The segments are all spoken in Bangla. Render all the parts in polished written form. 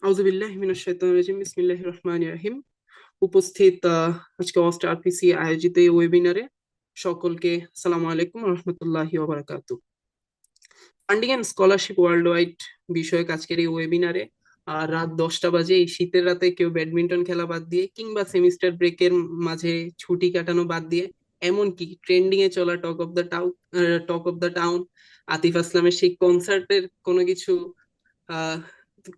আউযুবিল্লাহি মিনাশ শাইতানির রাজিম বিসমিল্লাহির রহমানির রহিম। উপস্থিত আজকে অস্ট আরপিসি আয়োজিত এই ওয়েবিনারে সকলকে আসসালামু আলাইকুম ওয়া রাহমাতুল্লাহি ওয়া বারাকাতুহু। Funding and scholarship world wide বিষয়ক আজকের এই ওয়েবিনারে রাত 10টা বাজে এই শীতের রাতে কেউ ব্যাডমিন্টন খেলা বাদ দিয়ে কিংবা সেমিস্টার ব্রেকের মাঝে ছুটি কাটানো বাদ দিয়ে এমনকি ট্রেন্ডিং এ চলা talk of the town Atif আসলামের সেই কনসার্টের কোনো কিছু আহ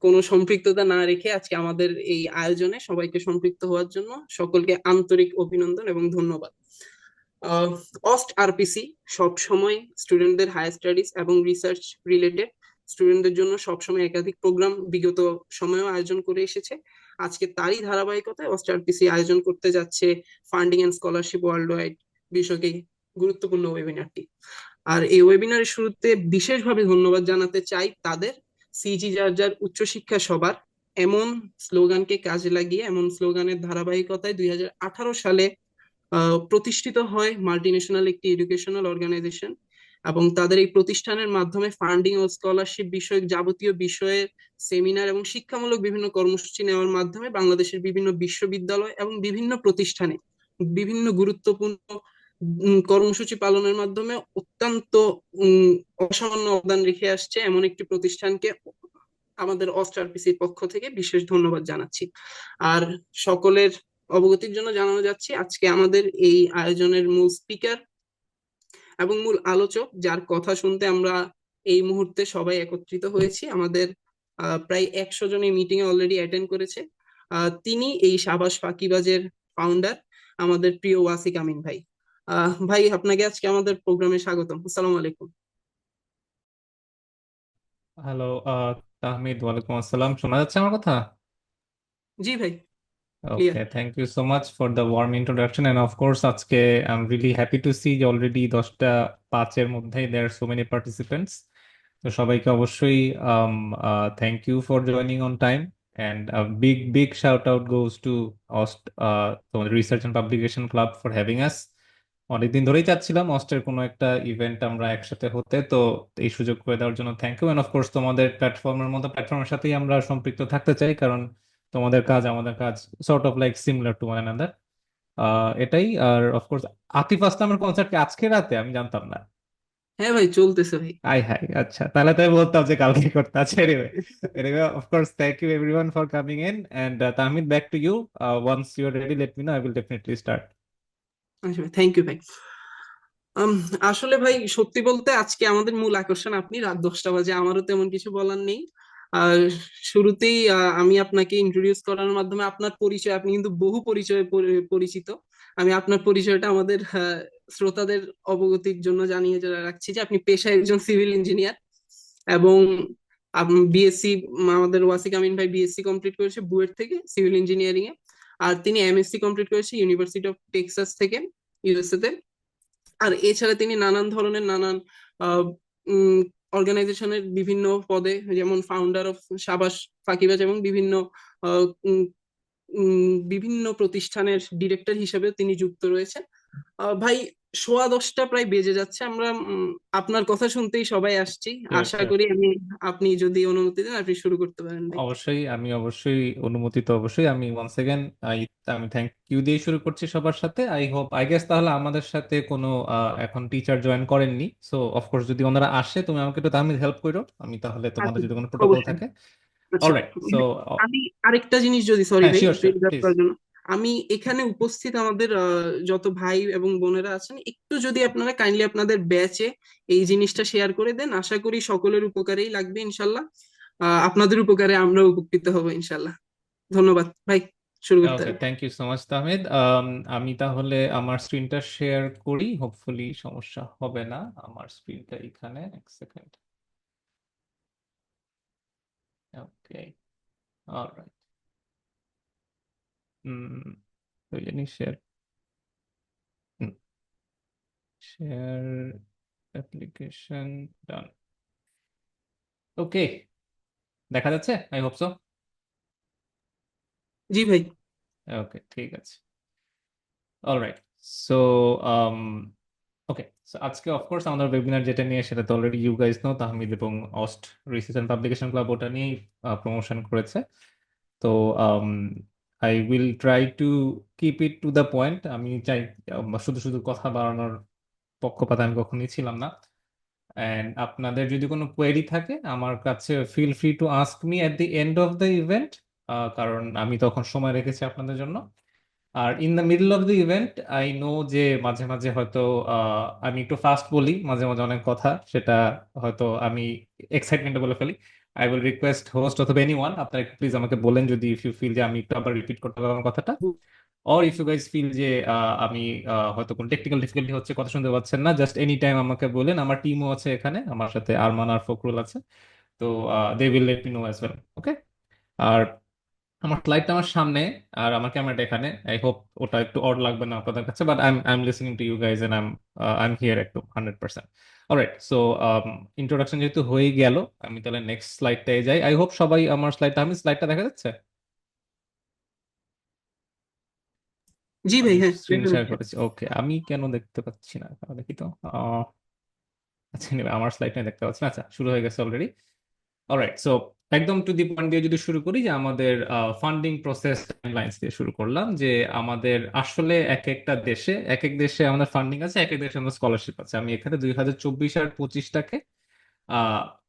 কোনো সম্পৃক্ততা না রেখে আজকে আমাদের এই আয়োজনে সবাইকে সম্পৃক্ত হওয়ার জন্য সকলকে আন্তরিক অভিনন্দন এবং ধন্যবাদ। অস্ট আরপিসি সব সময় স্টুডেন্টদের হায়ার স্টাডিজ এবং রিসার্চ রিলেটেড স্টুডেন্টদের জন্য সবসময় একাধিক প্রোগ্রাম বিগত সময়েও আয়োজন করে এসেছে। আজকে তারই ধারাবাহিকতায় অস্ট আরপিসি আয়োজন করতে যাচ্ছে funding and scholarship world wide বিষয়কে গুরুত্বপূর্ণ ওয়েবিনারটি। আর এই ওয়েবিনারের শুরুতে বিশেষভাবে ধন্যবাদ জানাতে চাই তাদের সিজি যার যার উচ্চশিক্ষা সবার এমন স্লোগানকে কাজে লাগিয়ে এমন স্লোগানের ধারাবাহিকতায় 2018 সালে প্রতিষ্ঠিত হয় মাল্টিন্যাশনাল একটি এডুকেশনাল অর্গানাইজেশন এবং তাদের এই প্রতিষ্ঠানের মাধ্যমে ফান্ডিং ও স্কলারশিপ বিষয়ক যাবতীয় বিষয়ের সেমিনার এবং শিক্ষামূলক বিভিন্ন কর্মসূচি নেওয়ার মাধ্যমে বাংলাদেশের বিভিন্ন বিশ্ববিদ্যালয় এবং বিভিন্ন প্রতিষ্ঠানে বিভিন্ন গুরুত্বপূর্ণ কর্মসূচি পালনের মাধ্যমে অত্যন্ত অসামান্য অবদান রেখে আসছে এমন একটি প্রতিষ্ঠানকে আমাদের অস্টারপিসির পক্ষ থেকে বিশেষ ধন্যবাদ জানাচ্ছি। আর সকলের অবগতির জন্য জানানো যাচ্ছে আজকে আমাদের এই আয়োজনের মূল স্পিকার এবং মূল আলোচক যার কথা শুনতে আমরা এই মুহূর্তে সবাই একত্রিত হয়েছি। আমাদের প্রায় 100 জন এই মিটিং এ অলরেডি অ্যাটেন্ড করেছে। তিনি এই সাবাস ফাঁকিবাজের ফাউন্ডার, আমাদের প্রিয় ওয়াসিক আমিন ভাই। ভাই, আপনাকে আজকে আমাদের প্রোগ্রামে স্বাগতম। আসসালামু আলাইকুম। হ্যালো তাহমিদ, ওয়ালাইকুম আসসালাম। শোনা যাচ্ছে আমার কথা? জি ভাই, clear. Okay, thank you so much for the warm introduction and of course আজকে I am really happy to see যে অলরেডি 10টা 5-এর মধ্যেই দেয়ার সো মেনি পার্টিসিপেন্টস। তো সবাইকে অবশ্যই thank you for joining on time and big big shout out goes to অস্ট তোমাদের research and publication club for having us. অনেকদিন ধরেই চাচ্ছিলাম অস্টের কোনো একটা ইভেন্ট আমরা একসাথে হতে, তো এই সুযোগ করে দেওয়ার জন্য thank you. And of course তোমাদের প্ল্যাটফর্মের মতো প্ল্যাটফর্মের সাথেই আমরা সম্পৃক্ত থাকতে চাই, কারণ তোমাদের কাজ আমাদের কাজ sort of like similar two one another. এটাই। আর অফ কোর্স আতিফ আসলামের কনসার্ট কি আজকে রাতে? আমি জানতাম না। হ্যাঁ ভাই, চলতেছে ভাই। আই হাই, আচ্ছা, তাহলে তাই বলতাম যে কালকে করতে আছে। Anyway, anyway, of course thank you everyone for coming in and Tahmid, back to you. Once you are ready let me know, I will definitely start. আচ্ছা, থ্যাংক ইউ ভাই। আম, আসলে ভাই সত্যি বলতে আজকে আমাদের মূল আকর্ষণ আপনি। রাত 10টা বাজে, আমারও তেমন কিছু বলার নেই। আর শুরুতেই আমি আপনাকে ইন্ট্রোডিউস করার মাধ্যমে আপনার পরিচয়, আপনি কিন্তু বহু পরিচয়ে পরিচিত। আমি আপনার পরিচয়টা আমাদের শ্রোতাদের অবগতির জন্য জানিয়ে রাখছি যে আপনি পেশায় একজন সিভিল ইঞ্জিনিয়ার এবং বিএসসি, আমাদের ওয়াসিক আমিন ভাই বিএসসি কমপ্লিট করেছে বুয়েট থেকে সিভিল ইঞ্জিনিয়ারিং এ। আর তিনি এমএসসি কমপ্লিট করেছে ইউনিভার্সিটি অফ টেক্সাস থেকে, ইউএসএ তে। আর এছাড়া তিনি নানান ধরনের নানান অর্গানাইজেশনের বিভিন্ন পদে, যেমন ফাউন্ডার অফ সাবাস ফাঁকিবাজ এবং আহ, উম, বিভিন্ন প্রতিষ্ঠানের ডিরেক্টর হিসেবে তিনি যুক্ত রয়েছেন। ভাই, 10:15 প্রায় বেজে যাচ্ছে, আমরা আপনার কথা শুনতেই সবাই আসছি। শিওর, আশা শিওর। করি আপনি যদি অনুমতি দেন আপনি শুরু করতে পারেন ভাই। অবশ্যই, আমি অবশ্যই অনুমতি তো অবশ্যই। আমি ওয়ান্স এগেন আমি থ্যাংক ইউ দিয়ে শুরু করছি সবার সাথে। আই হোপ, আই গেস তাহলে আমাদের সাথে কোনো এখন টিচার জয়েন করেননি। সো অফকোর্স যদি ওনারা আসে তুমি আমাকে একটু তাহলে হেল্প করো, আমি তাহলে তোমাদের আচ্ছা, যদি কোনো প্রোটোকল অবশ্যই। থাকে। আচ্ছা, অলরাইট, সো আমি আরেকটা জিনিস, যদি সরি হ্যাঁ, ভাই শিওর একটু শিওর, ইন্টারাপ্ট প্লিজ। করার জন্য, আমি এখানে উপস্থিত আমাদের যত ভাই এবং বোনেরা আছেন একটু যদি আপনারা কাইন্ডলি আপনাদের ব্যাচে এই জিনিসটা শেয়ার করে দেন, আশা করি সকলের উপকারেই লাগবে ইনশাল্লাহ। আপনাদের উপকারে আমরা উপকৃত হব ইনশাল্লাহ। ধন্যবাদ ভাই, শুরু করতে ওকে, হবে। Thank you so much Tahmid. আমি তাহলে আমার স্ক্রিনটা শেয়ার করি, হোপফুলি সমস্যা হবে না। আমার স্ক্রিনটা এখানে, এক সেকেন্ড। ওকে, অলরাইট। তো জানি শেয়ার, শেয়ার অ্যাপ্লিকেশন, ডান। ওকে, দেখা যাচ্ছে? I hope so. জি ভাই। ওকে, ঠিক আছে। অলরাইট। সো ওকে, So, আজকে অফকোর্স আমাদের ওয়েবিনার যেটা নিয়ে সেটা তো already you guys know, Tahmid এবং AUST research and publication club ওটা নিয়েই প্রমোশন করেছে। তো I will try to keep it to the point. আমি চাই শুধু শুধু কথা বাড়ানোর পক্ষপাত আমি কখনোই ছিলাম না। অ্যান্ড আপনাদের যদি কোনো কোয়েরি থাকে আমার কাছে feel free to ask me at the end of the event, কারণ আমি তখন সময় রেখেছি আপনাদের জন্য। আর in the middle of the event I know যে মাঝে মাঝে হয়তো আমি একটু ফাস্ট বলি, মাঝে মাঝে অনেক কথা, সেটা হয়তো আমি এক্সাইটমেন্টে বলে ফেলি। আই উইল রিকোয়েস্ট হোস্ট অথবা এনিওয়ান, আপনারা প্লিজ আমাকে বলেন যদি ইফ ইউ ফিল যে আমি একটু আবার রিপিট করতে পারবো আমার কথাটা, or if you guys feel যে আমি হয়তো কোনো টেকনিক্যাল ডিফিকাল্টি হচ্ছে, কথা শুনতে পাচ্ছেন না, জাস্ট এনি টাইম আমাকে বলেন। আমার টিমও আছে এখানে, আমার সাথে আরমান আর ফখরুল আছে। তো they will let me know as well. Okay. আর আমার স্লাইডটা আমার সামনে আর আমার ক্যামেরাটা এখানে। আই হোপ ওটা একটু অড লাগবে না আপনাদের কাছে, but I am listening to you guys and I am here একদম 100%। অলরাইট, সো ইন্ট্রোডাকশন যেহেতু হয়ে গেল, আমি তাহলে নেক্সট স্লাইডটায় যাই। আই হোপ সবাই আমার স্লাইডটা, আমি স্লাইডটা দেখা যাচ্ছে, জি ভাই, আমি হ্যাঁ স্ক্রিন দেখা শেয়ার যাচ্ছে। করেছি। ওকে, আমি কেন দেখতে পাচ্ছি না দেখি তো। আচ্ছা anyway, আমার স্লাইড নিয়ে দেখতে পাচ্ছি না। আচ্ছা, শুরু হয়ে গেছে অলরেডি। অলরাইট, সো একদম টু দি পয়েন্ট দিয়ে যদি শুরু করি, যে আমাদের ফান্ডিং প্রসেস টাইমলাইন্স দিয়ে শুরু করলাম, যে আমাদের আসলে এক একটা দেশে, এক এক দেশে আমাদের ফান্ডিং আছে, এক এক দেশে আমাদের স্কলারশিপ আছে। আমি এখানে 2024 আর 25টাকে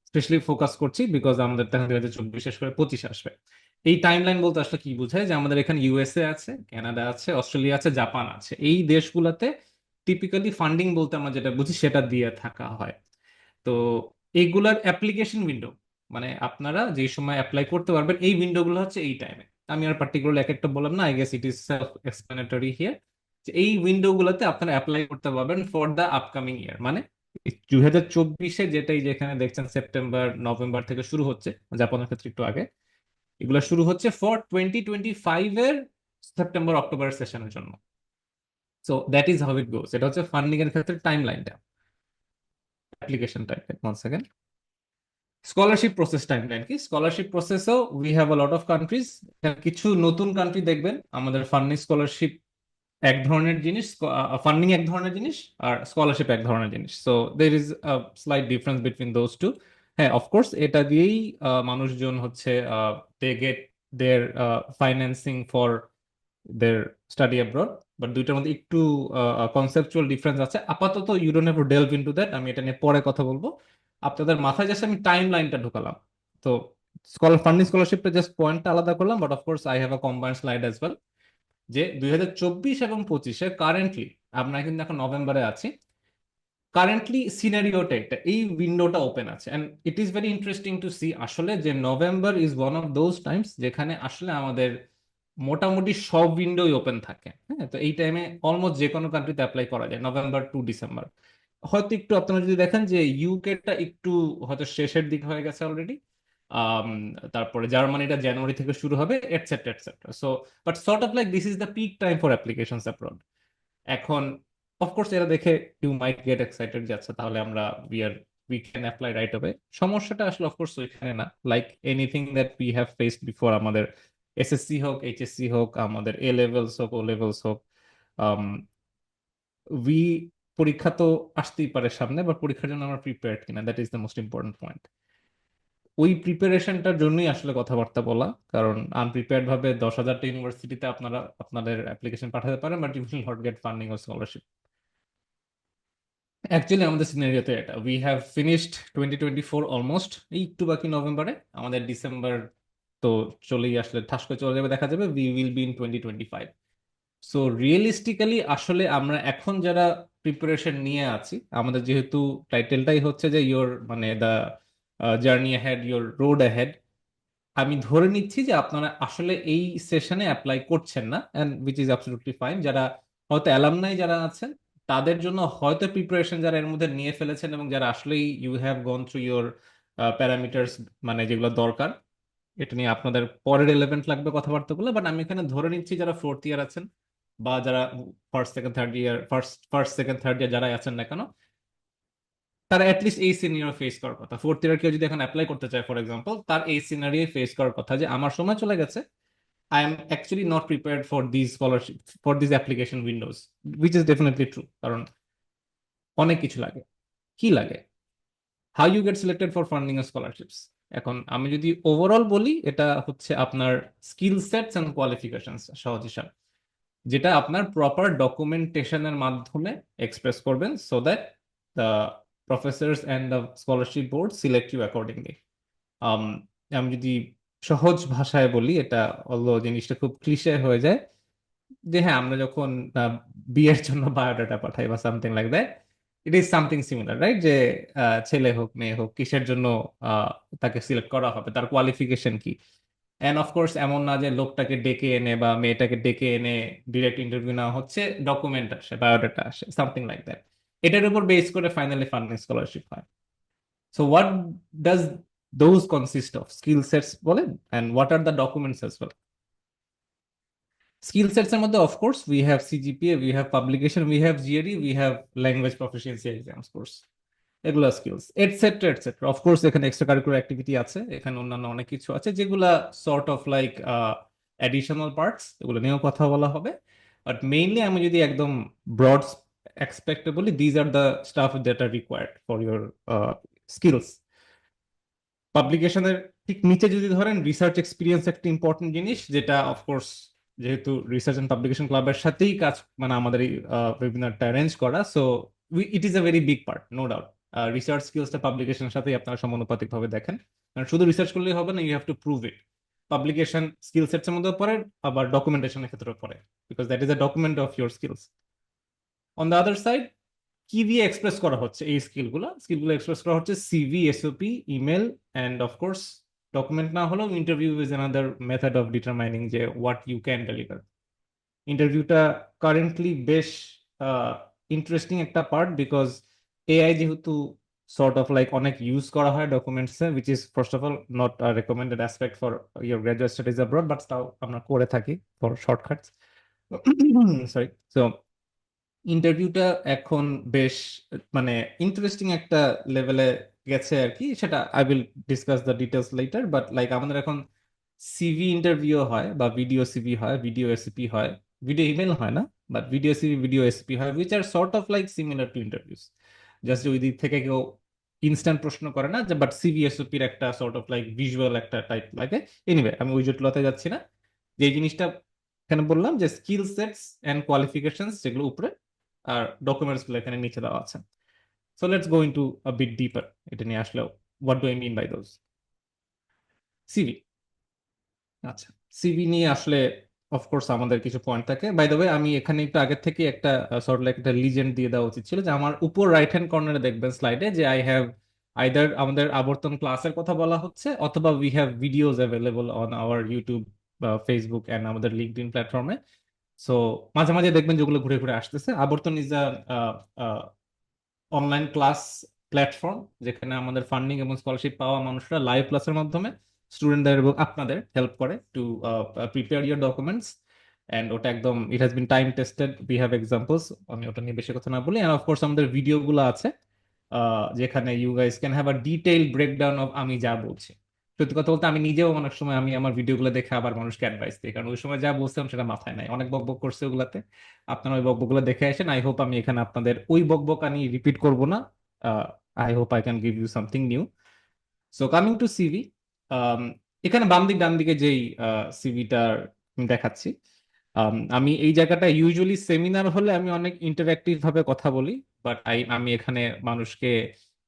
স্পেশালি ফোকাস করছি, বিকজ আমাদের তখন 2024 শেষ করে 25 আসবে। এই টাইমলাইন বলতে আসলে কি বোঝায়, যে আমাদের এখানে ইউএসএ আছে, কানাডা আছে, অস্ট্রেলিয়া আছে, জাপান আছে। এই দেশগুলোতে টিপিক্যালি ফান্ডিং বলতে আমরা যেটা বুঝি সেটা দিয়ে থাকা হয়। তো এইগুলার অ্যাপ্লিকেশন উইন্ডো, মানে আপনারা যে সময় অ্যাপ্লাই করতে পারবেন, এই উইন্ডোগুলো হচ্ছে এই টাইমে। আমি আর পার্টিকুলার এক একটা বললাম না, I guess it is self explanatory here, যে এই উইন্ডোগুলোতে আপনারা অ্যাপ্লাই করতে পারবেন ফর দ্য আপকামিং ইয়ার। মানে 2024-এ যেটাই যেখানে দেখছেন সেপ্টেম্বর নভেম্বর থেকে শুরু হচ্ছে, জাপানের ক্ষেত্রে একটু আগে, এগুলো শুরু হচ্ছে ফর 2025-এর সেপ্টেম্বর অক্টোবর সেশনের জন্য। So that is how it goes. এটা হচ্ছে ফান্ডিং এর ক্ষেত্রে টাইম লাইনটা, application time. One second. Scholarship process timeline কি, স্কলারশিপ প্রসেসও we have a lot of countries. কিছু নতুন কান্ট্রি দেখবেন আমাদের ফান্ডিং স্কলারশিপ এক ধরনের জিনিস, ফান্ডিং এক ধরনের জিনিস, আর স্কলারশিপ এক ধরনের জিনিস। So there is a slight difference between those two. হ্যাঁ, অফকোর্স এটা দিয়েই মানুষজন হচ্ছে they get their financing for their study abroad, but দুইটার মধ্যে একটু কনসেপচুয়াল ডিফারেন্স আছে। আপাতত you don't have to delve into that, আমি এটা নিয়ে পরে কথা বলবো। আপনাদের মাথায় জাস্ট আমি টাইম লাইনটা ঢুকালাম। তো ফান্ডিং স্কলারশিপটা জাস্ট পয়েন্টটা আলাদা করলাম, but of course I have a combined slide as well. যে 2024 এবং 25-এ কারেন্টলি, আমরা কিন্তু এখন নভেম্বরে আছি, কারেন্টলি সিনারিওটা এটা, এই উইন্ডোটা ওপেন আছে। And it is very interesting to see আসলে, যে November is one of those times যেখানে আসলে আমাদের মোটামুটি সব উইন্ডোই ওপেন থাকে। হ্যাঁ, তো এই টাইমে অলমোস্ট যে কোনো কান্ট্রিতে অ্যাপ্লাই করা যায়, নভেম্বর টু ডিসেম্বর। হয়তো একটু আপনারা যদি দেখেন যে ইউকেটা একটু হয়তো শেষের দিক হয়ে গেছে অলরেডি, তারপরে জার্মানিটা জানুয়ারি থেকে শুরু হবে, etcetera etcetera. So but sort of like this is the peak time for applications abroad. এখন অফকোর্স এরা দেখে ইউ মাইট গেট এক্সাইটেড, যাচ্ছে তাহলে আমরা we can apply right away. সমস্যাটা আসলে অফকোর্স ওইখানে না, like anything that we have faced before, আমাদের এসএসসি হোক, এইচএসসি হোক, আমাদের এ লেভেলস হোক, ও লেভেলস হোক, উই পরীক্ষা তো আসতেই পারে সামনে, বা পরীক্ষার জন্য আমরা প্রিপেয়ার্ড কিনা, that is the most important point. ওই প্রিপারেশনটার জন্যই আসলে কথাবার্তা বলা, কারণ আনপ্রিপেয়ার্ড ভাবে 10,000টা ইউনিভার্সিটিতে আপনারা আপনাদের অ্যাপ্লিকেশন পাঠাতে পারেন, but you will not get funding ও স্কলারশিপ। অ্যাকচুয়ালি আমাদের সিনারিওতে এটা, উই হ্যাভ ফিনিশড 2024 অলমোস্ট, এই একটু বাকি নভেম্বরে, আমাদের ডিসেম্বর তো চলেই আসলে ঠাস করে চলে যাবে, দেখা যাবে we will be in 2025। So realistically আসলে আমরা এখন যারা প্রিপারেশন নিয়ে আছি, আমাদের যেহেতু টাইটেলটাই হচ্ছে যে ইয়োর মানে the journey ahead, your road ahead, আমি ধরে নিচ্ছি যে আপনারা আসলে এই সেশনে অ্যাপ্লাই করছেন না, and which is absolutely fine. যারা হয়তো অ্যালামনাই যারা আছেন, তাদের জন্য হয়তো প্রিপারেশন যারা এর মধ্যে নিয়ে ফেলেছেন, এবং যারা আসলেই you have gone through your parameters, মানে যেগুলো দরকার, এটা নিয়ে আপনাদের পরে রেলেভেন্ট লাগবে কথাবার্তাগুলো। বাট আমি এখানে ধরে নিচ্ছি যারা ফোর্থ ইয়ার আছেন, বা যারা ফার্স্ট সেকেন্ড থার্ড ইয়ার যারাই আছেন না কেন, তারা অ্যাটলিস্ট এই সিনারিও ফেস করার কথা। ফোর্থ ইয়ার কেউ যদি এখন অ্যাপ্লাই করতে চায় ফর এক্সাম্পল, তার এই সিনারিও ফেস করার কথা, যে আমার সময় চলে গেছে, I am actually not prepared for this scholarship, for this application windows, which is definitely true. কারণ অনেক কিছু লাগে। কি লাগে? How you get selected for funding scholarships. এখন আমি যদি ওভারঅল বলি, এটা হচ্ছে আপনার স্কিল সেটস অ্যান্ড কোয়ালিফিকেশনস সহজ হিসাব, যেটা আপনার প্রপার ডকুমেন্টেশনের মাধ্যমে এক্সপ্রেস করবেন, so that the professors and the scholarship board select you accordingly. আমি যদি সহজ ভাষায় বলি, এটা অলদো জিনিসটা খুব ক্লিশে হয়ে যায়, যে হ্যাঁ, আমরা যখন বিয়ের জন্য বায়োডাটা পাঠাই বা something like that, it is something similar, right? যে ছেলে হোক মেয়ে হোক কিসের জন্য আহ, তাকে সিলেক্ট করা হবে, তার কোয়ালিফিকেশন কি। এন্ড অফকোর্স এমন না যে লোকটাকে ডেকে এনে বা মেয়েটাকে ডেকে এনে ডিরেক্ট ইন্টারভিউ নেওয়া হচ্ছে, ডকুমেন্ট আসে, বায়োডাটা আসে, সামথিং লাইক দ্যাট। এটার উপর বেস করে ফাইনালি ফান্ডিং স্কলারশিপ হয়। So what does those consist of? Skill sets বলেন, and what are the documents as well. Skill sets এর মধ্যে of course we have CGPA, we have publication, we have GRE, we have language proficiency exams course, এগুলা স্কিলস এটসেট্রা এটসেট্রা। অফকোর্স এখানে এক্সট্রা কারিকুলার অ্যাক্টিভিটি আছে, এখানে অন্যান্য অনেক কিছু আছে যেগুলা sort of like additional parts, এগুলো নিয়েও কথা বলা হবে। বাট মেইনলি আমি যদি একদম ব্রড এক্সপেক্টে বলি, these are the stuff that are required for your skills. পাবলিকেশনের ঠিক নিচে যদি ধরেন, রিসার্চ এক্সপিরিয়েন্স একটা ইম্পর্টেন্ট জিনিস, যেটা অফকোর্স যেহেতু রিসার্চ এন্ড পাবলিকেশন ক্লাবের সাথেই কাজ, মানে আমাদের এই ওয়েবিনারটা অ্যারেঞ্জ করা, so it is a very big part, no doubt. Research স্কিলসটা পাবলিকেশনের সাথেই আপনারা সমানুপাতিক ভাবে দেখেন, কারণ শুধু রিসার্চ করলেই হবে না, you have to prove it. Publication skill sets এর মধ্যে পড়ে, আবার ডকুমেন্টেশনের ক্ষেত্রে পড়ে, because that is a document of your skills. On the other side, কি দিয়ে এক্সপ্রেস করা হচ্ছে এই স্কিলগুলো এক্সপ্রেস করা হচ্ছে CV, SOP, email, and of course document না হলেও interview is another method of determining যে হোয়াট ইউ ক্যান ডেলিভার। ইন্টারভিউটা কারেন্টলি বেশ ইন্টারেস্টিং একটা পার্ট, বিকজ এআই যেহেতু সর্ট অফ লাইক অনেক ইউজ করা হয় ডকুমেন্টসে, which is first of all not recommended aspect for your graduate studies abroad, but তাও আমরা করে থাকি ফর শর্টকাটস। সরি। সো ইন্টারভিউটা এখন বেশ মানে ইন্টারেস্টিং একটা লেভেলে গেছে আর কি, সেটা I will discuss the details later. But like আমাদের এখন সিভি ইন্টারভিউ হয়, বা ভিডিও সিভি হয়, ভিডিও এসিপি হয়, ভিডিও ইমেল হয় না, but video CV, video SOP হয়, which are sort of like similar to interviews. Just ওই দিক থেকে কেউ ইনস্ট্যান্ট প্রশ্ন করে না, যে বাট সিভি এসওপির একটা সর্ট অফ লাইক ভিজুয়াল একটা টাইপ লাগে। এনিওয়ে, আমি ওই জটিলতায় যাচ্ছি না। যে জিনিসটা এখানে বললাম, যে স্কিল সেটস এন্ড কোয়ালিফিকেশনস যেগুলো উপরে, আর ডকুমেন্টস গুলো এখানে নিচে দেওয়া আছে। So let's go into a bit deeper, এটা নিয়ে আসলেও what do I mean by those. CV. আচ্ছা, সিভি নিয়ে আসলে অফকোর্স আমাদের কিছু পয়েন্ট থাকে। বাই দ্য ওয়ে, আমি এখানে একটু আগের থেকে একটা সর্ট লাইক একটা লিজেন্ড দিয়ে দেওয়া উচিত ছিল, যে আমার উপর রাইট হ্যান্ড কর্নারে দেখবেন স্লাইডে, যে আই হ্যাভ আইদার আমাদের আবর্তন ক্লাসের কথা বলা হচ্ছে, অথবা we have videos available on our YouTube, Facebook and আমাদের লিঙ্কডইন প্ল্যাটফর্মে। সো মাঝে মাঝে দেখবেন যেগুলো ঘুরে ঘুরে আসতেছে। আবর্তন is a online class platform, যেখানে আমাদের ফান্ডিং এবং স্কলারশিপ পাওয়া মানুষরা লাইভ ক্লাসের মাধ্যমে স্টুডেন্টদের এবং আপনাদের হেল্প করে to prepare your documents. And ওটা একদম it has been time tested, we have examples, আমি ওটা নিয়ে বেশি কথা না বলি। অ্যান্ড অফকোর্স আমাদের ভিডিওগুলো আছে, যেখানে you guys can have a detail breakdown of আমি যা বলছি। সত্যি কথা বলতে আমি নিজেও অনেক সময় আমি আমার ভিডিওগুলো দেখে আবার মানুষকে অ্যাডভাইস দিই, কারণ ওই সময় যা বলছিলাম সেটা মাথায় নাই, অনেক বকবক করছে ওগুলাতে। আপনারা ওই বকবকগুলো দেখে আসেন। আই হোপ আমি এখানে আপনাদের ওই বকবকানি রিপিট করব না। I hope I can give you something new. So coming to CV, এখানে বাম দিক ডান দিকে যেই সিভিটা দেখাচ্ছি, আমি এই জায়গাটা ইউজুয়ালি সেমিনার হলে আমি অনেক ইন্টারঅ্যাক্টিভ ভাবে কথা বলি, বাট আমি এখানে মানুষকে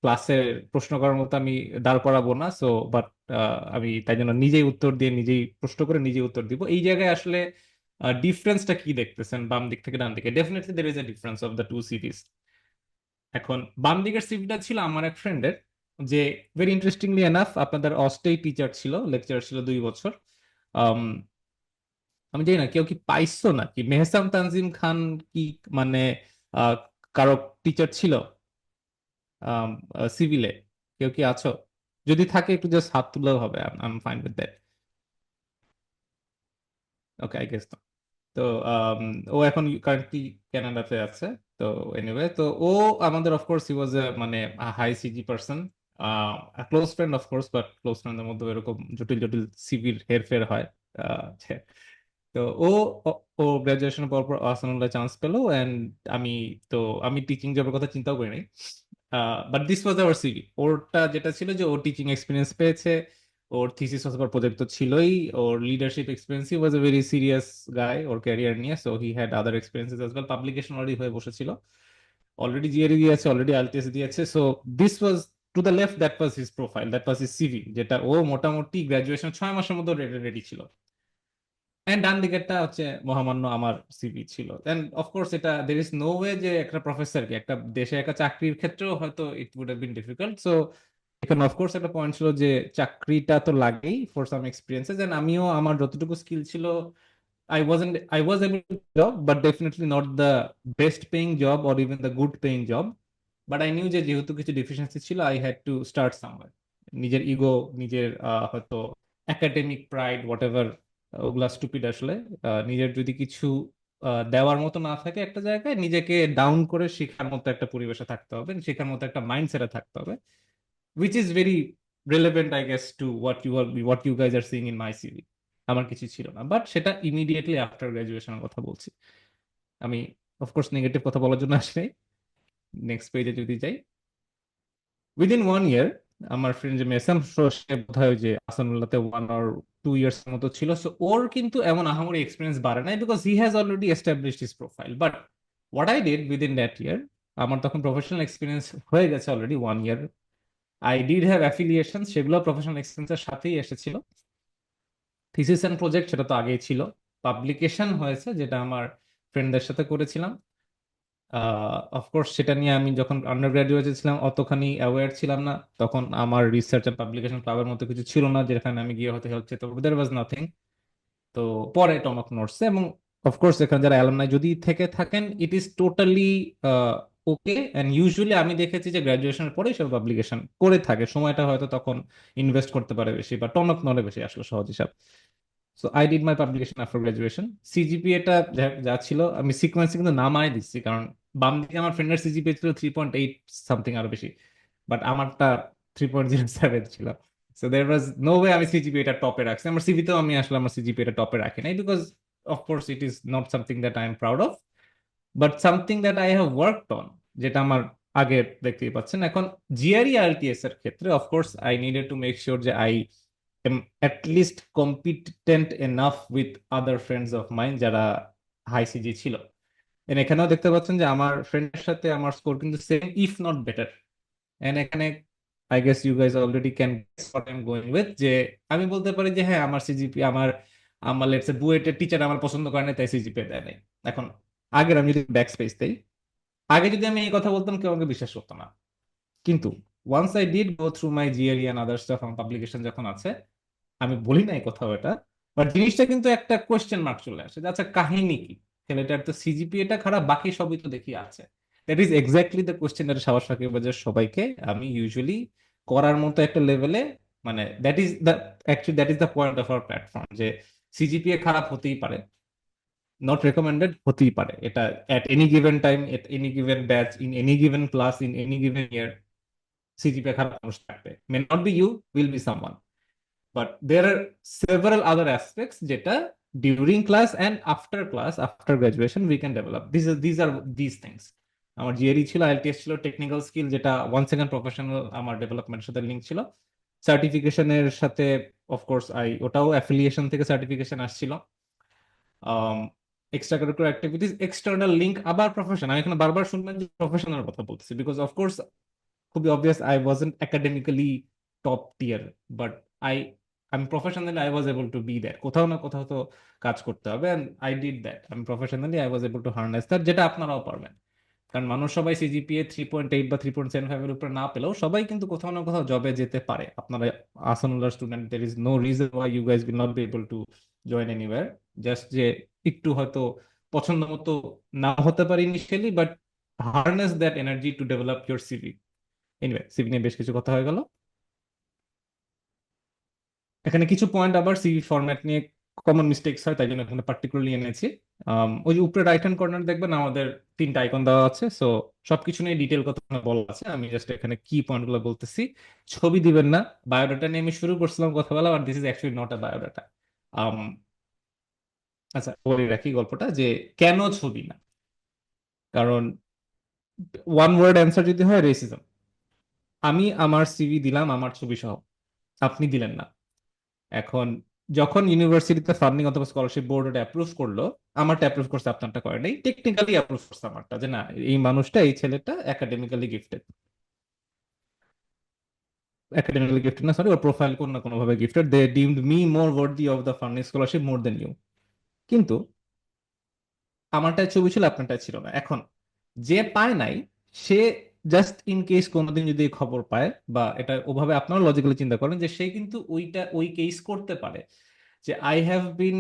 ক্লাসে প্রশ্ন করার মতো আমি দাঁড় করাবো না। সো বাট আমি তাই জন্য নিজেই উত্তর দিয়ে নিজেই প্রশ্ন করে নিজেই উত্তর দিব। এই জায়গায় আসলে ডিফারেন্সটা কি দেখতেছেন বাম দিক থেকে ডান দিকে? Definitely there is a difference of the two series. এখন বাম দিকের সিভিটা ছিল আমার এক ফ্রেন্ডের, যে ভেরি ইন্টারেস্টিংলি এনাফ আপনাদের অস্টেই টিচার ছিল, লেকচার ছিল 2 বছর। আম, আমি জানি না কেউ কি পাইছো নাকি, মেহসাম তানজিম খান কি মানে আহ, কারো টিচার ছিল সিভিলে? কেউ কি আছো? যদি থাকে একটু জাস্ট হাত তুললেও হবে, I am fine with that. Okay, I guess. তো আম, ও এখন কারেন্টলি কানাডাতে আছে। তো এনিওয়ে, তো ও আমাদের অফকোর্স হি ওয়াজ এ মানে high CG person, close friend of course, but close ফ্রেন্ডের মধ্যে এরকম জটিল জটিল সিভির হেরফের হয়। তো ও ও গ্রাজুয়েশন পর পর আসানুল্লাহ চান্স পেলো, এন্ড আমি তো আমি টিচিং জবের কথা চিন্তাও করি নাই। But this was our CV. ওরটা যেটা ছিল যে ও টিচিং এক্সপিরিয়েন্স পেয়েছে, ওর থিসিস অথবা প্রজেক্ট তো ছিলই, ওর leadership experience, he was a very serious guy ওর ক্যারিয়ার নিয়ে, so he had other experiences as well, publication already হয়ে বসেছিল, অলরেডি জিআরই দিয়েছে, অলরেডি আইএলটিএস দিয়েছে। So this was to the left, that was his profile, that was his CV, যেটা ও মোটামুটি গ্রাজুয়েশন 6 মাসের মধ্যে রেডি ছিল। এন্ড ডান দিকেরটা হচ্ছে মহামান্য আমার সিভি ছিল। দেন অফকোর্স এটা দের ইজ নো ওয়ে যে একটা প্রফেসরকে একটা দেশে একটা চাকরির ক্ষেত্রেও হয়তো it would have been difficult. So এখানে অফকোর্স একটা পয়েন্ট ছিল যে চাকরিটা তো লাগেই ফর সাম এক্সপিরিয়েন্সেস, এন্ড আমিও আমার যতটুকু স্কিল ছিল, I was able to job, but definitely not the best paying job or even the good paying job. But I knew যে যেহেতু কিছু ডিফিসিয়েন্সি ছিল, I had to start somewhere. নিজের ইগো, নিজের হয়তো একাডেমিক প্রাইড, হোয়াট এভার, ওগুলা স্টুপিড আসলে। নিজের যদি কিছু দেওয়ার মতো না থাকে একটা জায়গায়, নিজেকে ডাউন করে শেখার মতো একটা পরিবেশে থাকতে হবে, শেখার মতো একটা মাইন্ডসেটে থাকতে হবে, which is very relevant I guess to what you guys are seeing in my CV. আমার কিছু ছিল না, বাট সেটা ইমিডিয়েটলি আফটার গ্রাজুয়েশনের কথা বলছি আমি। অফকোর্স নেগেটিভ কথা বলার জন্য আসলে নেক্সট পেজে যদি যাই, উইদিন 1 ইয়ার আমার ফ্রেন্ড যে মেসাম, সে বোধহয় ওই যে আসানুল্লাহতে 1 or 2 ইয়ার্স মতো ছিল। সো ওর কিন্তু এমন আহামরি এক্সপিরিয়েন্স বাড়ে নাই, because he has already established his profile. But what I did within that year, আমার তখন প্রফেশনাল এক্সপিরিয়েন্স হয়ে গেছে already 1 year. I did have affiliation, সেগুলো প্রফেশনাল এক্সপিরিয়েন্সের সাথেই এসেছিল। থিসিস এন্ড প্রজেক্ট সেটা তো আগেই ছিল। পাবলিকেশন হয়েছে যেটা আমার ফ্রেন্ডদের সাথে করেছিলাম। অফকোর্স সেটা নিয়ে আমি যখন আন্ডার গ্রাজুয়েটে ছিলাম অতখানি অ্যাওয়্যার ছিলাম না, তখন আমার রিসার্চ এন্ড পাবলিকেশন ক্লাবের মতো কিছু ছিল না যেখানে আমি গিয়ে হয়তো হেল্প চেতে, দেয়ার ওয়াজ নাথিং। তো পরে টনক নড়ছে, এবং অফকোর্স এখানে যারা অ্যালামনাই যদি থেকে থাকেন, ইট is totally okay. And usually আমি দেখেছি যে গ্রাজুয়েশনের পরে সব পাবলিকেশন করে থাকে, সময়টা হয়তো তখন ইনভেস্ট করতে পারে বেশি বা টনক নড়ে বেশি, আসলে সহজ হিসাব। So I did my publication after graduation. সিজিপিএটা যা ছিল আমি সিকোয়েন্সে কিন্তু নামায় দিচ্ছি, কারণ বাম দিকে আমার ফ্রেন্ডের সিজিপিএ ছিল 3.8 সামথিং, আরো বেশি, বাট আমারটা 3.07 ছিল। So there was no way আমি সিজিপিএটা টপে রাখছি। আমার সিভিতেও আমি আসলে আমার সিজিপিএটা টপে রাখি নাই, because of course it is not something that I am proud of, but something that I have worked on, যেটা আমার আগে দেখতেই পাচ্ছেন। এখন জিআরই আইএলটিএস এর ক্ষেত্রে of course I needed to make sure যে I am at least competent enough with other friends of mine যারা হাই সিজি ছিল। And এখানেও দেখতে পাচ্ছেন যে আমার ফ্রেন্ডের সাথে আমার স্কোর কিন্তু same if not better. And এখানে I guess you guys already can guess what I am going with, যে আমি বলতে পারি যে হ্যাঁ আমার সিজিপি, আমার আমার লেটস সে বুয়েটের টিচার আমার পছন্দ করে না তাই সিজিপি দেয় নাই। এখন আগের আমি যদি ব্যাক স্পেস দেই, আগে যদি আমি এই কথা বলতাম কেউ আমাকে বিশ্বাস করতো না, কিন্তু once I did go through my GRE and other stuff, আমার পাবলিকেশন যখন আছে, আমি বলি নাই কোথাও এটা, বাট জিনিসটা কিন্তু একটা কোয়েশ্চেন মার্ক চলে আসে যে আচ্ছা কাহিনী কি, ছেলেটার তো সিজিপিএটা খারাপ, বাকি সবই তো দেখি আছে। That is exactly the question that সাবাস ফাঁকি বাজার সবাইকে আমি ইউজুয়ালি করার মতো একটা লেভেলে, মানে that is the actually that is the point of our platform, যে সিজিপিএ খারাপ হতেই পারে, নট রেকমেন্ডেড হতেই পারে, এটা at any given time, at any given batch, in any given class, in any given year, CGPA খারাপ মানুষ থাকবে, may not be you, will be someone. But there are several other aspects যেটা during class and after class, after graduation we can develop. These are these things. আমার জিআরই ছিল, আইএলটিএস ছিল, টেকনিক্যাল স্কিল যেটা 1 সেকেন্ড প্রফেশনাল আমার ডেভেলপমেন্টের সাথে লিঙ্ক ছিল, সার্টিফিকেশনের সাথে অফকোর্স ওটাও অ্যাফিলিয়েশন থেকে সার্টিফিকেশন আসছিল, extra curricular activities, external link, আবার প্রফেশন। আমি এখানে বারবার শুনবেন যে প্রফেশনাল কথা বলতেছি, বিকজ অফকোর্স খুবই obvious I wasn't academically top tier, but I আমি professionally I was able to be that, কোথাও না কোথাও তো কাজ করতে হবে, এন্ড আই ডিড দ্যাট। আমি professionally I was able to harness that, যেটা আপনারাও পারবেন। কারণ মানুষ সবাই সিজিপিএ 3.8 বা 3.75 এর উপরে না পেলেও সবাই কিন্তু কোথাও না কোথাও জবে যেতে পারে। আপনারা Ahsanullah student, there is no reason why you guys will not be able to join anywhere. Just যে একটু হয়তো পছন্দ মতো না হতে পারে initially, but harness that energy to develop your CV. Anyway, CV নিয়ে বেশ কিছু কথা হয়ে গেল। এখানে কিছু পয়েন্ট আবার সিভি ফরম্যাট নিয়ে কমন মিস্টেকস হয়, তাই জন্য এখানে পার্টিকুলারলি এনেছি। ওই যে উপরে রাইট হ্যান্ড কর্নার দেখবেন আমাদের 3টা আইকন দেওয়া আছে, সো সবকিছু নিয়ে ডিটেল কথা বলা আছে, আমি জাস্ট এখানে কি পয়েন্ট গুলো বলতেছি। ছবি দিবেন না। বায়োডাটা নিয়ে আমি শুরু করছিলাম কথা বলা, but this is actually not a biodata. আচ্ছা, বলে রাখি গল্পটা যে কেন ছবি না। কারণ ওয়ান ওয়ার্ড অ্যান্সার যদি হয় রেসিজম। আমি আমার সিভি দিলাম আমার ছবি সহ, আপনি দিলেন না। এখন যখন ইউনিভার্সিটিতে ফান্ডিং অথবা স্কলারশিপ বোর্ড ওটা অ্যাপ্রুভ করলো, আমারটা অ্যাপ্রুভ করছে, আপনারটা করে নাই, টেকনিক্যালি অ্যাপ্রুভ করছে আমারটা, যে না এই মানুষটা, এই ছেলেটা একাডেমিক্যালি গিফটেড। একাডেমিক্যালি গিফটেড না, সরি, ওর প্রোফাইল কোন না কোনো ভাবে gifted, they deemed me more worthy of the funding scholarship more than you. কিন্তু আমারটায় ছবি ছিল, আপনারটায় ছিল না। এখন যে পায় নাই, সে জাস্ট ইন কেস কোনোদিন যদি এই খবর পায়, বা এটা ওভাবে আপনারা লজিক্যালি চিন্তা করেন যে সে কিন্তু ওই কেস করতে পারে যে I have been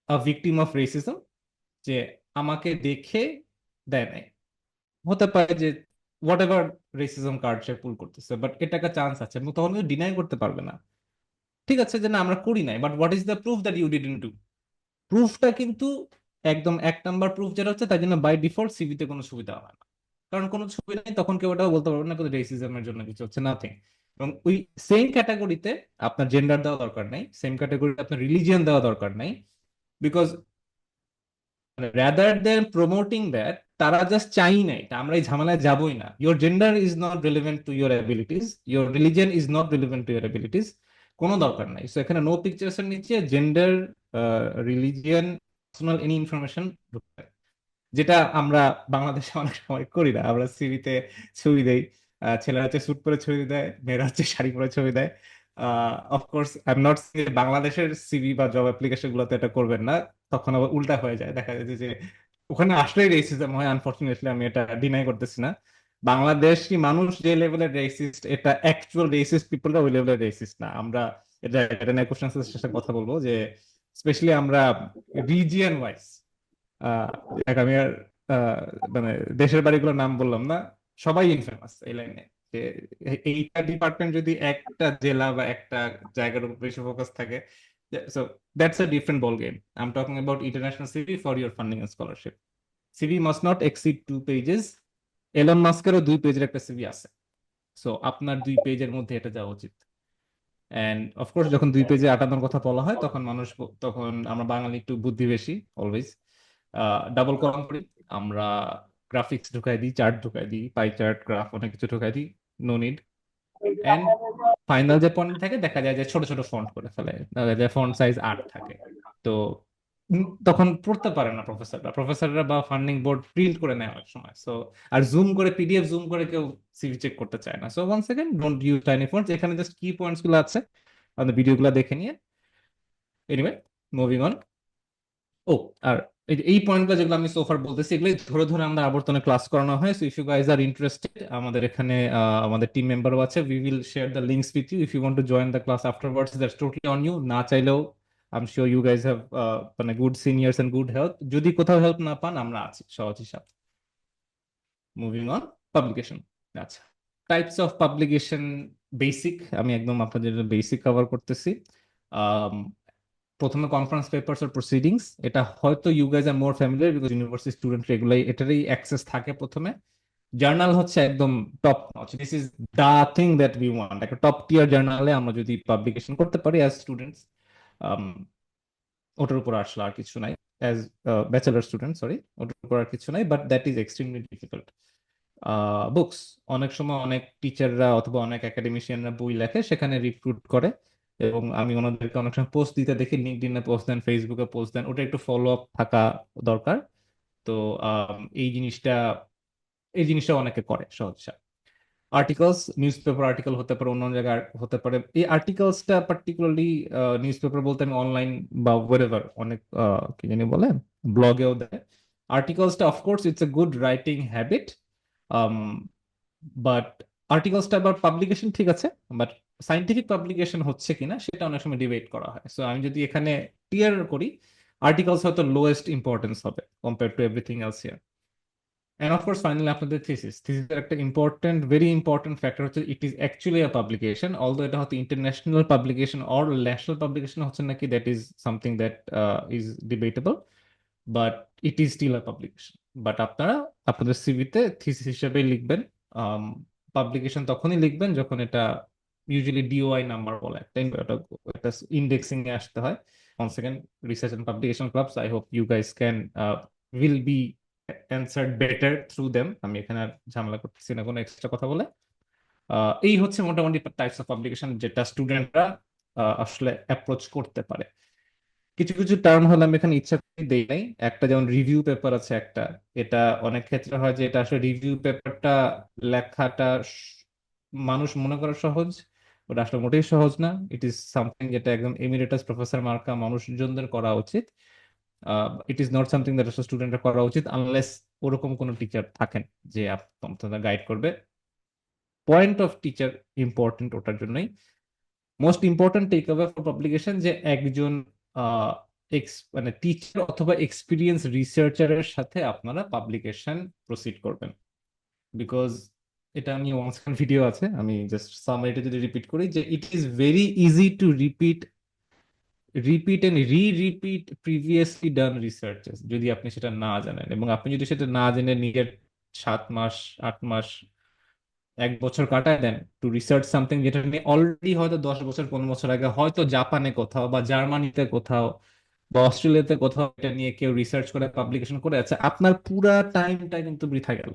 a victim of racism, যে আমাকে দেখে দেয় নাই। হতে পারে যে হোয়াট এভার রেসিজম কার্ড সে পুল করতেছে, বাট এটা একটা চান্স আছে, এবং তখন কিন্তু ডিনাই করতে পারবে না। ঠিক আছে যে না আমরা করি নাই, but what is the proof that you didn't do? প্রুফটা কিন্তু একদম এক নাম্বার প্রুফ যেটা হচ্ছে, তাই জন্য বাই ডিফল্ট সিভিতে কোনো ছবি দেওয়া হয় না। কারণ কোনো ছবি নেই, তখন কেউ ওটাও বলতে পারবে না কোনো রেসিজমের জন্য কিছু হচ্ছে, নাথিং। এবং ওই সেম ক্যাটাগরিতে আপনার জেন্ডার দেওয়া দরকার নাই, সেম ক্যাটাগরিতে আপনার রিলিজিয়ন দেওয়া দরকার নাই। Because rather than promoting that, তারা জাস্ট চাই না এটা, আমরা এই ঝামেলায় যাবই না। Your gender is not relevant to your abilities, your religion is not relevant to your abilities. কোনো দরকার নাই। সো এখানে নো পিকচার্স এর নিচে gender, religion, personal any information ঢুকতে, যেটা আমরা বাংলাদেশে অনেক সময় করি না। আমরা সিভিতে ছবি দেই, ছেলেরা হচ্ছে স্যুট পরে ছবি দেয়, মেয়েরা হচ্ছে শাড়ি পরে ছবি দেয়। অফকোর্স আই এম নট বাংলাদেশের সিভি বা জব অ্যাপ্লিকেশন গুলোতে এটা করবেন না, তখন আবার উল্টা হয়ে যায়, দেখা যায় যে ওখানে আসলেই রেসিজম হয়। আনফরচুনেটলি আমি এটা ডিনাই করতেছি না। বাংলাদেশি মানুষ যে লেভেলের রেসিস্ট, এটা অ্যাকচুয়াল রেসিস্ট পিপলরা ওই লেভেলের রেসিস্ট না। আমরা এটা নিয়ে কোশ্চেন শেষে কথা বলবো, যে স্পেশালি আমরা রিজিয়ন ওয়াইজ, দেখ আমি আর আহ, মানে দেশের বাড়িগুলোর নাম বললাম না, সবাই ইনফেমাস এই লাইনে। যে এইটা ডিপার্টমেন্ট যদি একটা জেলা বা একটা জায়গার উপর বেশি ফোকাস থাকে, so that's a different ball game. I am talking about international CV for your funding and scholarship. CV must not exceed 2 pages. Elon মাস্কেরও 2 পেজের একটা সিভি আছে। সো আপনার 2 পেজের মধ্যে এটা যাওয়া উচিত। এন্ড অফকোর্স যখন 2 পেজে আটানোর কথা বলা হয়, তখন তখন আমরা বাঙালি একটু বুদ্ধি বেশি, অলওয়েজ ডাবল কলাম করি আমরা, গ্রাফিক্স ঢুকাই দিই, চার্ট ঢুকাই দিই, পাই চার্ট, গ্রাফ, অনেক কিছু ঢুকাই দিই। No need. এন্ড ফাইনাল যে পয়েন্ট থাকে, দেখা যায় যে ছোট ছোট ফন্ট করে ফেলে, দেখা যায় ফন্ট সাইজ 8 থাকে। তো তখন পড়তে পারে না প্রফেসররা বা ফান্ডিং বোর্ড প্রিন্ট করে নেয় অনেক সময়। সো আর জুম করে, পিডিএফ জুম করে কেউ সিভি চেক করতে চায় না। So one second, don't use tiny fonts, এখানে জাস্ট কি পয়েন্টস গুলো আছে আমাদের ভিডিওগুলো দেখে নিয়ে। Anyway, moving on. ও, আর এই পয়েন্টগুলো যেগুলো আমি সোফার বলতেছি, এগুলো ধরে ধরে আমরা আবর্তনে ক্লাস করানো হয়। So if you guys are interested, আমাদের এখানে আমাদের টিম মেম্বারও আছে, we will share the links with you. If you want to join the class afterwards, that's totally on you. না চাইলেও I am sure you guys have মানে good seniors and good help. যদি কোথাও হেল্প না পান, আমরা আছি সহজ হিসাব। Moving on, publication. আচ্ছা, টাইপস অফ পাবলিকেশন, বেসিক, আমি একদম আপনাদের বেসিক কভার করতেছি। আম, প্রথমে কনফারেন্স পেপারস আর প্রসিডিংস, এটা হয়তো you guys are more familiar because university student regularly এটারই অ্যাক্সেস থাকে প্রথমে। জার্নাল হচ্ছে একদম top notch, this is the thing that we want. একটা টপ টিয়ার জার্নালে আমরা যদি পাবলিকেশন করতে পারি অ্যাজ স্টুডেন্টস, ওটার উপর আসলে আর কিছু নাই। অ্যাজ ব্যাচেলার স্টুডেন্ট, সরি, ওটার উপর আর কিছু নাই, but that is extremely difficult. Books, অনেক সময় অনেক টিচাররা অথবা অনেক একাডেমিশিয়ানরা বই লেখে, সেখানে রিক্রুট করে, এবং আমি ওনাদেরকে অনেক সময় পোস্ট দিতে দেখি, লিঙ্কডইনে পোস্ট দেন, ফেসবুকে পোস্ট দেন, ওটা একটু ফলো আপ থাকা দরকার। তো এই জিনিসটা অনেকে করে সহজ। আর্টিকেলস, নিউজ পেপার আর্টিকেল হতে পারে, অন্য জায়গায় হতে পারে। এই আর্টিকেলসটা পার্টিকুলারলি নিউজ পেপার বলতে আমি অনলাইন বা ওয়েরেভার, অনেক কি জানি বলে, ব্লগেও দেয়। আর্টিকেলসটা of course it's a good writing habit, but আর্টিকেলসটা আবার পাবলিকেশন ঠিক আছে, বাট সাইন্টিফিক পাবলিকেশন হচ্ছে কিনা সেটা অনেক সময় ডিবেট করা হয়। সো আমি যদি এখানে ক্লিয়ার করি, আর্টিকেলস হয়তো লোয়েস্ট ইম্পর্টেন্স হবে compare to everything else here. And of course finally আপনাদের থিসিসের একটা ইম্পর্টেন্ট, ভেরি ইম্পর্টেন্ট ফ্যাক্টর হচ্ছে it is actually a publication. Although এটা হয়তো international publication or national publication হচ্ছে নাকি, that is something that is debatable, but it is still a publication. But আপনারা আপনাদের সিভিতে থিসিস হিসেবে লিখবেন, পাবলিকেশন তখনই লিখবেন যখন এটা ইউজুয়ালি ডিওআই নাম্বার বলে একটা, এটা ইন্ডেক্সিং এ আসতে হয়। once again, research and publication clubs, I hope you guys can will be answered better through them. আমি এখানে আর ঝামেলা করতেছি না কোনো এক্সট্রা কথা বলে। এই হচ্ছে মোটামুটি টাইপস অফ পাবলিকেশন যেটা স্টুডেন্টরা আসলে অ্যাপ্রোচ করতে পারে। কিছু কিছু টার্ম হলে আমি এখানে ইচ্ছা করে দেই নাই, একটা যেমন রিভিউ পেপার আছে একটা, এটা অনেক ক্ষেত্রে হয় যে এটা আসলে রিভিউ পেপারটা লেখাটা মানুষ মনে করা সহজ, ওটা আসলে মোটেই সহজ না। ইট ইজ সামথিং যেটা একদম এমিরেটাস প্রফেসর মার্কা মানুষজনদের করা উচিত। It is not something that আসলে স্টুডেন্টরা করা উচিত আনলেস ওরকম কোনো টিচার থাকেন যে আপনাদের গাইড করবে। পয়েন্ট অফ টিচার ইম্পর্টেন্ট ওটার জন্যই। Most important take away for publication যে একজন মানে টিচার অথবা এক্সপিরিয়েন্স রিসার্চারের সাথে আপনারা পাবলিকেশন প্রসিড করবেন। বিকজ এটা আমি ওয়ান্স ভিডিও আছে, আমি জাস্ট সামারিটা যদি রিপিট করি যে it is very easy to repeat and repeat previously done researches যদি আপনি সেটা না জানেন, এবং আপনি যদি সেটা না জেনে নিজের 7 মাস 8 মাস 1 বছর কাটায় দেন টু রিসার্চ সামথিং যেটা নিয়ে অলরেডি হয়তো 10 বছর 15 বছর আগে হয়তো জাপানে কোথাও বা জার্মানিতে কোথাও বা অস্ট্রেলিয়াতে কোথাও এটা নিয়ে কেউ রিসার্চ করে পাবলিকেশন করে আছে, আপনার পুরা টাইমটা কিন্তু বৃথা গেল।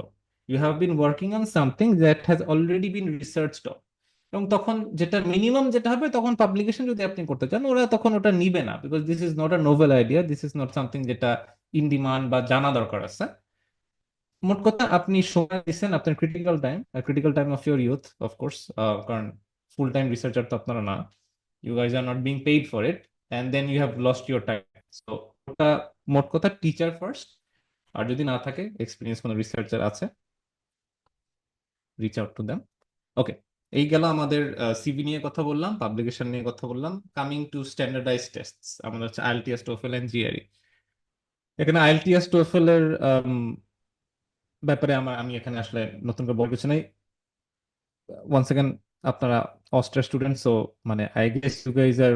You have been working on something that has already been researched. এবং তখন যেটা মিনিমাম যেটা হবে, তখন পাবলিকেশন যদি আপনি করতে চান ওরা তখন ওটা নিবে না, because this is not a novel idea, this is not something যেটা ইন ডিমান্ড বা জানা দরকার আছে। মোট কথা আপনি সময় দিচ্ছেন আপনার critical time of your youth of course, কারণ ফুল টাইম রিসার্চার তো আপনারা না, you guys are not being paid for it, and then you have lost your time. So ওটা মোট কথা টিচার ফার্স্ট, আর যদি না থাকে এক্সপিরিয়েন্স কোনো রিসার্চার আছে, রিচ আউট টু দেম। ওকে, এই গেল আমাদের সিভি নিয়ে কথা বললাম, পাবলিকেশন নিয়ে কথা বললাম। কামিং টু স্ট্যান্ডার্ডাইজ টেস্ট, আমাদের হচ্ছে আইএলটিএস টোফেল এন্ড জিআরই। এখানে আইএলটিএস টোফেল এর ব্যাপারে আমি এখানে আসলে নতুন করে বলার কিছু নাই। ওয়ান্স অ্যাগেন আপনারা অস্ট্রা স্টুডেন্ট, সো মানে I guess you guys are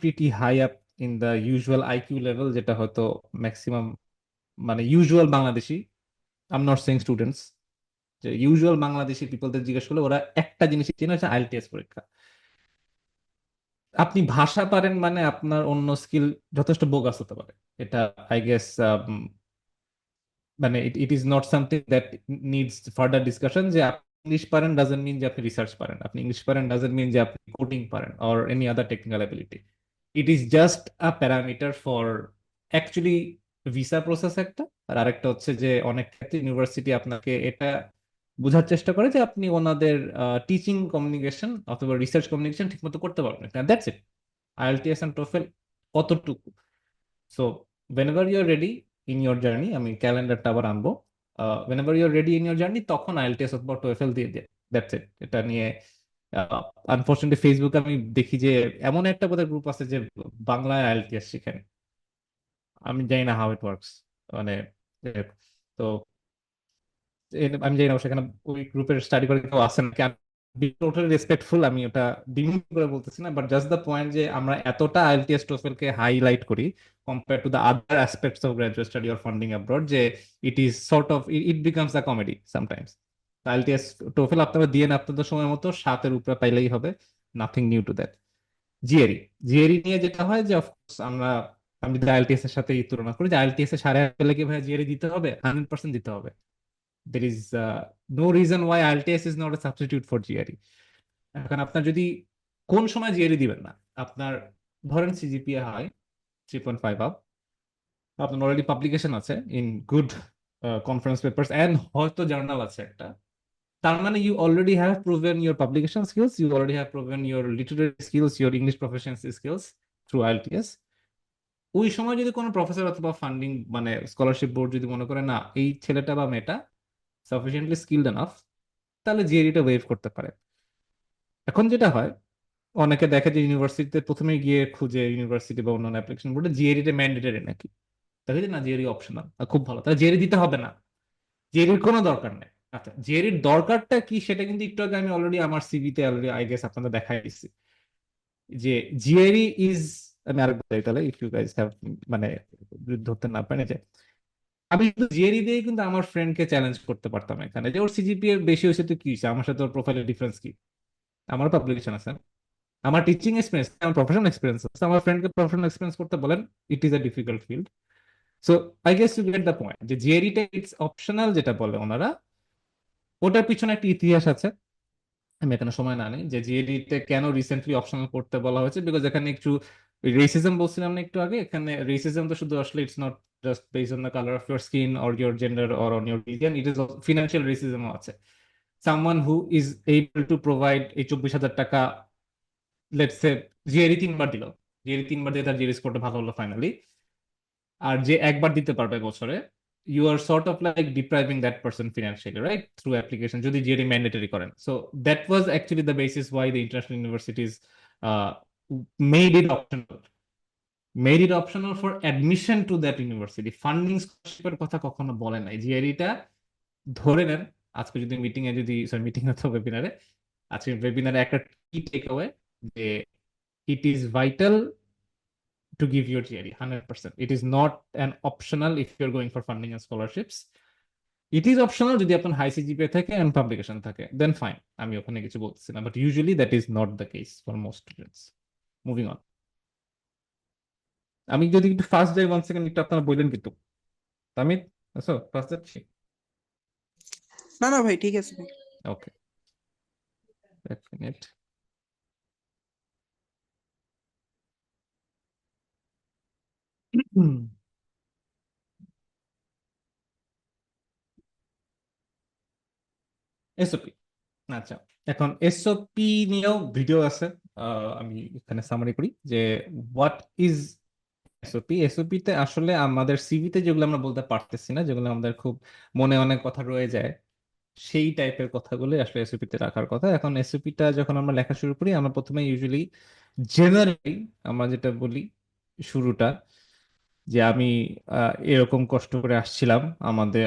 pretty high up in the usual IQ level, যেটা হয়তো ম্যাক্সিমাম মানে usual Bangladeshi, I am not saying students, যে ইউজুয়াল বাংলাদেশি পিপলদের জিজ্ঞেস করলে ওরা একটা জিনিসই চেনে, হচ্ছে আইএলটিএস পরীক্ষা। আপনি ভাষা পারেন মানে আপনার অন্য স্কিল যথেষ্ট বোগাস হতে পারে, এটা আই গেস মানে it is not something that needs further discussion. যে আপনি ইংলিশ পারেন ডাজেন্ট মিন যে আপনি রিসার্চ পারেন, আপনি ইংলিশ পারেন ডাজেন্ট মিন যে আপনি কোডিং পারেন or any other technical ability. It is just a parameter for actually visa process একটা। আর আরেকটা হচ্ছে যে অনেক ক্ষেত্রে ইউনিভার্সিটি আপনাকে এটা বোঝার চেষ্টা করে যে আপনি ওনাদের টিচিং কমিউনিকেশন অথবা রিসার্চ কমিউনিকেশন ঠিকমতো করতে পারবেন, that's it. IELTS and TOEFL কতটুকু। So whenever you're ready in your journey, আমি ক্যালেন্ডারটা আবার আনবো, whenever you're ready in your journey তখন আইএলটিএস অথবা টোয়েফেল দিয়ে দিয়ে দ্যাটস ইট। এটা নিয়ে আনফরচুনেটলি ফেসবুকে আমি দেখি যে এমন একটা বোধহয় গ্রুপ আছে যে বাংলায় আইএলটিএস শিখেন, আমি জানি না হাউ ইট ওয়ার্কস, মানে তো আমি জানি না সেখানে ওই গ্রুপের স্টাডি করে কেউ আছে নাকি। আমি টোটালি রেসপেক্টফুল, আমি ওটা ডিমিন করে বলতেছি না, বাট জাস্ট দ্য পয়েন্ট যে আমরা এতটা আইএলটিএস টোফেল কে হাইলাইট করি compare to the other aspects of graduate study or funding abroad, যে it is sort of it becomes a comedy sometimes. IELTS TOEFL আপনারা দিয়ে না আপনাদের সময় মতো 7-এর উপরে পাইলেই হবে, nothing new to that. GRE GRE নিয়ে যেটা হয় যে অফকোর্স আমি যদি আইএলটিএস এর সাথে এই তুলনা করি যে আইএলটিএস এর 8.5 পেলে কি ভাই জিআরই দিতে হবে? 100% দিতে হবে। there is no reason why IELTS is not a substitute for GRE। এখন আপনার যদি কোন সময় জিআরই দিবেন না, আপনার ধরেন সিজিপিএ হয় 3.5 আপ, আপনার অলরেডি পাবলিকেশন আছে in good conference papers and হয়তো জার্নাল আছে একটা, তার মানে you already have proven your publication skills, you already have proven your literary skills, your English proficiency skills through IELTS. ওই সময় যদি কোনো প্রফেসর অথবা ফান্ডিং মানে স্কলারশিপ বোর্ড যদি মনে করে না এই ছেলেটা বা মেয়েটা সাফিসিয়েন্টলি স্কিলড এনাফ, তাহলে জিআরইটা ওয়েভ করতে পারে। এখন যেটা হয় অনেকে দেখে যে ইউনিভার্সিটিতে প্রথমে গিয়ে খুঁজে ইউনিভার্সিটি বা অন্যান্য অ্যাপ্লিকেশন বোর্ডে জিআরইটা ম্যান্ডেটরি নাকি, দেখে যে না জিআরই অপশনাল, খুব ভালো, তাহলে জিআরই দিতে হবে না, জিআরইর কোনো দরকার নেই। আচ্ছা জিআরইর দরকারটা কি সেটা কিন্তু একটু আগে আমি অলরেডি আমার সিভিতে অলরেডি আই গেস আপনাদের দেখাই দিচ্ছি যে জিআরই ইজ, আমি আরেকবার বলি তাহলে ইফ ইউ গাইস হ্যাভ মানে যদি ধরতে না পারেন, যে আমি কিন্তু জিআরই দিয়ে কিন্তু আমার ফ্রেন্ডকে চ্যালেঞ্জ করতে পারতাম এখানে যে ওর সিজিপিএ বেশি হয়েছে তো কি হয়েছে, আমার সাথে ওর প্রোফাইলের ডিফারেন্স কি, আমার পাবলিকেশন আছে। আমার টিচিং এক্সপিরিয়েন্স, আমার প্রফেশনাল এক্সপিরিয়েন্স আছে, আমার ফ্রেন্ডকে প্রফেশনাল এক্সপিরিয়েন্স করতে বলেন, it is a difficult field. So I guess you get the point, যে জিআরইটা ইটস অপশনাল যেটা বলে ওনারা, ওটার পিছনে একটা ইতিহাস আছে। আমি এখানে সময় না নেই যে জিএডিতে কেন রিসেন্টলি অপশনাল করতে বলা হয়েছে, বিকজ এখানে একটু রেসিজম বলছিলাম না একটু আগে, এখানে রেসিজম তো শুধু আসলে it's not just based on the colour of your skin or your gender or on your religion, it is financial রেসিজমও আছে। Someone who is able to provide এই 24,000 টাকা, লেটস সে জিএডি 3 বার দিল, জিএডি 3 বার দিয়ে তার জিএডি স্কোরটা ভালো হলো ফাইনালি, আর যে একবার দিতে পারবে বছরে, you are sort of like depriving that person financially, right, through application, যদি জিআরই ম্যান্ডেটরি করেন। So that was actually the basis why the international universities made it optional, made it optional for admission to that university. Funding স্কলারশিপের কথা কখনো বলে নাই। জিআরইটা ধরে নেন, আজকে যদি মিটিং এ যদি, সরি মিটিং অথবা ওয়েবিনারে, আজকে ওয়েবিনারে একটা কি টেক অ্যাওয়ে, যে it is vital to give your GRE 100%. It is not an optional if you're going for funding and scholarships. It is optional যদি আপনার হাই সিজিপিএ থাকে এন্ড পাবলিকেশন থাকে, দেন ফাইন, আমি ওখানে কিছু বলতেছি না, but usually that is not the case for most students. Moving on, আমি যদি একটু ফার্স্ট যাই, 1 সেকেন্ড একটু আপনারা বললেন কিন্তু, তামিদ আছো ফার্স্ট যাচ্ছি? না না ভাই, ঠিক আছে ভাই। ওকে, এক মিনিট। এসওপি, আচ্ছা, এখন এসওপি নিয়েও ভিডিও আছে। আমি এখানে সামারি করি যে হোয়াট ইজ এসওপি। এসওপি তে আসলে আমাদের সিভিতে যেগুলো আমরা বলতে পারতেছি না, যেগুলো আমাদের খুব মনে অনেক কথা রয়ে যায়, সেই টাইপের কথাগুলো আসলে এসওপি তে রাখার কথা। এখন এসওপিটা যখন আমরা লেখা শুরু করি, আমরা প্রথমে ইউজুয়ালি জেনারেলি আমরা যেটা বলি শুরুটা, যে আমি এরকম কষ্ট করে আসছিলাম,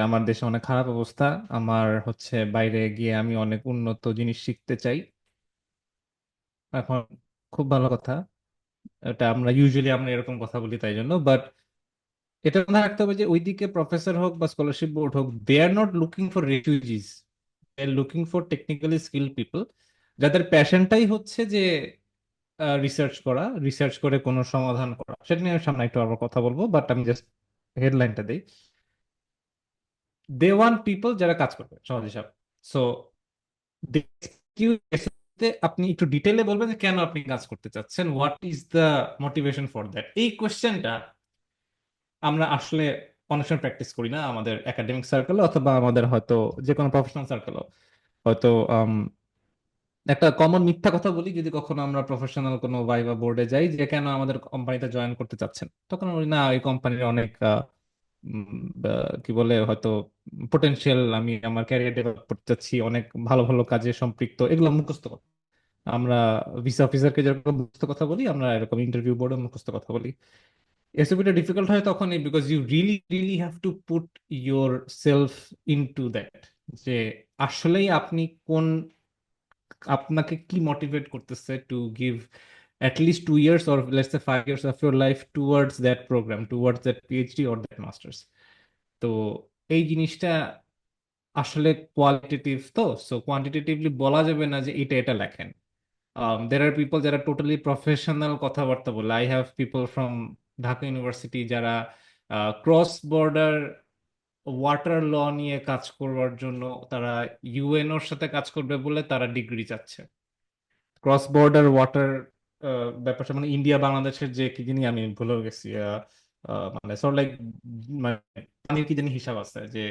আমার দেশে অনেক খারাপ অবস্থা, আমার হচ্ছে বাইরে গিয়ে আমি অনেক উন্নত জিনিস শিখতে চাই। এখন খুব ভালো কথা, এটা আমরা এরকম কথা বলি তাই জন্য, বাট এটা মনে রাখতে হবে যে ওইদিকে প্রফেসর হোক বা স্কলারশিপ বোর্ড হোক, they are not looking for refugees, they are looking for technically skill people, যাদের প্যাশনটাই হচ্ছে যে রিসার্চ করা, রিসার্চ করে কোনো সমাধান করা। সেটা নিয়ে আমি সামনে একটু আবার কথা বলবো, বাট আমি জাস্ট হেডলাইনটা দিই। দে ওয়ান্ট পিপল যারা কাজ করবে, সহজ হিসাব। সো আপনি একটু ডিটেলে বলবেন যে কেন আপনি কাজ করতে চাচ্ছেন, what is the motivation for that. এই কোয়েশ্চেনটা আমরা আসলে অনেক সময় প্র্যাকটিস করি না আমাদের একাডেমিক সার্কেলে, অথবা আমাদের হয়তো যে কোনো প্রফেশনাল সার্কেলও। হয়তো একটা কমন মিথ্যা কথা বলি, যদি কখনো আমরা প্রফেশনাল কোনো ভাইবা বোর্ডে যাই, যে কেন আমাদের কোম্পানিতে জয়েন করতে চাচ্ছেন, তখন আমরা বলি না, এই কোম্পানির অনেক কি বলে হয়তো পোটেনশিয়াল, আমি আমার ক্যারিয়ার ডেভেলপ করতে চাচ্ছি, অনেক ভালো ভালো কাজে সম্পৃক্ত, এগুলো মুখস্থ কথা। আমরা ভিসা অফিসারকে যেরকম মুখস্থ কথা বলি, আমরা এরকম ইন্টারভিউ বোর্ডে মুখস্থ কথা বলি। এসওপিটা ডিফিকাল্ট হয় তখনই because you really really have to put yourself into that, যে আসলেই আপনি কোন, আপনাকে কি মোটিভেট করতেছে to give at least 2 years or let's say 5 years of your life towards that program, towards that PhD or that masters. তো এই জিনিসটা আসলে কোয়ালিটেটিভ, তো সো কোয়ান্টিটেটিভলি বলা যাবে না যে এটা এটা লেখেন। দের আর পিপল যারা টোটালি প্রফেশনাল কথাবার্তা বলে। I have people from Dhaka university যারা ক্রস বর্ডার ওয়াটার ল নিয়ে কাজ করবার জন্য, তারা ইউএনওর সাথে কাজ করবে বলে তারা ডিগ্রি চাচ্ছে। ক্রস বর্ডার ওয়াটার ব্যাপারটা মানে ইন্ডিয়া বাংলাদেশের যে কি জানি আমি ভুলে গেছি, মানে সর লাইক, মানে পানির কি জানি হিসাব আছে যে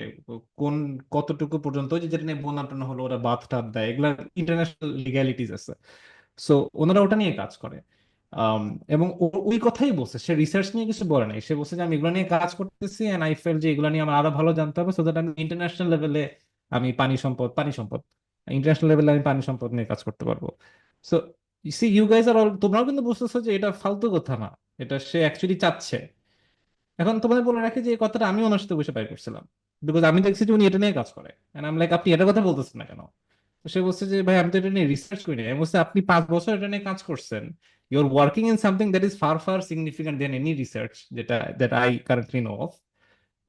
কোন কতটুকু পর্যন্ত, ওই যে যেটা নিয়ে বন্যা টন্যা হলো ওরা বাঁধ টাধ দেয়, এগুলা ইন্টারন্যাশনাল লিগ্যালিটিস আছে। সো ওনারা ওটা নিয়ে কাজ করে। আম, এবং ওই কথাই বলছে, সে রিসার্চ নিয়ে কিছু বলে নাই, সে বলছে যে আমি এগুলো নিয়ে কাজ করতেছি এন্ড আই ফেল যে এগুলো নিয়ে আমার আরো ভালো জানতে হবে, সো দ্যাট আমি ইন্টারন্যাশনাল লেভেলে আমি পানি সম্পদ ইন্টারন্যাশনাল লেভেলে আমি পানি সম্পদ নিয়ে কাজ করতে পারবো। So see you guys are all, তোমরাও কিন্তু বুঝতেছো যে এটা ফালতু কথা না, এটা সে অ্যাকচুয়ালি চাচ্ছে। এখন তোমাদের বলে রাখি যে এই কথাটা আমি ওনার সাথে বসে বাইর করছিলাম, বিকজ আমি দেখছি যে উনি এটা নিয়ে কাজ করে, এন্ড আমি লাইক আপনি এটার কথা বলতেছেন না কেন? তো সে বলছে যে ভাই আমি তো এটা নিয়ে রিসার্চ করি না। আমি বলছি আপনি 5 বছর এটা নিয়ে কাজ করছেন, you are working in something that is far far significant than any research যেটা that I currently know of,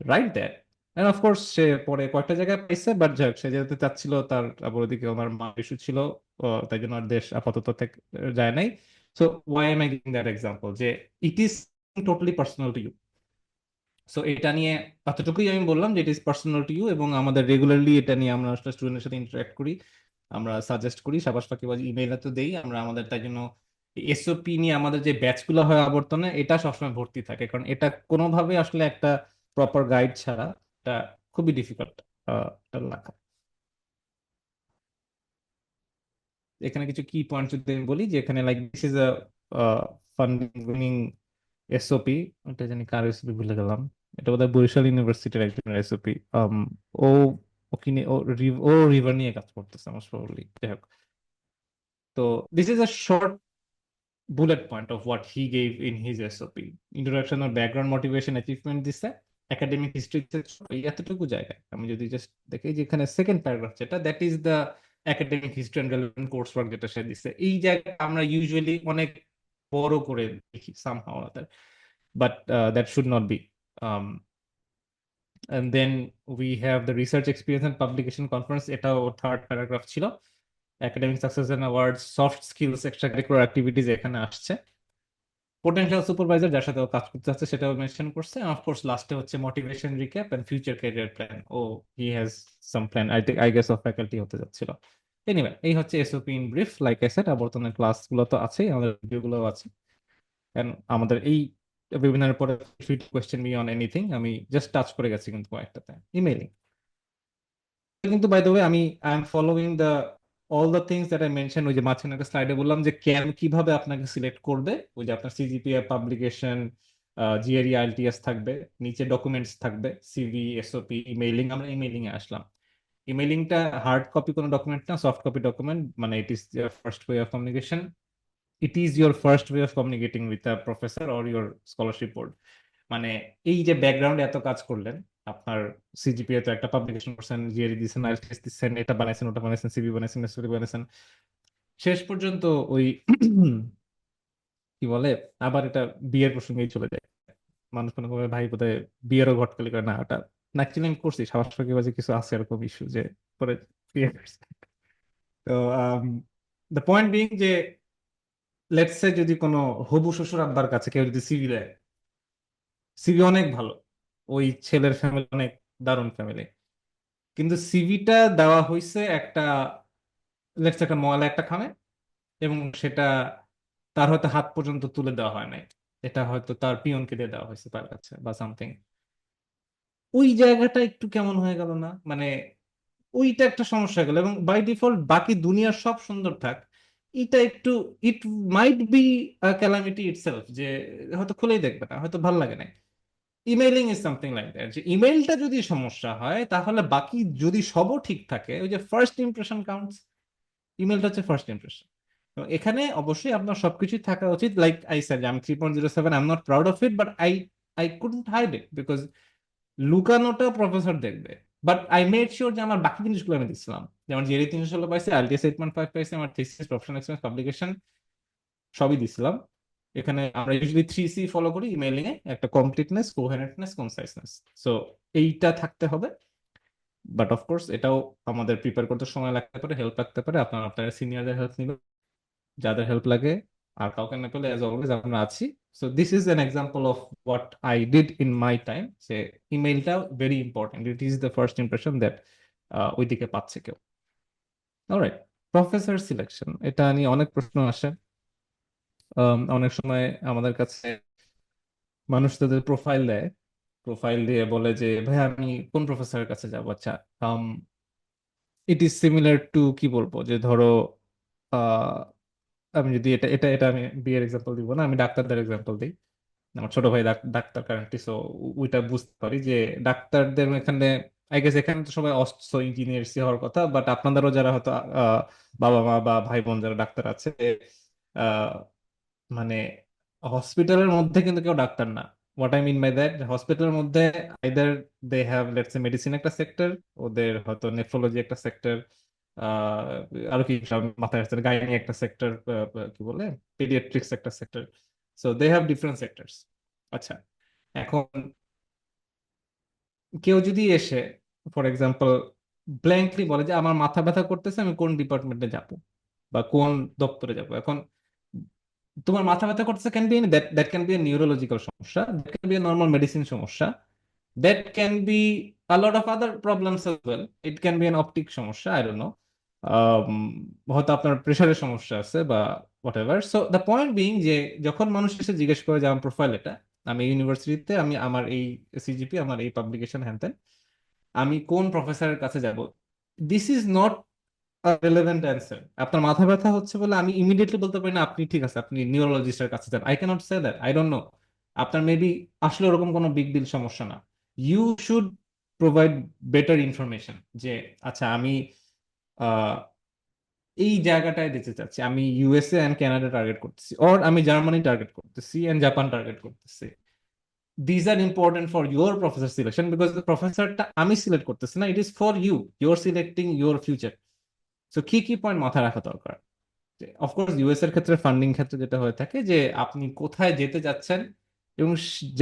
right that. And of course সে পরে কয়েকটা জায়গায় পাইছে, বাট যাক, সে যেহেতু চাচ্ছিল, তার আবার ওদিকে আমার মা ইস্যু ছিল, তাই জন্য আর দেশ আপাতত যায় নাই। So why am I giving that example, যে it is totally personal to you. So এটা নিয়ে এতটুকুই আমি বললাম যে it is personal to you, এবং আমাদের রেগুলারলি এটা নিয়ে আমরা আসলে স্টুডেন্টের সাথে ইন্টারাক্ট করি, আমরা সাজেস্ট করি, সাবাস ফাঁকিবাজ ইমেইল তো দেই আমরা আমাদের। তাই জন্য এসওপি নিয়ে আমাদের যে ব্যাচগুলো হয় আবর্তনে, এটা সবসময় ভর্তি থাকে, কারণ এটা কোনোভাবে আসলে একটা প্রপার গাইড ছাড়া এটা খুবই ডিফিকাল্ট লেখা। এখানে কিছু কি পয়েন্ট যদি আমি বলি, যে এখানে like this is a funding SOP, এটা জানি কার এসওপি ভুলে গেলাম, এটা বোধহয় বরিশাল ইউনিভার্সিটির একজনের এসওপি। ও ও কিনে ও রিভার নিয়ে কাজ করতেছে মোস্ট প্রবাবলি, যাই হোক। তো this is a short bullet point of what he gave in his SOP. Introduction or background motivation achievement দিচ্ছে, একাডেমিক হিস্ট্রি এই এতটুকু জায়গায় আমি যদি জাস্ট দেখি যে এখানে সেকেন্ড প্যারাগ্রাফ যেটা, that is the academic history and relevant course work যেটা সে দিচ্ছে, এই জায়গায় আমরা ইউজুয়ালি অনেক বড় করে দেখি somehow other, but that should not be. And then we have the research experience and publication conference, এটাও থার্ড প্যারাগ্রাফ ছিল। Academic success and award, soft skills, extra curricular activities এখানে আসছে। পোটেনশিয়াল সুপারভাইজার যার সাথে ও কাজ করতে যাচ্ছে সেটাও মেনশন করছে। অফকোর্স লাস্টে হচ্ছে motivation recap and future career plan. ও he has some plan, I guess of faculty হতে যাচ্ছিল। এনিওয়ে, এই হচ্ছে SOP in brief. Like I said, আবর্তনের ক্লাসগুলো তো আছেই, আমাদের ভিডিওগুলো আছে, এন্ড আমাদের এই ওয়েবিনারের পরে fit question me on anything, আমি জাস্ট টাচ করে গেছি কিন্তু কয়েকটাতে। ইমেইলিং কিন্তু বাই দ্য ওয়ে আমি I am following the all the things that I mention. ওই যে মাঝখানে একটা স্লাইডে বললাম যে কিভাবে আপনাকে সিলেক্ট করবে, ওই যে আপনার সিজিপিএ, পাবলিকেশন, জিআরই, আইএলটিএস থাকবে, নিচে ডকুমেন্টস থাকবে, সিভি, এসওপি, ইমেইলিং। আমরা ইমেইলিং এ আসলাম। ইমেইলিংটা হার্ড কপি কোনো ডকুমেন্ট না, সফট কপি ডকুমেন্ট, মানে it is first way of communication. It is your first way of communicating with a professor or your scholarship board. মানে এই যে ব্যাকগ্রাউন্ডে এত কাজ করলেন, আপনার সিজিপিএ তো একটা পাবলিকেশন করছেন, জিআরই দিচ্ছেন, আইএলটিএস দিচ্ছেন, এটা বানাইছেন, ওটা বানাইছেন, সিভি বানাইছেন, এসওপি বানাইছেন, শেষ পর্যন্ত ওই কি বলে, আবার এটা বিয়ের প্রসঙ্গেই চলে যায়। মানুষ মনে করবে ভাই বোধহয় বিয়েরও ঘটকালি করে না, ওটা অ্যাকচুয়ালি আমি করছি সাবাস ফাঁকিবাজি কিছু আছে এরকম ইস্যু যে পরে বিয়ে করছে। তো দ্য পয়েন্ট বিং যে লেটস সে যদি কোনো হবু শ্বশুর আব্বার কাছে কেউ যদি সিভি দেয়, সিভি অনেক ভালো, ওই ছেলের ফ্যামিলি অনেক দারুণ ফ্যামিলি, কিন্তু সিভিটা দেওয়া হয়েছে একটা লেটস একটা ময়লা একটা খামে, এবং সেটা তার হয়তো হাত পর্যন্ত তুলে দেওয়া হয় নাই, এটা হয়তো তার পিয়নকে দিয়ে দেওয়া হয়েছে তার কাছে বা সামথিং। ওই জায়গাটা একটু কেমন হয়ে গেল না, মানে ওইটা একটা সমস্যা হয়ে গেল। এবং বাই ডিফল্ট বাকি দুনিয়ার সব সুন্দর থাক, এটা একটু, ইট মাইট বি ক্যালামিটি ইটসেলফ, যে হয়তো খুলেই দেখবে না, হয়তো ভালো লাগে না। Emailing is something like that, যে ইমেইলটা যদি সমস্যা হয় তাহলে বাকি যদি সবও ঠিক থাকে, ওই যে ফার্স্ট ইমপ্রেশন কাউন্টস, ইমেলটা হচ্ছে ফার্স্ট ইমপ্রেশন। তো এখানে অবশ্যই আপনার সবকিছু থাকা উচিত। লাইক আই সেড, আমি 3.07, I am not proud of it, but I couldn't hide it because লুকানোটা প্রফেসর দেখবে। বাট আই মেড শিওর যে আমার বাকি জিনিসগুলো আমি দিচ্ছিলাম, যেমন জিআরই 316 পাইছে, আইএলটিএস 8.5 পাইছে, আমার থিসিস, প্রফেশনাল এক্সপিরিয়েন্স, পাবলিকেশন সবই দিছিলাম। এখানে আমরা ইউজুয়ালি 3C ফলো করি ইমেইলিং এ, একটা কমপ্লিটনেস, কোহেরেন্টনেস, কনসাইসনেস। সো এইটা থাকতে হবে। বাট অফকোর্স এটাও আমাদের প্রিপেয়ার করতে সময় লাগতে পারে, হেল্প লাগতে পারে, আপনার আপনার সিনিয়রদের হেল্প নিবে, যাদের হেল্প লাগে। আর কাউকে না পেলে অ্যাজ অলওয়েজ আমরা আছি। So this is an example of what I did in my time, যে ইমেইলটা very important, it is the first impression that ওইদিকে পাচ্ছে কেউ। অলরাইট, প্রফেসর সিলেকশন, এটা নিয়ে অনেক প্রশ্ন আসে। অনেক সময় আমাদের কাছে মানুষ তাদের প্রোফাইল দেয়, প্রোফাইল দিয়ে বলে যে ভাই আমি কোন প্রফেসরের কাছে যাবো। আচ্ছা, ইট ইজ সিমিলার টু, কি বলবো, যে ধরো আহ, আমি যদি এটা এটা এটা আমি বিয়ের এক্সাম্পল দিব না, আমি ডাক্তারদের এক্সাম্পল দিই। আমার ছোট ভাই ডাক্তার কারেন্টলি, সো ওইটা বুঝতে পারি যে ডাক্তারদের এখানে, আই গেস এখানে তো সবাই অস্ত্র ইঞ্জিনিয়ার্স হওয়ার কথা, বাট আপনাদেরও যারা হয়তো বাবা মা বা ভাই বোন যারা ডাক্তার আছে, আহ, মানে হসপিটালের মধ্যে কিন্তু কেউ ডাক্তার না। What I mean by that, হসপিটালের মধ্যে either they have let's say medicine একটা সেক্টর, ওদের হয়তো নেফ্রোলজি একটা সেক্টর, আরো কি সব মাথায় আসছে, গাইনি একটা সেক্টর, কি বলে, পেডিয়াট্রিক্স একটা sector. So they have different sectors. আচ্ছা, এখন কেউ যদি এসে ফর এক্সাম্পল ব্ল্যাঙ্কলি বলে যে আমার মাথা ব্যথা করতেছে, আমি কোন ডিপার্টমেন্টে যাব, বা কোন দপ্তরে যাব। এখন তোমার মাথা ব্যথা করতেছে, can be that that can be a neurological সমস্যা, that can be a normal medicine সমস্যা, that can be a lot of other problems as well. It can be an optic সমস্যা, আই ডোন্ট নো, হয়তো আপনার প্রেশারের সমস্যা আছে বা whatever. So the point being যে যখন মানুষ এসে জিজ্ঞেস করে যে আমার প্রোফাইল এটা, আমি ইউনিভার্সিটিতে, আমি আমার এই সিজিপি, আমার এই পাবলিকেশন, হ্যান ত্যান, আমি কোন প্রফেসরের কাছে যাব, this is not relevant answer. আপনার মাথা ব্যথা হচ্ছে বলে আমি ইমিডিয়েটলি বলতে পারি না আপনি ঠিক আছে আপনি নিউরোলজিস্টের কাছে যান, I can't say that, I don't know. আপনার মেবি আসলে ওরকম কোনো বিগ ডিল সমস্যা না। You should provide better information যে আচ্ছা আমি আহ, এই জায়গাটায় যেতে চাচ্ছি, আমি ইউএসএ অ্যান্ড কানাডা টার্গেট করতেছি, অর আমি জার্মানি টার্গেট করতেছি অ্যান্ড জাপান টার্গেট করতেছি। These are important for your professor selection, because প্রফেসরটা আমি সিলেক্ট করতেছি না, it is for you, your selecting your future. So কি কি পয়েন্ট মাথায় রাখা দরকার? অফকোর্স ইউএস এর ক্ষেত্রে, ফান্ডিং ক্ষেত্রে যেটা হয়ে থাকে যে আপনি কোথায় যেতে যাচ্ছেন এবং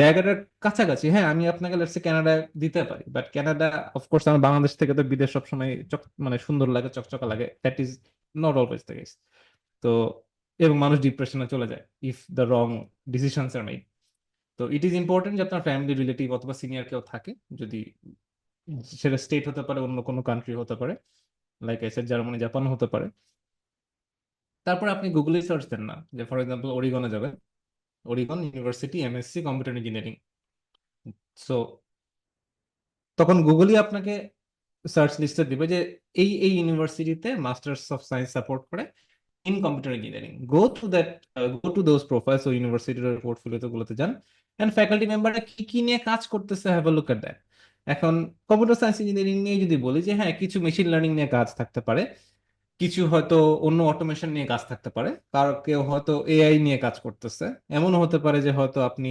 জায়গাটার কাছাকাছি, হ্যাঁ আমি আপনাকে লেটস সে কানাডা দিতে পারি, বাট কানাডা অফকোর্স আমার বাংলাদেশ থেকে তো বিদেশ সবসময় মানে সুন্দর লাগে, চকচকা লাগে, that is not always the case. তো এবং মানুষ ডিপ্রেশনে চলে যায় if the wrong decisions are made. তো ইট ইজ ইম্পর্টেন্ট যে আপনার ফ্যামিলি রিলেটিভ অথবা সিনিয়র কেউ থাকে, যদি সেটা স্টেট হতে পারে, অন্য কোনো কান্ট্রি হতে পারে, like I shed Germany, Japan হতে পারে। তারপর আপনি গুগলে সার্চ দেন না যে ফর এক্সাম্পল ওরিগনে যাবেন, Oregon university MSc computer engineering. So তখন গুগলই আপনাকে সার্চ লিস্টে দিবে যে এই এই ইউনিভার্সিটিতে মাস্টার্স অফ সায়েন্স সাপোর্ট করে in computer engineering, go to that, go to those profiles ও ইউনিভার্সিটির পোর্টফোলিওতে গুলোতে যান, এন্ড ফ্যাকাল্টি মেম্বাররা কি কি নিয়ে কাজ করতেছে, have a look at that. এখন কম্পিউটার সায়েন্স ইঞ্জিনিয়ারিং নিয়ে যদি বলি যে হ্যাঁ কিছু মেশিন লার্নিং নিয়ে কাজ থাকতে পারে, কিছু হয়তো অন্য অটোমেশন নিয়ে কাজ থাকতে পারে, কার কেউ হয়তো এআই নিয়ে কাজ করতেছে, এমন হতে পারে যে হয়তো আপনি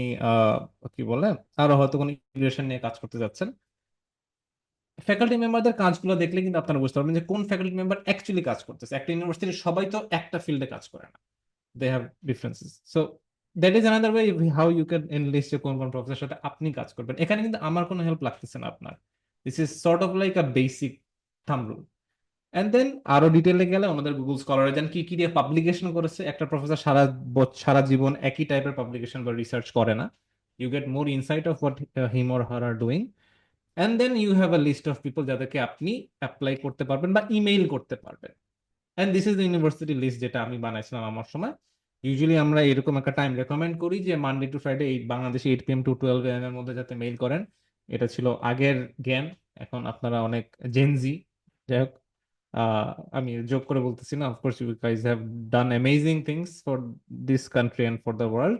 কি বলে আরো হয়তো কোনো ইন্টিগ্রেশন নিয়ে কাজ করতে যাচ্ছেন। ফ্যাকাল্টি মেম্বারদের কাজগুলো দেখলে কিন্তু আপনারা বুঝতে পারবেন যে কোন ফ্যাকাল্টি মেম্বার অ্যাকচুয়ালি কাজ করতেছে। একটা ইউনিভার্সিটির সবাই তো একটা ফিল্ডে কাজ করে না, they have differences. So that is another way how you can enlist যে কোন কোন প্রফেসরের সাথে আপনি কাজ করবেন। এখানে কিন্তু আমার কোনো হেল্প লাগতেছে না আপনার, this is sort of like a basic thumb rule. And then আরো ডিটেলে গেলে আমাদের গুগল স্কলারে যান, কি কি দিয়ে পাবলিকেশন করেছে। একটা প্রফেসর সারা জীবন একই টাইপের পাবলিকেশন বা রিসার্চ করে না, you get more insight of what him or her are doing. And then you have a list of people যাদেরকে আপনি অ্যাপ্লাই করতে পারবেন বা ইমেইল করতে পারবেন। And this is the university list যেটা আমি বানাইছিলাম আমার সময়। ইউজুয়ালি আমরা এরকম একটা টাইম রেকমেন্ড করি যে মানডে টু ফ্রাইডে এই বাংলাদেশে 8 PM টু 12 AM এর মধ্যে যাতে মেইল করেন। এটা ছিল আগের জ্ঞান, এখন আপনারা অনেক জেনজি। যাই হোক, আহ, আমি জোক করে বলতেছি না, of course you guys have done amazing things for this country and for the world.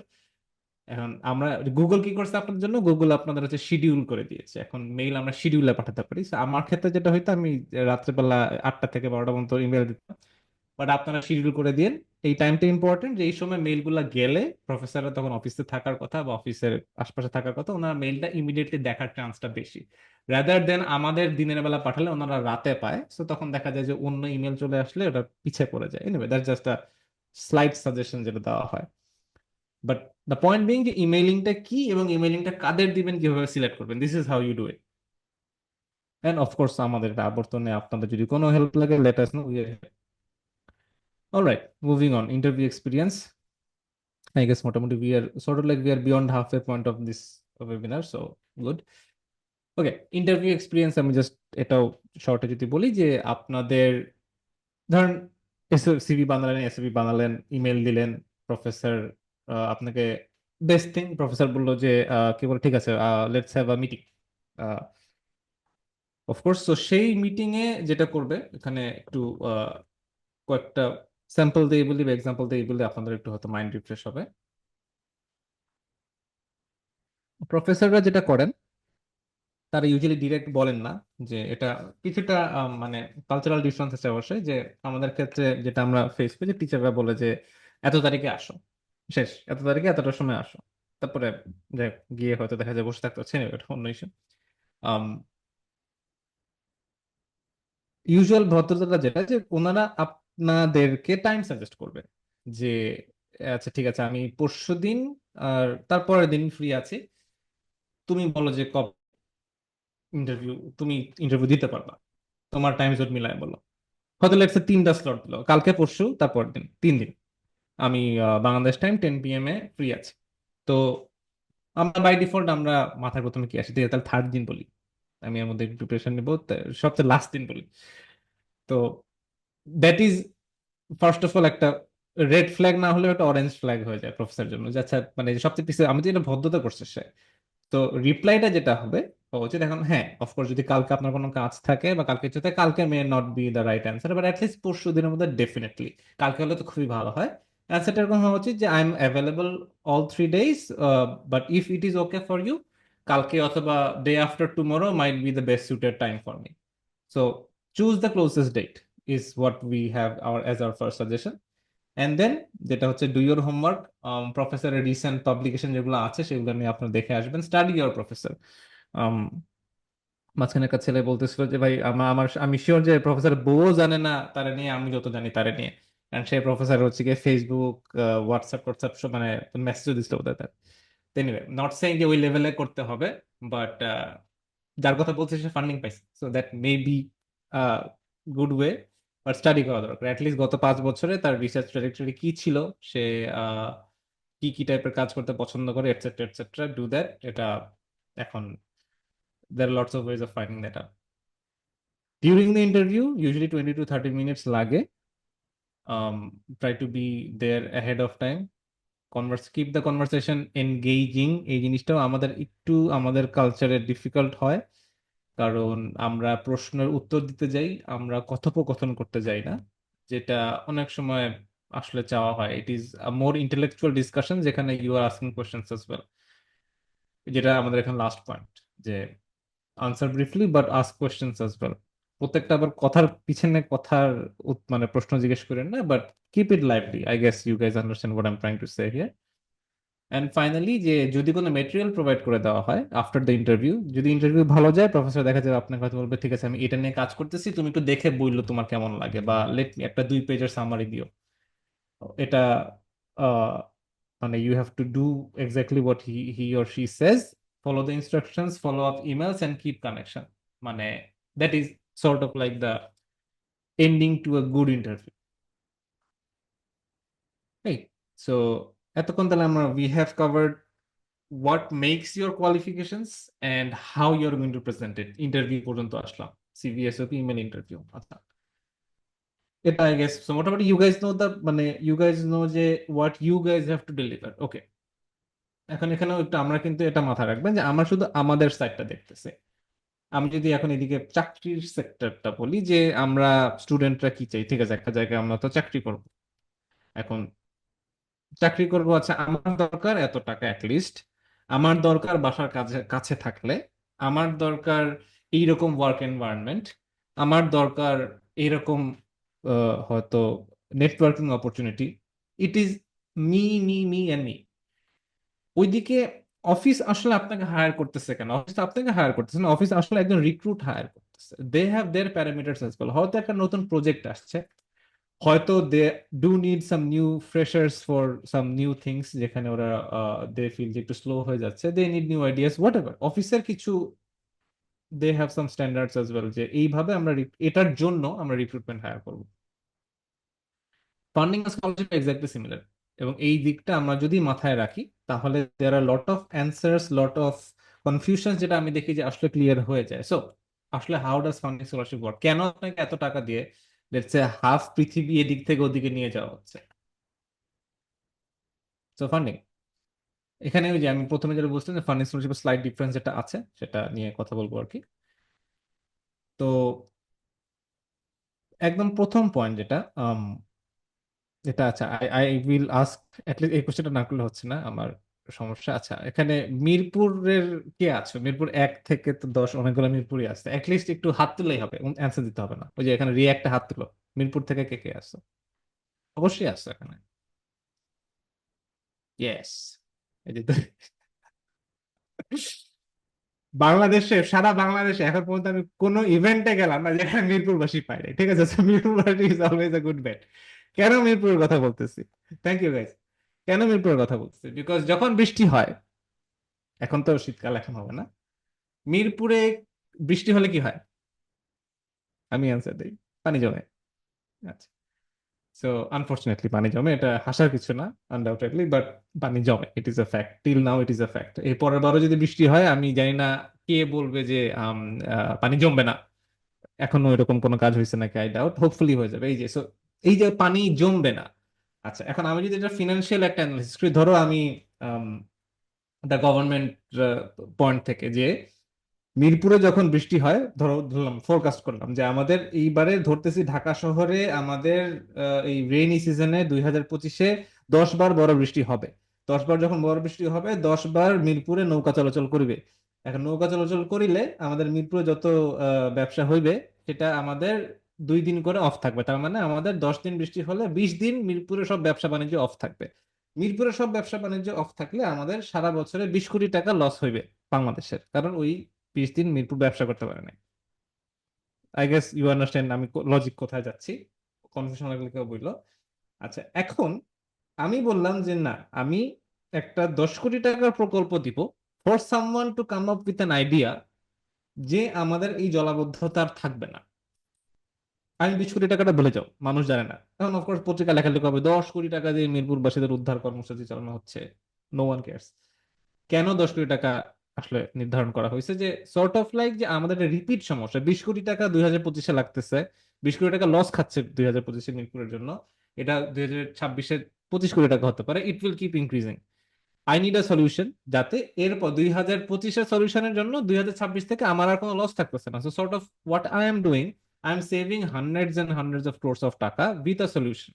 এখন আমরা গুগল কি করছে আপনাদের জন্য, গুগল আপনাদের হচ্ছে শিডিউল করে দিয়েছে, এখন মেইল আমরা শিডিউলে পাঠাতে পারি। So, আমার ক্ষেত্রে যেটা হইতো আমি রাত্রেবেলা 8টা থেকে 12টা পর্যন্ত ইমেল দিতাম, বাট আপনারা শিডিউল করে দিন। এই টাইমটা ইম্পর্টেন্ট যে এই সময় মেইলগুলো গেলে প্রফেসররা তখন অফিসে থাকার কথা বা অফিসের আশপাশে থাকার কথা, ওনারা মেইলটা ইমিডিয়েটলি দেখার চান্সটা বেশি, রাদার দেন আমাদের দিনের বেলা পাঠালে ওনারা রাতে পায়। তো তখন দেখা যায় যে অন্য ইমেল চলে আসলে ওটা পিছিয়ে পড়ে যায়। Anyway that's just a slide suggestion যেটা দেওয়া হয়। বাট দ্য পয়েন্ট বিং যে ইমেইলিংটা কি এবং ইমেইলিংটা কাদের দিবেন, কিভাবে সিলেক্ট করবেন, this is how you do it. And of course আমাদের এটা আবর্তনে আপনাদের যদি কোনো হেল্প লাগে let us know, we are here. Alright, moving on, interview experience. I guess মোটামুটি we are sort of like we are beyond halfway point of this webinar, so good. Okay, interview experience আমি জাস্ট এটাও শর্টে যদি বলি যে আপনাদের ধরেন সিভি বানালেন, এসএভি বানালেন, ইমেল দিলেন, প্রফেসর আপনাকে বেস্ট থিং, প্রফেসর বললো যে কি বলে ঠিক আছে let's have a meeting. Of course তো সেই মিটিং এ যেটা করবে এখানে একটু কয়েকটা স্যাম্পল দিয়ে বলি বা এক্সাম্পল দিয়ে বলি, আপনাদের একটু হয়তো মাইন্ড রিফ্রেশ হবে। প্রফেসররা যেটা করেন তারা ইউজুয়ালি ডিরেক্ট বলেন না যে এটা, কিছুটা মানে কালচারাল ডিফারেন্স আছে অবশ্যই, যে আমাদের ক্ষেত্রে যেটা আমরা ফেস করি যে টিচাররা বলে যে এত তারিখে আসো, শেষ, এত তারিখে এতটার সময় আসো। তারপরে যে গিয়ে হয়তো দেখা যায় বসে থাকতে হচ্ছে, anyway, এটা অন্য ইস্যু। ইউজুয়াল ভদ্রতাটা যেটা যে ওনারা আপনাদেরকে টাইম সাজেস্ট করবে যে আচ্ছা ঠিক আছে আমি পরশুদিন আর তারপরের দিন ফ্রি আছি, তুমি বলো যে তুমি ইন্টারভিউ দিতে পারবা, তোমার টাইম জোন মিলায় বলো। হয়তো লেটস 3টা স্লট দিল, কালকে পরশু তারপর দিন, 3 দিন আমি বাংলাদেশ টাইম 10 PM এ ফ্রি আছি। তো আমরা বাই ডিফল্ট আমরা মাথায় প্রথমে কি আসে, ঠিক আছে, তাহলে থার্ড দিন বলি, আমি এর মধ্যে প্রিপারেশন নিবো, সবচেয়ে লাস্ট দিন বলি। তো that is first of all একটা রেড ফ্ল্যাগ না হলেও একটা অরেঞ্জ ফ্ল্যাগ হয়ে যায় প্রফেসর জন্য, যে আচ্ছা মানে সবচেয়ে পিছিয়ে আমি তো এটা ভদ্রতা করছে সে। তো রিপ্লাইটা যেটা হবে ও হচ্ছে, এখন হ্যাঁ অফকোর্স যদি কালকে আপনার কোনো কাজ থাকে বা কালকে কিছু থাকে, কালকে মে not B the right answer, but at least পরশু দিনের মধ্যে ডেফিনেটলি, কালকে হলে তো খুবই ভালো হয়। অ্যান্সারটা এরকম হওয়া উচিত যে I am available all 3 days, but if it is okay for you, কালকে অথবা day after tomorrow might be the best suited time for me. So choose the closest date is what we have our first suggestion. And then যেটা হচ্ছে ডু ইউর হোমওয়ার্ক, প্রফেসরের রিসেন্ট পাবলিকেশন যেগুলো আছে সেগুলো নিয়ে আপনার দেখে আসবেন, স্টাডি ইউর প্রফেসর। মাঝখানে একটা ছেলে বলতেছিল যে ভাই আমি শিওর যে প্রফেসর বউ জানে না তারে নিয়ে, আমি যত জানি তারে নিয়ে, কারণ সেই প্রফেসর হচ্ছে গিয়ে ফেসবুক হোয়াটসঅ্যাপ সব মানে মেসেজও দিছিল বোধহয় তার। এনিওয়ে, নট সেইং যে ওই লেভেলে করতে হবে, বাট যার কথা বলছে সে ফান্ডিং পাইছে, so that may be good way. But study করা দরকার অ্যাটলিস্ট গত 5 বছরে তার রিসার্চ ট্রাজেক্টরি কি ছিল, সে আহ, কি কি টাইপের কাজ করতে পছন্দ করে, এটসেট্রা এটসেট্রা, ডু দ্যাট। এটা এখন there are lots of ways of finding that out. During the interview, usually 20 to 30 minutes লাগে. Try to be there ahead of time. Keep the conversation engaging. এই জিনিসটাও আমাদের একটু আমাদের কালচারে ডিফিকাল্ট হয়, কারণ আমরা প্রশ্নের উত্তর দিতে যাই, আমরা কথোপকথন করতে যাই না, যেটা অনেক সময় আসলে চাওয়া হয়। It is a more intellectual discussion যেখানে you are asking questions as well, যেটা আমাদের এখানে লাস্ট পয়েন্ট, যে answer briefly but ask questions as well. প্রত্যেকটা আবার কথার পিছনে কথার মানে প্রশ্ন জিজ্ঞেস করেন না, but keep it lively. I guess you guys understand what I am trying to say here. And finally, যে যদি কোনো মেটেরিয়াল প্রোভাইড করে দেওয়া হয় আফটার দ্য ইন্টারভিউ, যদি ইন্টারভিউ ভালো যায়, প্রফেসর দেখা যাবে আপনাকে হয়তো বলবে ঠিক আছে আমি এটা নিয়ে কাজ করতেছি, তুমি একটু দেখে বললো তোমার কেমন লাগে, বা লেট একটা 2 পেজের সামারি দিও। এটা আহ, মানে you have to do exactly what he or she says, follow the instructions, follow up emails and keep connection. মানে that is sort of like the ending to a good interview. এই সো এতক্ষণ তাহলে আমরা we have covered what makes your qualifications and how you're going to present it. Interview পর্যন্ত আসলাম, সিভিএসওপি ইমেল ইন্টারভিউ। আচ্ছা, এটা আই গেস সো মোটামুটি ইউ গাইজ নো দ্য, মানে ইউ গাইজ নো যে what you guys have to deliver. Okay, এখন এখানেও একটু আমরা কিন্তু এটা মাথায় রাখবেন যে আমরা শুধু আমাদের সাইডটা দেখতেছি। আমি যদি এখন এদিকে চাকরির সেক্টরটা বলি, যে আমরা স্টুডেন্টরা কি চাই, ঠিক আছে, একটা জায়গায় আমরা তো চাকরি করব। এখন চাকরি করব, আচ্ছা আমার দরকার এত টাকা অ্যাটলিস্ট, আমার দরকার বাসার কাছে কাছে থাকলে, আমার দরকার এইরকম ওয়ার্ক এনভায়রনমেন্ট, আমার দরকার এইরকম হয়তো networking opportunity. It is me me me and me. ওইদিকে অফিস আসলে আপনাকে হায়ার করতেছে কেন? অফিস আপনাকে হায়ার করতেছে না, অফিস আসলে একজন রিক্রুট হায়ার করতেছে। They have their parameters as well. হয়তো একটা নতুন প্রজেক্ট আসছে, হয়তো they do need some new freshers for some new things, যেখানে ওরা দে ফিল যে একটু স্লো হয়ে যাচ্ছে, they need new ideas, whatever. অফিসের কিছু they have some standards as well, যে এইভাবে আমরা এটার জন্য আমরা রিক্রুটমেন্ট হায়ার করবো। ফান্ডিং স্কলারশিপ এক্স্যাক্টলি সিমিলার, এবং এই দিকটা আমরা যদি মাথায় রাখি, তাহলে দেয়ার are lot of answers, lot of confusion, যেটা আমি দেখি যে আসলে ক্লিয়ার হয়ে যায়। সো আসলে how does funding scholarship work, কেন আপনাকে এত টাকা দিয়ে লেটস সে হাফ পৃথিবী এদিক থেকে ওদিকে নিয়ে যাওয়া হচ্ছে? সো ফান্ডিং, এখানে ওই যে আমি প্রথমে যেটা বলছিলাম যে ফান্ডিং স্কলারশিপের স্লাইড ডিফারেন্স যেটা আছে সেটা নিয়ে কথা বলবো আর কি। তো একদম প্রথম পয়েন্ট যেটা এটা, আচ্ছা I I will ask, at least এই কোশ্চেনটা না করলে হচ্ছে না আমার সমস্যা। আচ্ছা, এখানে মিরপুরের কে আছে? মিরপুর 1 থেকে তো 10 অনেকগুলো মিরপুরই আছে, অ্যাটলিস্ট একটু হাত তুললেই হবে, অ্যান্সার দিতে হবে না। ওই যে এখানে রিয়াক্টে হাত তুলো, মিরপুর থেকে কে কে আসছে? অবশ্যই আসছে এখানে, ইয়েস। এই যে বাংলাদেশে, সারা বাংলাদেশে এখন পর্যন্ত আমি কোনো ইভেন্টে গেলাম না যেখানে মিরপুরবাসী পাই নাই, ঠিক আছে? মিরপুরবাসী is always a good bat. কেন মিরপুরের কথা বলতেছি? Thank you guys. কেন মিরপুরের কথা বলতেছি? বিকজ যখন বৃষ্টি হয়, এখন তো শীতকাল, এখন হবে না, মিরপুরে বৃষ্টি হলে কি হয়? আমি অ্যান্সার দিই, পানি জমে। আচ্ছা, সো আনফরচুনেটলি পানি জমে, এটা হাসার কিছু না আনডাউটেডলি, বাট পানি জমে, ইট is a fact, till now it is a fact. এই পরের বারও যদি বৃষ্টি হয় আমি জানি না কে বলবে যে পানি জমবে না, এখনো এরকম কোনো কাজ হয়েছে নাকি, আই ডাউট, হোপফুলি হয়ে যাবে। এই যে এই যে পানি জমবে না, আচ্ছা এখন আমি যদি এটা ফিনান্সিয়াল একটা অ্যানালিসিস করি, ধরো আমি দ্য গভর্নমেন্ট পয়েন্ট থেকে, যে মিরপুরে যখন বৃষ্টি হয়, ধরলাম ফোরকাস্ট করলাম যে আমাদের এইবারে ধরতেছি ঢাকা শহরে আমাদের এই রেইনি সিজনে 2025-এ 10 বার বড় বৃষ্টি হবে। 10 বার যখন বড় বৃষ্টি হবে, 10 বার মিরপুরে নৌকা চলাচল করিবে। এখন নৌকা চলাচল করিলে আমাদের মিরপুরে যত ব্যবসা হইবে, সেটা আমাদের 2 দিন করে অফ থাকবে। তার মানে আমাদের 10 দিন বৃষ্টি হলে 20 দিন মিরপুরে সব ব্যবসা বাণিজ্য অফ থাকবে। মিরপুরে সব ব্যবসা বাণিজ্য অফ থাকলে আমাদের সারা বছরে 20 কোটি টাকা লস হইবে বাংলাদেশের, কারণ ওই 20 দিন মিরপুর ব্যবসা করতে পারে নাই। আই গেস ইউ আন্ডারস্ট্যান্ড আমি লজিক কোথায় যাচ্ছি, কনফিউশন লাগলে কেউ বললো। আচ্ছা এখন আমি বললাম যে না, আমি একটা 10 কোটি টাকার প্রকল্প দিব for someone to come up with an idea যে আমাদের এই জলাবদ্ধতা আর থাকবে না। আমি 20 কোটি টাকাটা বলে যাও, মানুষ জানে না। এখন অফকোর্স পত্রিকা লেখালেখি হবে 10 কোটি টাকা দিয়ে মিরপুরবাসীদের উদ্ধার কর্মসূচি চালানো হচ্ছে, নো ওয়ান কেয়ারস। কেন 10 কোটি টাকা আসলে নির্ধারণ করা হয়েছে? যে সর্ট অফ লাইক যে আমাদের রিপিট সমস্যা, 20 কোটি টাকা 2025-এ লাগতেছে, 20 কোটি টাকা লস খাচ্ছে 2025-এ মিরপুরের জন্য, এটা 2026-এ 25 কোটি টাকা হতে পারে, it will keep increasing. I need a solution, যাতে এরপর 2025-এর সলিউশনের জন্য 2026 থেকে আমার আর কোনো লস থাকতেছে না। So sort of what I am doing, I am saving hundreds and hundreds of crores of taka with a solution.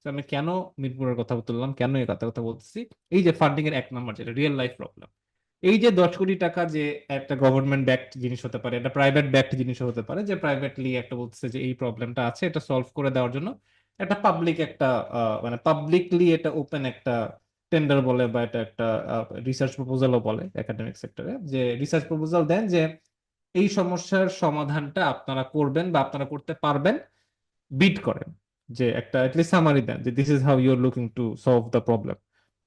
আমি কেন মিরপুরের কথা তুললাম, কেন এই কথা বলতেছি? এই যে ফান্ডিং এর 1 নম্বর যেটা রিয়েল লাইফ প্রবলেম, এই যে 10 কোটি টাকা যে একটা গভর্নমেন্ট ব্যাকড জিনিস হতে পারে, একটা প্রাইভেট ব্যাকড জিনিস হতে পারে, যে প্রাইভেটলি একটা বলতেছে যে এই প্রবলেমটা আছে, এটা সলভ করে দেওয়ার জন্য একটা পাবলিক একটা মানে পাবলিকলি এটা ওপেন একটা টেন্ডার বলে, বা এটা একটা রিসার্চ প্রপোজালও বলে একাডেমিক সেক্টরে, যে রিসার্চ প্রপোজাল দেন যে এই সমস্যার সমাধানটা আপনারা করবেন বা আপনারা করতে পারবেন, বিট করেন, যে একটা অ্যাটলিস্ট সামারি দেন যে this is how you are looking to solve the problem.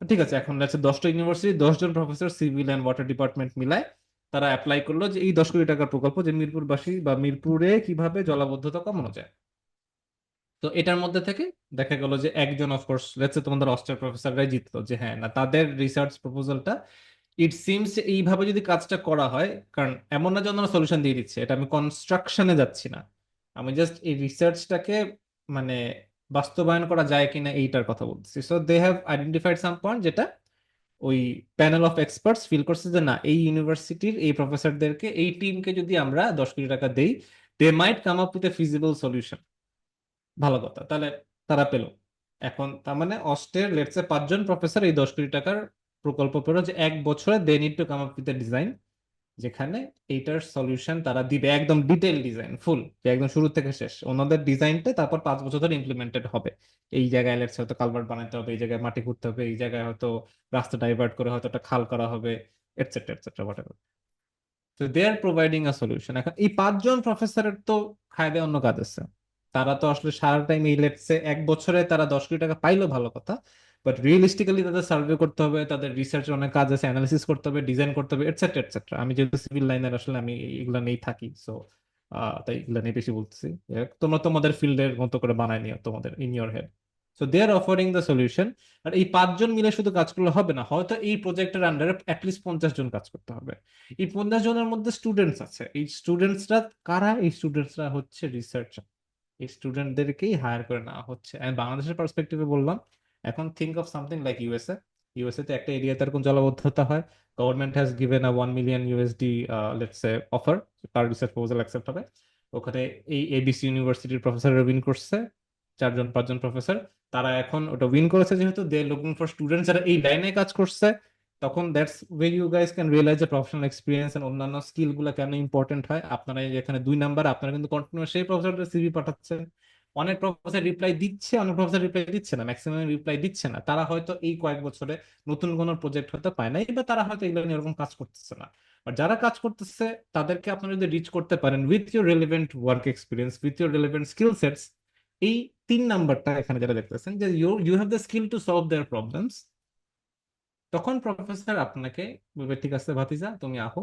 ঠিক আছে, এখন আছে 10টা ইউনিভার্সিটি, 10 জন professor civil and water department মিলায় তারা অ্যাপ্লাই করলো যে এই 10 কোটি টাকার প্রকল্প, যে মিরপুরবাসী বা মিরপুরে কিভাবে জলাবদ্ধতা কমানো যায়। তো এটার মধ্যে থেকে দেখা গেল যে একজন, অফকোর্স লেটস সে তোমাদের অস্ট্রিয়ার প্রফেসররাই জিতলো, যে হ্যাঁ না তাদের রিসার্চ প্রপোজালটা ইট সিমস এইভাবে যদি কাজটা করা হয়, কারণ এমন না যে অন্য সলিউশন দিয়ে দিচ্ছে, এটা আমি কনস্ট্রাকশনে যাচ্ছি না, আমি জাস্ট এই রিসার্চটাকে মানে বাস্তবায়ন করা যায় কিনা এইটার কথা বলতেছি। So they have identified some point, যেটা ওই প্যানেল অফ এক্সপার্টস ফিল করছে যে না, এই ইউনিভার্সিটির এই প্রফেসরদেরকে, এই টিমকে যদি আমরা 10 কোটি টাকা দেই, they might come up with a feasible solution. ভালো কথা, তাহলে তারা পেল। এখন তার মানে অস্টের লেটসে 5 জন প্রফেসর এই 10 কোটি টাকার প্রকল্প পেলো, যে 1 বছরে they need to come up with design, যেখানে এইটার সলিউশন তারা দিবে, একদম ডিটেল ডিজাইন ফুল, যে একদম শুরু থেকে শেষ ওনাদের ডিজাইনটা, তারপর 5 বছর ধরে ইমপ্লিমেন্টেড হবে। এই জায়গায় লেটস হয়তো কালভার্ট বানাতে হবে, এই জায়গায় মাটি খুঁড়তে হবে, এই জায়গায় হয়তো রাস্তা ডাইভার্ট করে হয়তো একটা খাল করা হবে, এটসেট্রা এটসেট্রা হোয়াটএভার। তো দে আর প্রোভাইডিং আ সলিউশন। এখন এই 5 জন প্রফেসরের তো খায় দেয় অন্য কাজ আছে, তারা তো আসলে সারা টাইম এই লেটসে 1 বছরে তারা 10 কোটি টাকা পাইলো, ভালো কথা, বাট রিয়েলিস্টিক্যালি তাদের সার্ভে করতে হবে, তাদের রিসার্চের অনেক কাজ আছে, অ্যানালিসিস করতে হবে, ডিজাইন করতে হবে, এটসেট্রা এটসেট্রা। আমি যেহেতু সিভিল লাইনের, আসলে আমি এগুলা নিয়েই থাকি, সো তাই এগুলা নিয়ে বেশি বলতেছি। তোমরা তোমাদের ফিল্ডের মতো করে বানায় নিও তোমাদের in your head. So they are offering the solution. আর এই 5 জন মিলে শুধু কাজ করলে হবে না, হয়তো এই প্রজেক্টের আন্ডারে অ্যাটলিস্ট 50 জন কাজ করতে হবে। এই 50 জনের মধ্যে স্টুডেন্টস আছে, এই স্টুডেন্টসরা কারা? এই স্টুডেন্টসরা হচ্ছে রিসার্চার, এই স্টুডেন্টদেরকেই হায়ার করে নেওয়া হচ্ছে। আমি বাংলাদেশের পার্সপেক্টিভে বললাম, এখন think of something like USA. USA তে একটা এরিয়াতে এরকম জলাবদ্ধতা হয়, government has given a $1 million let's say offer, তার রিসার্চ প্রপোজাল অ্যাকসেপ্ট হবে। ওখানে এই এবিসি ইউনিভার্সিটির প্রফেসররা উইন করছে, 4 জন 5 জন প্রফেসর, তারা এখন ওটা উইন করেছে, যেহেতু দে লুকিং ফর স্টুডেন্টস যারা এই লাইনে কাজ করছে। তখন that's way you guys can realise যে প্রফেশনাল এক্সপিরিয়েন্স এন্ড অন্যান্য স্কিল গুলো কেন ইম্পর্টেন্ট হয়। আপনারা এই যে এখানে 2 নাম্বার, আপনারা কিন্তু কন্টিনিউয়াস সেই প্রফেসরদের সিভি পাঠাচ্ছেন, অনেক প্রফেসর রিপ্লাই দিচ্ছে, অনেক প্রফেসর রিপ্লাই দিচ্ছে না, ম্যাক্সিমাম রিপ্লাই দিচ্ছে না। তারা হয়তো এই কয়েক বছরে নতুন কোনো প্রজেক্ট হতে পায় নাই, বা তারা হয়তো এগুলো নিয়ে এরকম কাজ করতেছে না। আর যারা কাজ করতেছে তাদেরকে আপনারা যদি রিচ করতে পারেন with your relevant work experience, with your relevant skill sets, এই 3 নাম্বারটা এখানে যারা দেখতেছেন, যে you you have the skill to solve their problems, তখন প্রফেসর আপনাকে বলবে ঠিক আছে ভাতিজা তুমি আহো,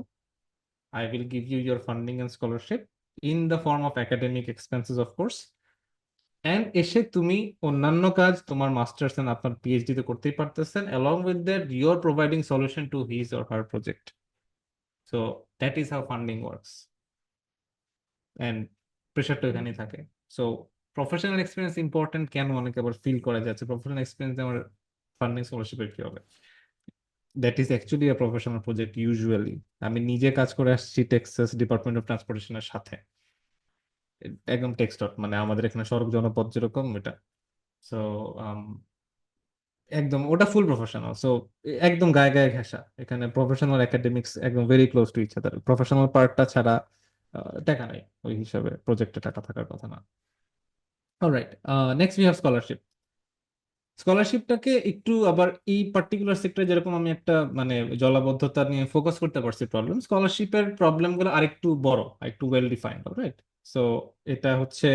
I will give you your funding and scholarship in the form of academic expenses of course, and এসে তুমি অন্যান্য কাজ তোমার মাস্টার্স এন্ড আপনার পিএইচডি তে করতেই পারতেছেন, along with that you are providing solution to his or her project. So that is how funding works, and প্রেশারটা এখানেই থাকে। সো প্রফেশনাল এক্সপিরিয়েন্স ইম্পর্টেন্ট কেন অনেকে আবার ফিল করা যাচ্ছে প্রফেশনাল এক্সপিরিয়েন্স আমার ফান্ডিং স্কলারশিপের কি হবে? That is actually a professional project usually. আমি নিজে কাজ করে আসছি টেক্সাস ডিপার্টমেন্ট অফ ট্রান্সপোর্টেশনের সাথে, একদম টেক্সট মানে আমাদের এখানে সড়ক জনপথ যেরকম এটা। সো একদম ওটা ফুল প্রফেশনাল। সো একদম গায়ে গায়ে ঘেঁষা, এখানে প্রফেশনাল একাডেমিক্স একদম very close to each other. Professional পার্টটা ছাড়া টাকা নাই, ওই হিসাবে প্রজেক্টে টাকা থাকার কথা না। Alright, next we have scholarship. স্কলারশিপটাকে একটু আবার এই পার্টিকুলার সেক্টরে যেরকম আমি একটা মানে জলাবদ্ধতা নিয়ে ফোকাস করতে পারছি প্রবলেম, স্কলারশিপের প্রবলেম গুলো আরেকটু বড়, একটু ওয়েল ডিফাইন্ড। রাইট, সো এটা হচ্ছে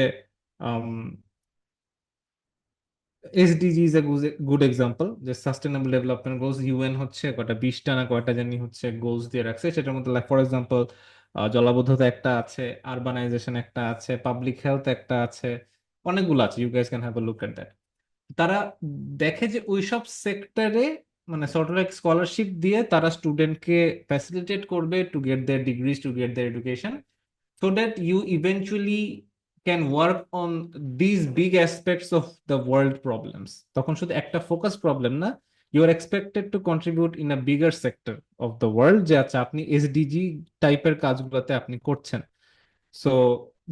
SDG is a good example, যে সাস্টেনেবল ডেভেলপমেন্ট গোলস ইউএন হচ্ছে কয়টা 20টা না কয়টা জানি হচ্ছে গোলস দিয়ে রাখছে, সেটার মধ্যে ফর এক্সাম্পল জলাবদ্ধতা একটা আছে, আরবানাইজেশন একটা আছে, পাবলিক হেলথ একটা আছে, অনেকগুলো আছে। You guys can have a look at that. তারা দেখে যে ওইসব সেক্টরে মানে সর্ট লাইক স্কলারশিপ দিয়ে তারা স্টুডেন্টকে ফ্যাসিলিটেট করবে to get their degrees, to get their education, so that you eventually can work on these big aspects of the world problems। তখন শুধু একটা ফোকাস প্রবলেম না, you are expected to contribute in a bigger sector of the world, যে আচ্ছা আপনি এসডিজি টাইপের কাজগুলোতে আপনি করছেন। So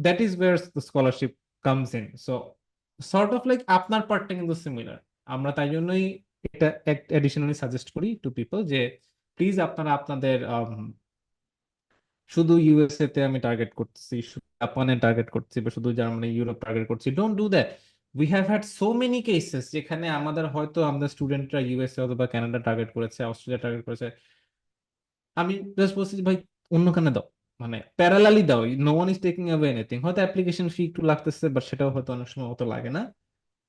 that is wire the scholarship comes in. So sort of like আপনার পার্টটা কিন্তু সিমিলার। আমরা তাই জন্যই এটা এডিশনালি সাজেস্ট করি টু পিপল যে প্লিজ আপনারা আপনাদের শুধু ইউএসএ তে আমি টার্গেট করতেছি, শুধু জাপানে টার্গেট করছি, বা শুধু জার্মানি ইউরোপ টার্গেট করছি, don't do that. We have had so many cases যেখানে আমাদের হয়তো আমাদের স্টুডেন্টরা ইউএসএ অথবা কানাডা টার্গেট করেছে, অস্ট্রেলিয়া টার্গেট করেছে, আমি জাস্ট বলছি যে ভাই অন্যখানে দাও, মানে প্যারালালি দাও, no one is taking away anything. হয়তো অ্যাপ্লিকেশন ফি একটু লাগতেছে, বাট সেটাও হয়তো অনেক সময় অত লাগে না।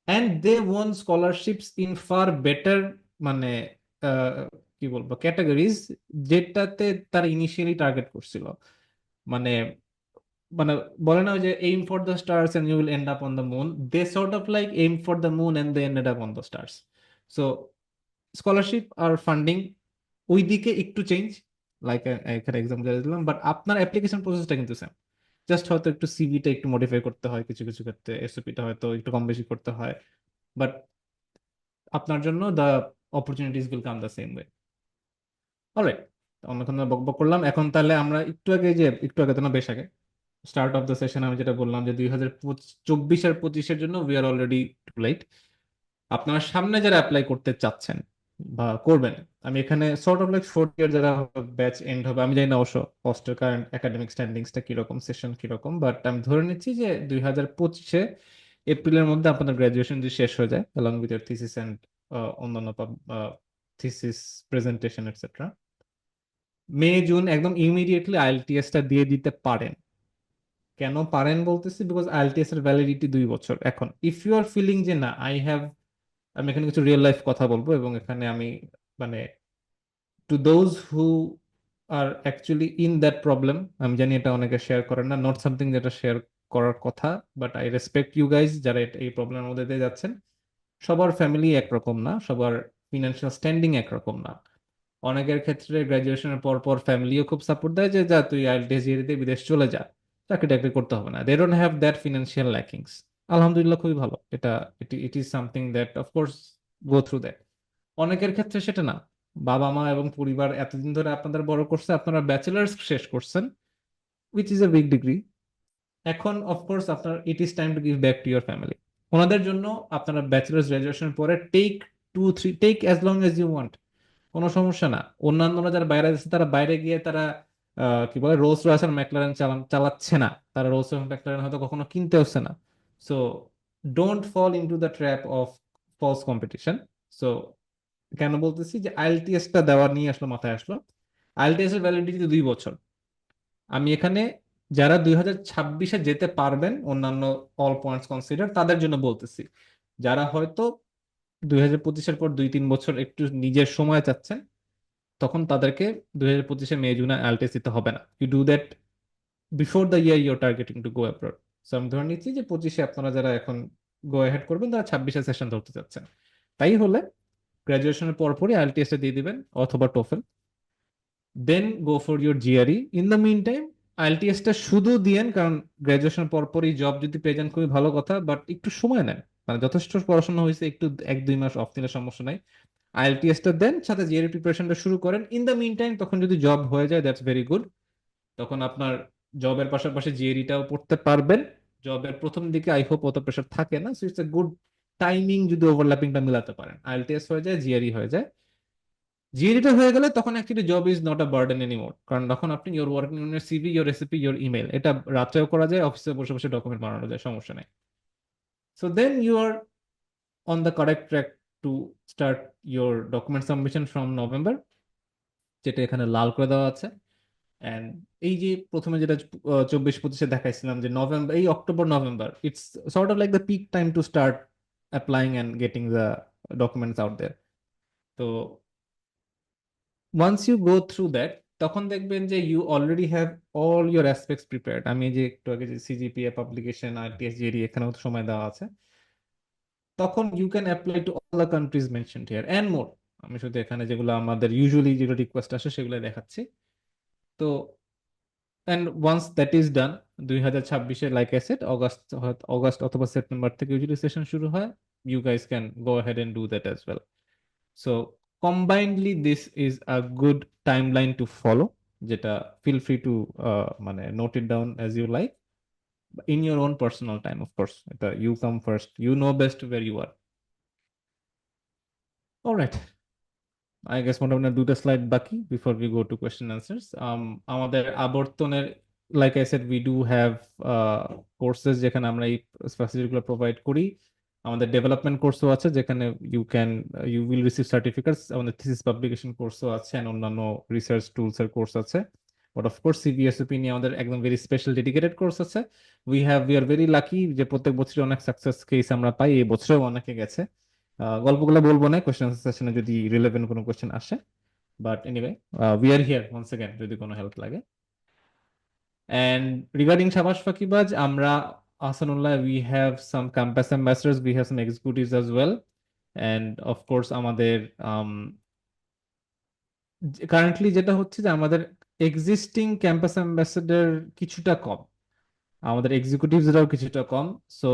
And they won scholarships in far better মানে আহ, কি বলবো ক্যাটাগরিজ, যেটাতে তারা ইনিশিয়ালি টার্গেট করছিল। মানে মানে বলে না ওই যে aim for the stars and you will end up on the moon, they sort of like aim for the moon and they ended up on the stars. So scholarship আর ফান্ডিং ওই দিকে একটু চেঞ্জ, লাইক এখানে এক্সাম্পল দিলাম, বাট আপনার অ্যাপ্লিকেশন প্রসেসটা কিন্তু সেম। জাস্ট হয়তো একটু সিভিটা একটু মডিফাই করতে হয়, কিছু কিছু ক্ষেত্রে এসওপিটা হয়তো একটু কম বেশি করতে হয়, বাট আপনার জন্য the opportunities will come the same way. Alright, অনেকক্ষণ ধরে বকবক করলাম, এখন তাহলে আমরা একটু আগে তো না, বেশ আগে স্টার্ট অফ দ্য সেশন আমি যেটা বললাম যে 2024 আর 25-এর জন্য we are already too late. আপনারা সামনে যারা অ্যাপ্লাই করতে চাচ্ছেন বা করবেন, আমি এখানে সর্ট অফ লাইক 4th ইয়ার যারা ব্যাচ এন্ড হবে, আমি জানি না অবশ্য পোস্টের কারেন্ট একাডেমিক স্ট্যান্ডিংসটা কিরকম, সেশন কিরকম, বাট আমি ধরে নিচ্ছি যে 2025-এ এপ্রিলের মধ্যে আপনাদের গ্রাজুয়েশন যদি শেষ হয়ে যায় along with your thesis and অন্যান্য thesis presentation etcetera, May June একদম ইমিডিয়েটলি আইএলটিএসটা দিয়ে দিতে পারেন। কেন পারেন বলতেছি, বিকজ আইএলটিএস এর ভ্যালিডিটি 2 বছর। এখন ইফ ইউ আর ফিলিং যে না আই হ্যাভ, আমি এখানে কিছু রিয়েল লাইফ কথা বলবো, এবং এখানে আমি মানে to those who are actually in that problem, আমি জানি এটা অনেকে শেয়ার করেন না, নট সামথিং যেটা শেয়ার করার কথা, but I respect you guys যারা এই প্রবলেমের মধ্যে দিয়ে যাচ্ছেন। সবার ফ্যামিলি একরকম না, সবার ফিনান্সিয়াল স্ট্যান্ডিং একরকম না। অনেকের ক্ষেত্রে গ্রাজুয়েশনের পর পর ফ্যামিলিও খুব সাপোর্ট দেয় যে যা তুই আইএলটিএস দিয়ে বিদেশ চলে যা, চাকরি টাকরি করতে হবে না, they don't have that financial lackings. আলহামদুলিল্লাহ, খুবই ভালো এটা। It is something that of course go through that. অনেকের ক্ষেত্রে সেটা না, বাবা মা এবং পরিবার এতদিন ধরে আপনাদের বড় করছে, আপনারা ব্যাচেলার্স শেষ করছেন, which is a big degree. এখন অফকোর্স আপনার it is time to give back to your family. ওনাদের জন্য আপনারা ব্যাচেলার্স গ্রাজুয়েশন পরে take as long as you want, কোনো সমস্যা না। অন্যান্যরা যারা বাইরে আছে তারা বাইরে গিয়ে তারা কি বলে রোলস রয়েস আর ম্যাকলারেন চালাচ্ছে না, তারা রোলস রয়েস ম্যাকলারেন হয়তো কখনো কিনতে হচ্ছে না। So don't fall into the trap of false competition. So কেন বলতেছি যে আইএলটিএস টা দেওয়া নিয়ে আসলো, মাথায় আসলো আইএলটিএস এর ভ্যালিডিটি 2 বছর। আমি এখানে যারা 2026-এ যেতে পারবেন অন্যান্য অল পয়েন্টস কনসিডার তাদের জন্য বলতেছি, যারা হয়তো 2025-এর পর 2-3 বছর একটু নিজের সময় চাচ্ছেন, তখন তাদেরকে 2025-এ মে জুনে আইএলটিএস দিতে হবে না। You do that before the year your targeting to go abroad. So আমি ধরে নিচ্ছি যে 25-এ আপনারা যারা এখন গো হেড করবেন, তারা 26-এ সেশন ধরতে চাচ্ছেন। তাই হলে গ্রাজুয়েশনের পরপরই আইএলটিএস দিয়ে দিবেন অথবা TOEFL, then go for your GRE. In the meantime আইএলটিএসটা শুধু দিয়েন, কারণ গ্রাজুয়েশন পরপরই জব যদি পেয়ে যান খুবই ভালো কথা, বাট একটু সময় নেন, মানে যথেষ্ট পড়াশোনা হয়েছে, একটু 1-2 মাস অফ নিলে সমস্যা নাই। আইএলটিএসটা দেন, সাথে জিআরই প্রিপারেশনটা শুরু করেন। ইন দ্য মিন টাইম তখন যদি জব হয়ে যায়, দ্যাটস ভেরি গুড। তখন আপনার জবের পাশাপাশি জিএরিটাও পড়তে পারবেন। জবের প্রথম দিকে আই হোপ অত প্রেশার থাকে না, so it's a good timing যদি ওভারল্যাপিংটা মিলাতে পারেন, আইএলটিএস হয়ে যায়, জিআরই হয়ে যায়। জিএডিটা হয়ে গেলে তখন actually job is not a burden anymore, কারণ তখন আপনি your working on your CV, your recipe, your email, এটা রাত্রেও করা যায়, অফিসে বসে বসে ডকুমেন্ট বানানো যায়, সমস্যা নেই। So then you are on the correct track to start your document submission from November, যেটা এখানে লাল করে দেওয়া আছে। এন্ড এই যে প্রথমে যেটা 24-25-এ দেখাইছিলাম যে নভেম্বর, এই October November, it's sort of like the peak time to start applying and getting the documents out there. তো once you go through that, তখন দেখবেন যে you already have all your aspects prepared. আমি এই যে একটু আগে যে সিজিপিএ, পাবলিকেশন, আইএলটিএস, জিআরই, এখানেও তো সময় দেওয়া আছে, তখন you can apply to all the countries mentioned here and more. আমি শুধু এখানে যেগুলো আমাদের ইউজুয়ালি যেগুলো রিকোয়েস্ট আসে সেগুলো দেখাচ্ছি। তো and once that is done, 2026-এ like I said August, August অথবা সেপ্টেম্বর থেকে ইউজুয়ালি সেশন শুরু হয়। You guys can go ahead and do that as well. So combinedly, this is a good timeline to follow. যেটা feel free to মানে note it down as you like in your own personal time, of course. এটা you come first. You know best where you are. All right. I guess মোটামুটি 2টা স্লাইড বাকি before we go to question answers. আমাদের আবর্তনের, like I said, we do have courses যেখানে আমরা এই ফ্যাসিলিটিগুলো প্রোভাইড করি। আমাদের ডেভেলপমেন্ট কোর্সও আছে যেখানে ইউ উইল রিসিভ সার্টিফিকেটস। আমাদের থিসিস পাবলিকেশন কোর্সও আছে and অন্যান্য রিসার্চ টুলস এর কোর্স আছে। বাট অফ কোর্স সিবিএসইপি নিয়ে আমাদের একদম ভেরি স্পেশাল ডেডিকেটেড কোর্স আছে। উই আর ভেরি লাকি যে প্রত্যেক বছরই অনেক সাকসেস কেস আমরা পাই, এই বছরেও অনেকে গেছে। গল্পগুলো বলবো না, কোয়েশ্চেন সেশনে যদি রিলেভেন্ট কোনো কোয়েশ্চেন আসে, but anyway we are here once again যদি কোনো হেল্প লাগে। And regarding Shabash Fakibaj, আমরা Ahsanullah, we have some campus ambassadors, we have some executives as well. And of course, আমাদের কারেন্টলি যেটা হচ্ছে যে আমাদের এক্সিস্টিং ক্যাম্পাস অ্যাম্বাসেডর কিছুটা কম, আমাদের এক্সিকিউটিভসরাও কিছুটা কম। So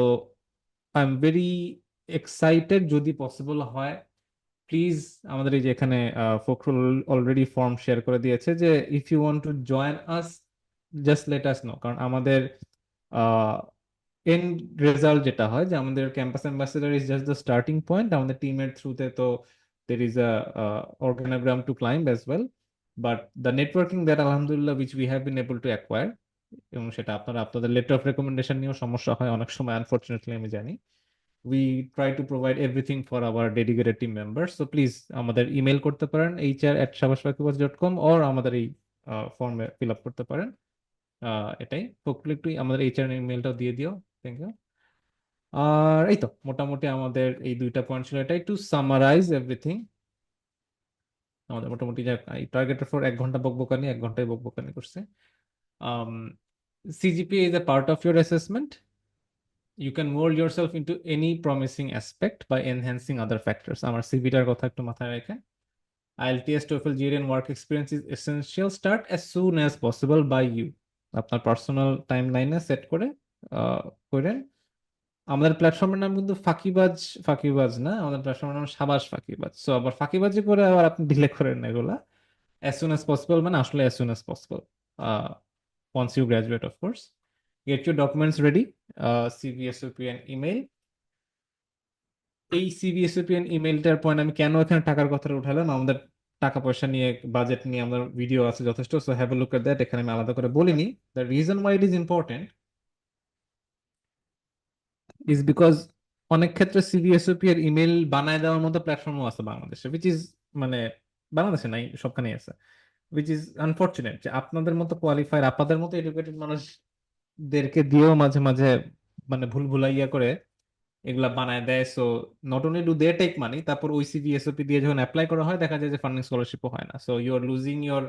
I am very excited, যদি পসিবল হয় প্লিজ, আমাদের এই যে এখানে ফখরুল অলরেডি ফর্ম শেয়ার করে দিয়েছে যে if you want to join us, just let us know. কারণ আমাদের এন্ড রেজাল্ট যেটা হয় যে আমাদের campus ambassador is just the starting point. আমাদের টিমের থ্রুতে তো there is a organogram to climb as well, but the networking that আলহামদুলিল্লাহ which we have been able to acquire, এবং সেটা আপনারা আপনাদের লেটার অফ রেকমেন্ডেশন নিয়েও সমস্যা হয় অনেক সময়, আনফরচুনেটলি আমি জানি। We try to provide everything for our dedicated team members. So please আমাদের ইমেল করতে পারেন hr@shabashfakibaj.com, or আমাদের এই ফর্মে ফিল আপ করতে পারেন। এটাই হopefully একটু আমাদের এইচআর ইমেলটাও দিয়ে দিও, থ্যাংক ইউ। আর এই তো মোটামুটি আমাদের এই 2টা পয়েন্ট ছিল। এটাই টু সামারাইজ এভরিথিং। আমাদের মোটামুটি টার্গেটের ফর 1 ঘন্টা বকবকানি, 1 ঘন্টায় বকবকানি করছে। CGPA is a part of your assessment. You can mold yourself into any promising aspect by enhancing other factors. আমার সিভিটার কথা একটু মাথায় রেখে, IELTS, TOEFL, GRE and work experience is essential. Start as soon as possible by you. আপনার পার্সোনাল টাইমলাইনে সেট করে করেন। আমাদের প্ল্যাটফর্মের নাম কিন্তু ফাঁকিবাজ, ফাঁকিবাজ না, আমাদের প্ল্যাটফর্মের নাম সাবাস ফাঁকিবাজ। সো আবার ফাঁকিবাজি করে আবার আপনি ডিলে করেন না এগুলা। as soon as possible মানে আসলে as soon as possible, once you graduate of course. Get your documents ready, CV, SOP and email. এই CV, SOP and ইমেলটার পয়েন্ট আমি কেন এখানে টাকার কথাটা উঠালাম, আমাদের টাকা পয়সা নিয়ে, বাজেট নিয়ে আমাদের ভিডিও আছে যথেষ্ট, so have a look at that, এখানে আমি আলাদা করে বলিনি। The reason why it is important is because অনেক ক্ষেত্রে CV, SOP এর ইমেল বানায় দেওয়ার মতো প্ল্যাটফর্মও আছে বাংলাদেশে, উইচ ইজ মানে বাংলাদেশে নাই, সবখানেই আছে, উইচ ইজ আনফরচুনেট যে আপনাদের মতো কোয়ালিফায়ার, আপনাদের মতো এডুকেটেড মানুষদেরকে দিয়েও মাঝে মাঝে মানে ভুল ভুলাইয়া করে এগুলা বানায় দেয়। So not only do they take money, তারপর ওই CV, SOP দিয়ে যখন অ্যাপ্লাই করা হয় দেখা যায় যে ফান্ডিং স্কলারশিপও হয় না। So you are losing your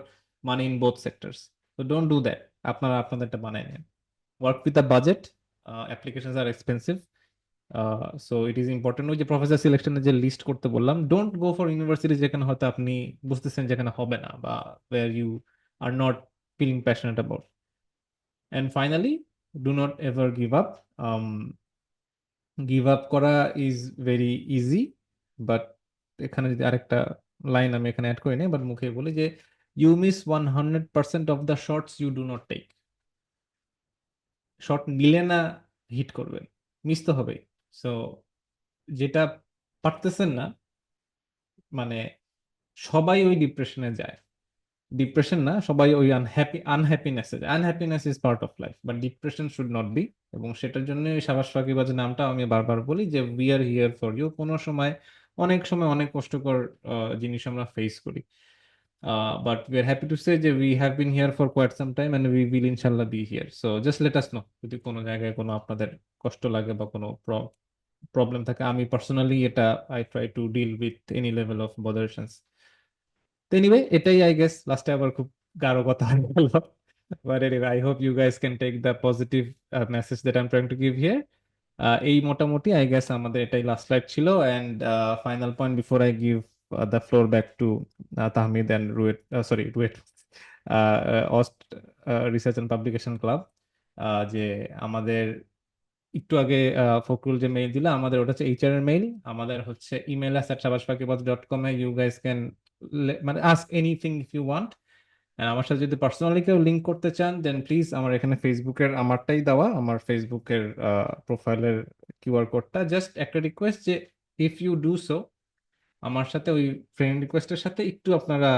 money in both sectors. So don't do that, আপনারা আপনাদেরটা বানায় নেন। Work with a budget, applications are expensive. So it is important ওই যে প্রফেসর সিলেকশনের যে লিস্ট করতে বললাম, ডোন্ট গো ফর ইউনিভার্সিটি যেখানে হয়তো আপনি বুঝতেছেন যেখানে হবে না, বা where you are not feeling passionate about. And finally, do not ever give up. Give up করা ইজ ভেরি ইজি, বাট এখানে যদি আরেকটা লাইন আমি এখানে অ্যাড করি নাই, বাট মুখে বলি যে you miss 100% of the shots you do not take. Shot নিলে না হিট করবেন, মিস তো হবেই। সো যেটা পারতেছেন না, মানে সবাই ওই ডিপ্রেশনে যায়, ডিপ্রেশন না, সবাই ওই আনহ্যাপিনেসে যায়। Unhappiness is part of life, but depression should not be. এবং সেটার জন্য সাবাস ফাঁকিবাজ নামটা আমি বারবার বলি যে we are here for you. কোনো সময়, অনেক সময় অনেক কষ্টকর জিনিস আমরা ফেস করি, but we are happy to say যে we have been here for quite some time and we will ইনশাল্লাহ be here. So just let us know যদি কোনো জায়গায় কোনো আপনাদের কষ্ট লাগে বা কোনো প্রবলেম থাকে। আমি পার্সোনালি এটা I try to deal with any level of botherations. তো এনিওয়ে, এটাই আই গেস, লাস্টে আবার খুব গাঢ় কথা হয়ে গেল। But anyway, I hope you guys can take the positive message that I am trying to give here. এই মোটামুটি আই গেস আমাদের এটাই লাস্ট স্লাইড ছিল। And final point before I give the floor back to Tahmid and RUET, sorry RUET, AUST research and publication club, যে আমাদের একটু আগে ফখরুল যে মেইল দিল, আমাদের ওটা হচ্ছে এইচআর এর মেইল। আমাদের হচ্ছে ইমেল @sabashfakibaz.com এ ইউ গাইস ক্যান মানে ask anything if you want. আমার সাথে যদি পার্সোনালি কেউ লিঙ্ক করতে চান দেন প্লিজ, আমার এখানে ফেসবুকের আমারটাই দেওয়া, আমার ফেসবুকের প্রোফাইলের কিউআর কোডটা। জাস্ট একটা রিকোয়েস্ট যে ইফ ইউ ডু সো, আমার সাথে ওই ফ্রেন্ড রিকোয়েস্টের সাথে একটু আপনারা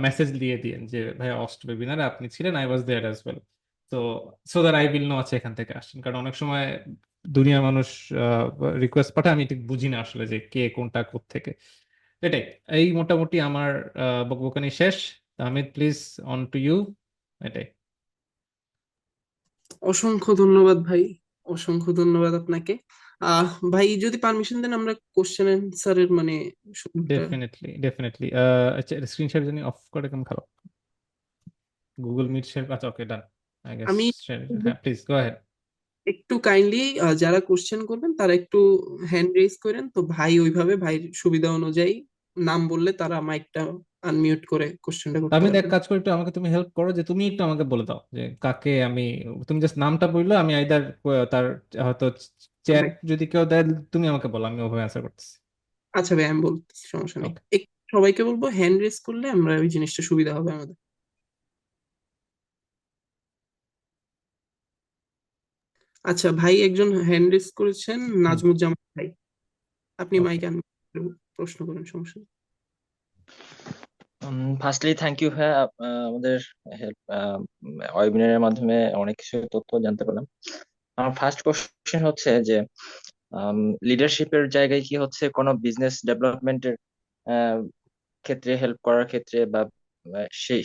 মেসেজ দিয়ে দিন যে ভাই অস্ট ওয়েবিনারে আপনি ছিলেন, I was there as well. তো so that I will know আছে এখান থেকে আসছেন। কারণ অনেক সময় দুনিয়া মানুষ রিকোয়েস্ট পাঠায়, আমি ঠিক বুঝি না আসলে যে কে কোনটা কোত্থেকে। এটাই, এই মোটামুটি আমার বকবকানি শেষ। Ahmed please, on to you. এটাই। অসংখ্য ধন্যবাদ ভাই, অসংখ্য ধন্যবাদ আপনাকে। ভাই যদি পারমিশন দেন আমরা কোশ্চেন অ্যান্সারের মানে শুরুটা ডেফিনেটলি ডেফিনেটলি। আচ্ছা, স্ক্রিন শেয়ার জানি অফ করে কেমন খারাপ, গুগল মিট শেয়ার, আচ্ছা ওকে ডান, আই গেস আমি শেয়ার। হ্যাঁ প্লিজ গো আহেড। একটু কাইন্ডলি যারা কোশ্চেন করবেন তারা একটু হ্যান্ড রেজ করেন, তো ভাই ওইভাবে ভাইয়ের সুবিধা অনুযায়ী নাম বললে তারা মাইকটা আনমিউট করে কোশ্চেনটা করতে আমি এক পারবেন। কাজ করি, একটু আমাকে তুমি হেল্প করো যে তুমি একটু আমাকে বলে দাও যে কাকে আমি, তুমি জাস্ট নামটা বললো, আমি আইদার তার হয়তো চ্যাট ভাই যদি কেউ দেয়, তুমি আমাকে বলো, আমি ওভাবে অ্যান্সার করতেছি। আচ্ছা ভাই, আমি বলতেছি, সমস্যা নেই। ওকে। সবাইকে বলবো হ্যান্ড রেজ করলে আমরা ওই জিনিসটা সুবিধা হবে আমাদের। আচ্ছা ভাই, একজন হ্যান্ড রেজ করেছেন, হুম। নাজমুজ্জামান ভাই। আপনি ওকে। মাইক আনমিউট প্রশ্ন করুন, সমস্যা নেই। ফার্স্টলি থ্যাংক ইউ ভাইয়া, আমাদের হেল্প ওয়েবিনারের মাধ্যমে অনেক কিছু তথ্য জানতে পারলাম। আমার ফার্স্ট কোশ্চেন হচ্ছে যে লিডারশিপের জায়গায় কি হচ্ছে কোনো বিজনেস ডেভেলপমেন্টের ক্ষেত্রে হেল্প করার ক্ষেত্রে বা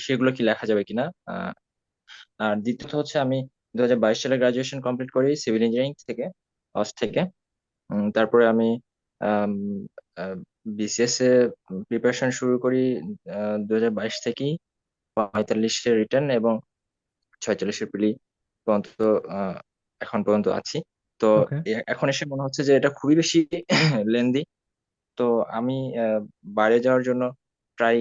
সেগুলো কি লেখা যাবে কিনা। আর দ্বিতীয়ত হচ্ছে আমি 2022 সালে গ্রাজুয়েশন কমপ্লিট করি সিভিল ইঞ্জিনিয়ারিং থেকে, অস থেকে। তারপরে আমি বিসিএস এ প্রিপারেশন শুরু করি 2022 থেকেই। 45-এর রিটার্ন এবং 46-এর প্রিলি পর্যন্ত আহ, এখন পর্যন্ত আছি। তো ওকে। এখন এসে মনে হচ্ছে যে এটা খুবই বেশি লেন্দি। তো আমি বাইরে যাওয়ার জন্য ট্রাই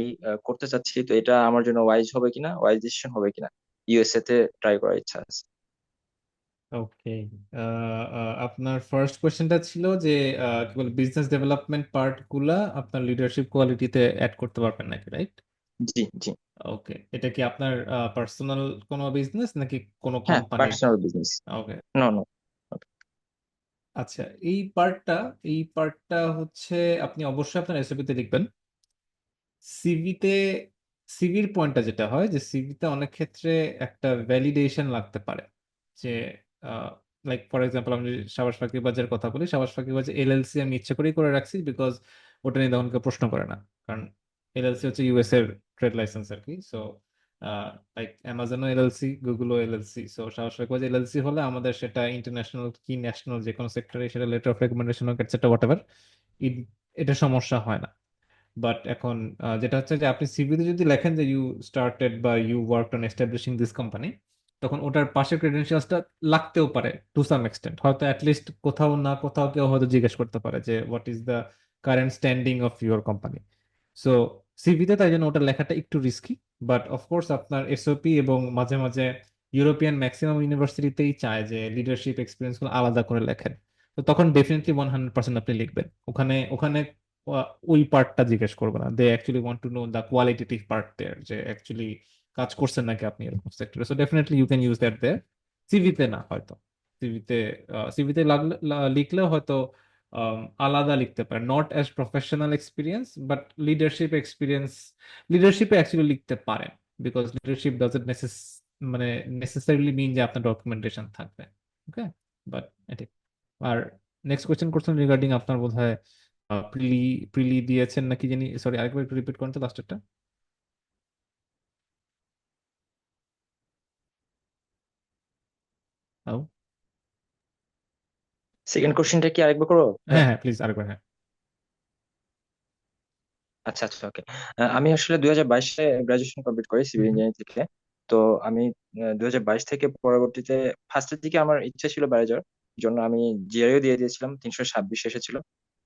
করতে চাচ্ছি। তো এটা আমার জন্য ওয়াইজ হবে কিনা, ওয়াইজ ডিসিশন হবে কিনা, ইউএসএ তে ট্রাই করার ইচ্ছা আছে। ওকে। আপনার ফার্স্ট কোয়েশ্চেনটা ছিল যে কি বলে বিজনেস ডেভেলপমেন্ট পার্ট গুলা আপনার লিডারশিপ কোয়ালিটিতে অ্যাড করতে পারবেন নাকি, রাইট? জি জি। ওকে, এটা কি আপনার পার্সোনাল কোনো বিজনেস নাকি কোনো হ্যাঁ, কোম্পানির? Personal business. Okay. No no. আচ্ছা, এই পার্টটা হচ্ছে আপনি অবশ্যই আপনার এসওপিতে লিখবেন। সিভিতে, সিভির পয়েন্টটা যেটা হয় যে সিভিতে অনেক ক্ষেত্রে একটা ভ্যালিডেশন লাগতে পারে, যে লাইক ফর এক্সাম্পল আমি যদি সাবাস ফাঁকিবাজের কথা বলি, সাবাস ফাঁকিবাজ এলএলসি আমি ইচ্ছে করেই করে রাখছি বিকজ ওটা নিয়ে তখন কেউ প্রশ্ন করে না। কারণ এলএলসি হচ্ছে ইউএস এর ট্রেড লাইসেন্স আর কি। সো লাইক অ্যামাজনও এলএলসি, গুগলও LLC. So Sabash Fakibaz LLC হলে আমাদের সেটা ইন্টারন্যাশনাল কি ন্যাশনাল যে কোনো সেক্টরে সেটা লেটার অফ রেকমেন্ডেশন হোক এটসেট্রা হোয়াট এভার, এটা সমস্যা হয় না। বাট এখন যেটা হচ্ছে যে আপনি সিভিতে যদি লেখেন যে ইউ স্টার্টেড বা you worked on establishing this company, তখন ওটার পাশে ক্রেডেনশিয়ালসটা লাগতেও পারে টু সাম এক্সটেন্ট, হয়তো অ্যাটলিস্ট কোথাও না কোথাও কেউ হয়তো জিজ্ঞেস করতে পারে যে what is the current standing of your company. So সিভিতে তাই জন্য ওটা লেখাটা একটু রিস্কি, বাট অফকোর্স আপনার এসওপি এবং মাঝে মাঝে ইউরোপিয়ান ম্যাক্সিমাম ইউনিভার্সিটিতেই চায় যে লিডারশিপ এক্সপিরিয়েন্স গুলো আলাদা করে লেখেন। তো তখন ডেফিনেটলি 100% আপনি লিখবেন ওখানে। ওখানে ওই পার্টটা জিজ্ঞেস করবে না, they actually want to know the qualitative part there, যে অ্যাকচুয়ালি কাজ করছেন নাকি আপনি এরকম সেক্টরে। So definitely you can use that there. সিভিতে না হয়তো, সিভিতে সিভিতে লিখলেও হয়তো আলাদা লিখতে পারে, not as professional experience but leadership experience. লিডারশিপে অ্যাকচুয়ালি লিখতে পারেন, বিকজ লিডারশিপ ডাজন্ট মানে নেসেসারিলি মিন যে আপনার ডকুমেন্টেশন থাকবে। ওকে, বাট এটি। আর নেক্সট কোয়েশ্চেন করছেন রিগার্ডিং আপনার বোধহয় প্রিলি প্রিলি দিয়েছেন নাকি জানি, সরি আরেকবার একটু রিপিট করেন তো লাস্টেরটা। সেকেন্ড কোশ্চেনটা কি আরেকবার করো? হ্যাঁ হ্যাঁ প্লিজ আরেকবার, হ্যাঁ। আচ্ছা আচ্ছা, ওকে। আমি আসলে 2022-এ গ্রাজুয়েশন কমপ্লিট করি সিভিল হুম হুম। ইঞ্জিনিয়ারিং থেকে। তো আমি 2022 থেকে পরবর্তীতে ফার্স্টের দিকে আমার ইচ্ছা ছিল বাইরে যাওয়ার জন্য, আমি জিআরইও দিয়ে দিয়েছিলাম, 326 এসেছিল।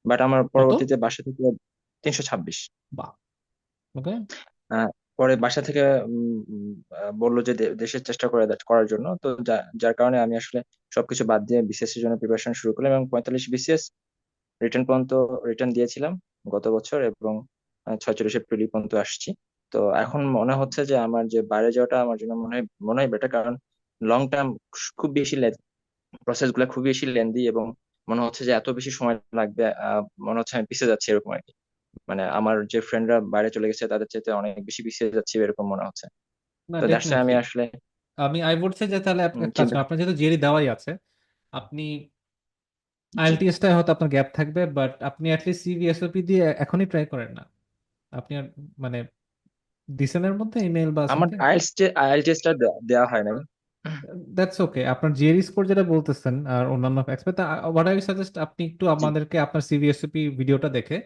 বাট আমার কত? পরবর্তীতে বাসা থেকে 326। বাহ। ওকে। পরে বাসা থেকে বললো যে দেশের চেষ্টা করার জন্য। তো যার কারণে আমি আসলে সবকিছু বাদ দিয়ে বিসিএস এর জন্য প্রিপারেশন শুরু করলাম, এবং 45 বিসিএস রিটার্ন পর্যন্ত রিটার্ন দিয়েছিলাম গত বছর, এবং 46 এপ্রিল পর্যন্ত আসছি। তো এখন মনে হচ্ছে যে আমার যে বাইরে যাওয়াটা আমার জন্য মনে হয় বেটার, কারণ লং টার্ম খুব বেশি প্রসেস গুলা খুব বেশি লেন্দি, এবং মনে হচ্ছে যে এত বেশি সময় লাগবে, মনে হচ্ছে আমি পিছিয়ে যাচ্ছি এরকম আর কি। মানে আমার যে ফ্রেন্ডরা বাইরে চলে গেছে তাদের চাইতে অনেক বেশি পিছিয়ে যাচ্ছি এরকম মনে হচ্ছে। না তো দ্যাটস আমি ডেফিনেটলি, আসলে আই উড সে যে তাহলে আপনি এক কাজ চিন্তা। করেন, আপনার যেহেতু জিআরই দেওয়াই আছে, আপনি জি, আইএলটিএস টায় হয়তো আপনার গ্যাপ থাকবে, বাট আপনি অ্যাটলিস্ট সিভি এসওপি দিয়ে এখনই ট্রাই করেন না। আপনি আর মানে ডিসেলের মধ্যে ইমেল বা আমার সামথিং। আইএলটিএস টা দেওয়া হয় নাই। দ্যাটস ওকে, আপনার জিআরই স্কোর যেটা বলতেছেন আর অন্যান্য এক্সপেক্ট, হোয়াট আই সাজেস্ট আপনি একটু জি, আমাদেরকে আপনার সিভিএসওপি ভিডিওটা দেখে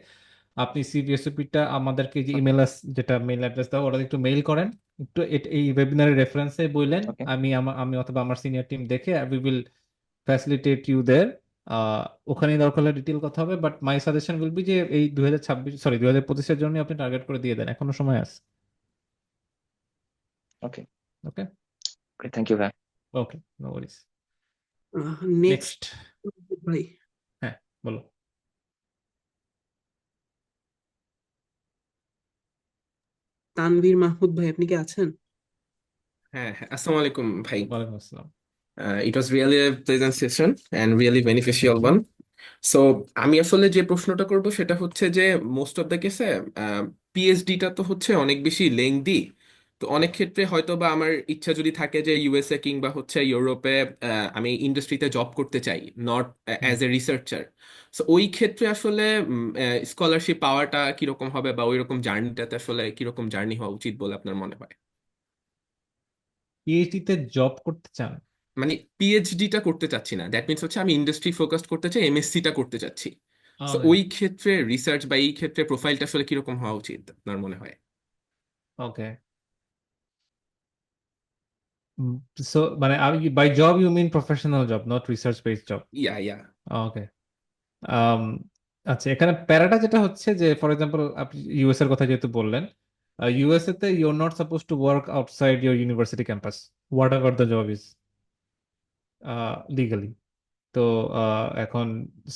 আপনি সিভিএসওপিটা আমাদেরকে যে ইমেল যেটা মেইল অ্যাড্রেস দাও ওটা একটু মেইল করেন, একটু এই ওয়েবিনারের রেফারেন্সে বললেন, ওকে। আমি অথবা আমার সিনিয়র টিম দেখে we will facilitate you there. ওখানে দরকার হলে ডিটেল কথা হবে, but my suggestion will be যে এই 2026 সরি 2025-এর জন্য আপনি টার্গেট করে দিয়ে দেন, এখনো সময় আছে। ওকে, ওকে। থ্যাংক ইউ ভাই। ওকে, নো ওয়ারিস। Next next. ভাই, হ্যাঁ, বলো। তানভীর মাহমুদ ভাই, আপনি কি আছেন? হ্যাঁ, হ্যাঁ, আসসালামু আলাইকুম ভাই। ওয়ালাইকুম আসসালাম। It was really a pleasant session and really beneficial one. So আমি আসলে যে প্রশ্নটা করব সেটা হচ্ছে যে মোস্ট অফ দ্য কেসে পিএইচডিটা তো হচ্ছে অনেক বেশি লেংদি। তো অনেক ক্ষেত্রে হয়তো বা আমার ইচ্ছা যদি থাকে যে ইউএসএ কিংবা হচ্ছে ইউরোপে আমি ইন্ডাস্ট্রিতে জব করতে চাই, not hmm. As a researcher. So ওই ক্ষেত্রে আসলে স্কলারশিপ পাওয়াটা কিরকম হবে, বা ওই রকম জার্নিটাতে আসলে কিরকম জার্নি হওয়া উচিত বলে আপনার মনে হয়? পিএইচডি তে জব করতে চান? মানে পিএইচডিটা করতে চাচ্ছি না, দ্যাট মিনস হচ্ছে আমি ইন্ডাস্ট্রি ফোকাসড করতে চাই, এমএসসিটা করতে চাচ্ছি। তো ওকে। ওই ক্ষেত্রে রিসার্চ বা এই ক্ষেত্রে প্রোফাইলটা আসলে কিরকম হওয়া উচিত আপনার মনে হয়? ওকে, সো মানে by job you mean professional job, not research based job? Yeah yeah. Okay. Um, আচ্ছা, এখানে প্যারাটা যেটা হচ্ছে যে ফর এক্সাম্পল আপনি ইউএস এর কথা যেহেতু বললেন, ইউএসএ তে you are not suppose to work outside your university campus what ever the job is legally. তো এখন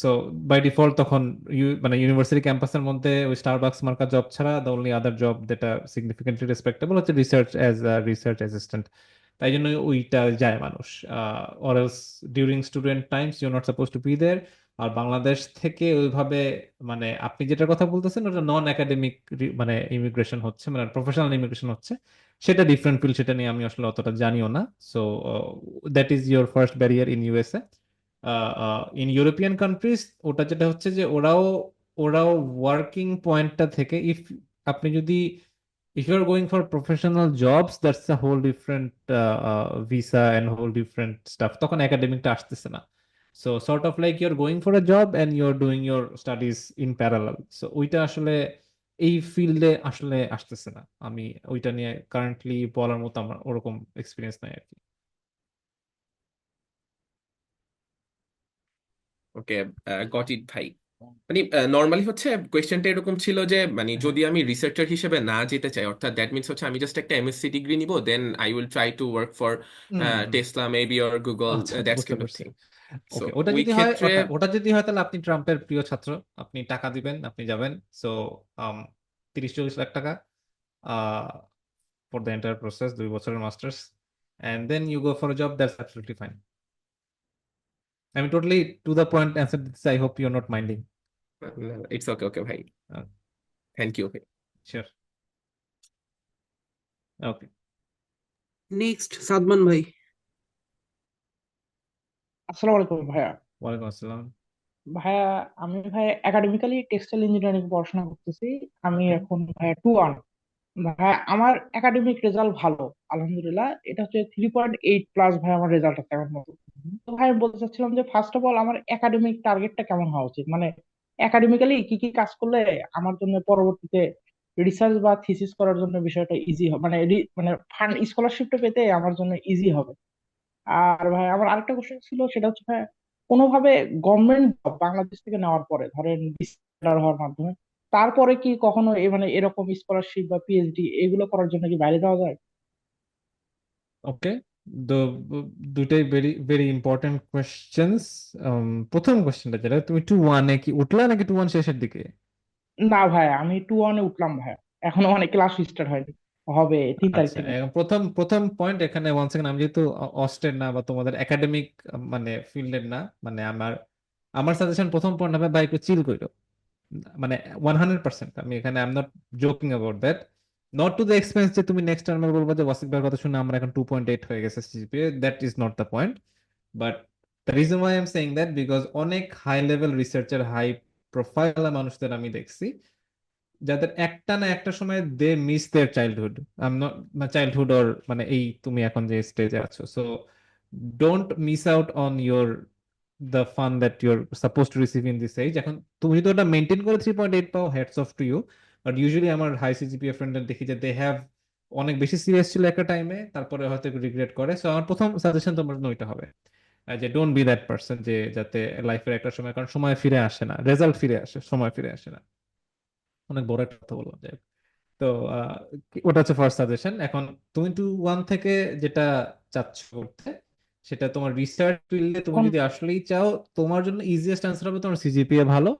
সো বাই ডিফল্ট তখন মানে ইউনিভার্সিটি ক্যাম্পাসের মধ্যে ওই স্টারবাকস মার্কা জব ছাড়া দ্য অনলি আদার জব যেটা সিগনিফিকেন্টলি রেসপেক্টেবল হচ্ছে রিসার্চ অ্যাজ রিসার্চ অ্যাসিস্ট্যান্ট। তাই জন্য ওইটা যায় মানুষ। Or else during student times you not suppose to be there. আর বাংলাদেশ থেকে ওইভাবে মানে আপনি যেটার কথা বলতেছেন ওটা নন একাডেমিক মানে ইমিগ্রেশন হচ্ছে, মানে প্রফেশনাল ইমিগ্রেশন হচ্ছে, সেটা ডিফারেন্ট ফিল্ড, সেটা নিয়ে আমি আসলে অতটা জানিও না। So that is your first barrier in USA. In European countries ওটা যেটা হচ্ছে যে ওরাও ওরাও ওয়ার্কিং পয়েন্টটা থেকে আপনি যদি if you are going for professional jobs that's a whole different visa and whole different stuff, তখন একাডেমিকটা আসতেছে না। So sort of like you're going for a job and you're doing your studies in parallel, so ওইটা আসলে এই ফিল্ডে আসলে আসতেছে না। আমি ওইটা নিয়ে কারেন্টলি বলার মতো আমার ওরকম এক্সপিরিয়েন্স নাই আর কি। ওকে, গট ইট ভাই। মানে নর্মালি হচ্ছে কোয়েশ্চেনটা এরকম ছিল যে মানে হ্যাঁ যদি আমি রিসার্চার হিসেবে না যেতে চাই, অর্থাৎ দ্যাট মিনস হচ্ছে আমি জাস্ট একটা এমএসসি ডিগ্রি নিব, then I will try to work for hmm Tesla maybe or Google, আচ্ছা দ্যাটস বুঝতে কাইন্ড অফ পারছি থিং। সো ওকে ওটা ওই যদি হয় ক্ষেত্রে ওটা যদি হয় তাহলে আপনি ট্রাম্পের প্রিয় ছাত্র আপনি টাকা দিবেন আপনি যাবেন সো 30-40 লাখ টাকা ফর দ্য এন্টায়ার প্রসেস 2 বছরের masters and then you go for a job that's absolutely fine. I'm totally to the point answer this. I hope you're not minding. It's okay, okay ভাই, Uh, থ্যাংক ইউ ভাই। sure. Okay. নেক্সট সাদমান ভাই। আসসালামু আলাইকুম ভাইয়া। ওয়ালাইকুম আসসালাম। ভাইয়া আমি ভাই একাডেমিক্যালি টেক্সটাইল ইঞ্জিনিয়ারিং পড়াশোনা করতেছি। আমি Okay. এখন ভাইয়া 2-1। ভাইয়া আমার একাডেমিক রেজাল্ট ভালো আলহামদুলিল্লাহ, এটা হচ্ছে 3.8+ ভাই আমার রেজাল্ট আছে এখন মতো। তো ভাই আমি বলতে চাচ্ছিলাম যে ফার্স্ট অফ অল আমার একাডেমিক টার্গেটটা কেমন হওয়া উচিত, মানে একাডেমিক্যালি কি কি কাজ করলে আমার জন্য পরবর্তীতে রিসার্চ বা থিসিস করার জন্য বিষয়টা ইজি হবে, মানে মানে ফান্ড স্কলারশিপটা পেতে আমার জন্য ইজি হবে। আর ভাই আমার আরেকটা কোশ্চেন ছিল, সেটা হচ্ছে ভাই কোনোভাবে গভর্নমেন্ট জব বাংলাদেশ থেকে নেওয়ার পরে ধরেন বিসিএস হওয়ার মাধ্যমে তারপরে কি কখনো মানে এরকম স্কলারশিপ বা পিএইচডি এগুলো করার জন্য কি বাইরে যাওয়া যায়? ওকে, তো দুটাই ভেরি ভেরি ইম্পর্টেন্ট কোয়েশ্চেন্স। প্রথম কোয়েশ্চেনটা যেটা তুমি 2-1 কি উঠলা নাকি 2-1 শেষের দিকে? না ভাই আমি 2-1 উঠলাম ভাই, এখনো অনেক ক্লাস স্টার্ট হয়নি, হবে 3 তারিখ আচ্ছা থেকে। এখন প্রথম প্রথম পয়েন্ট এখানে 1 সেকেন্ড, আমি যেহেতু অস্টের না বা তোমাদের একাডেমিক মানে ফিল্ডের না, মানে আমার আমার সাজেশন প্রথম পয়েন্ট হবে ভাই একটু চিল করো, মানে 100% আমি এখানে I am not joking about that, not to the expense যে তুমি নেক্সট টার্মে বলবো যে ওয়াসিক ভাইয়ের কথা শুনে আমরা এখন 2.8 হয়ে গেছে CGPA, that is not the point. But the reason why I am saying that because অনেক হাই লেভেল রিসার্চের হাই প্রোফাইল মানুষদের আমি দেখছি যাদের একটা না একটা সময় they miss their childhood, I am not childhood or মানে এই তুমি এখন যে স্টেজে আছো, so don't miss out on your the fun that your suppose to receive in this age. এখন তুমি যদি ওটা মেনটেন করে 3.8 পাও, heads off to you. But usually আমার হাই সিজিপিএ ফ্রেন্ডদের দেখি যে দে হ্যাভ অনেক বেশি সিরিয়াস ছিল একটা টাইমে, তারপরে হয়তো রিগ্রেট করে। সো আমার প্রথম সাজেশন তোমার জন্য ওইটা হবে যে ডোন্ট বি দ্যাট পার্সন যে যাতে লাইফের একটা সময়, কারণ সময় ফিরে আসে না, রেজাল্ট ফিরে আসে, সময় ফিরে আসে না। অনেক বড় একটা কথা বললাম, যাই হোক। তো ওটা হচ্ছে ফার্স্ট সাজেশন। এখন তুমি 2-1 থেকে যেটা চাচ্ছ করতে, সেটা তোমার রিসার্চ ফিল্ডে তুমি এখন যদি আসলেই চাও, তোমার জন্য ইজিয়েস্ট আনসার হবে তোমার সিজিপিএ ভালো।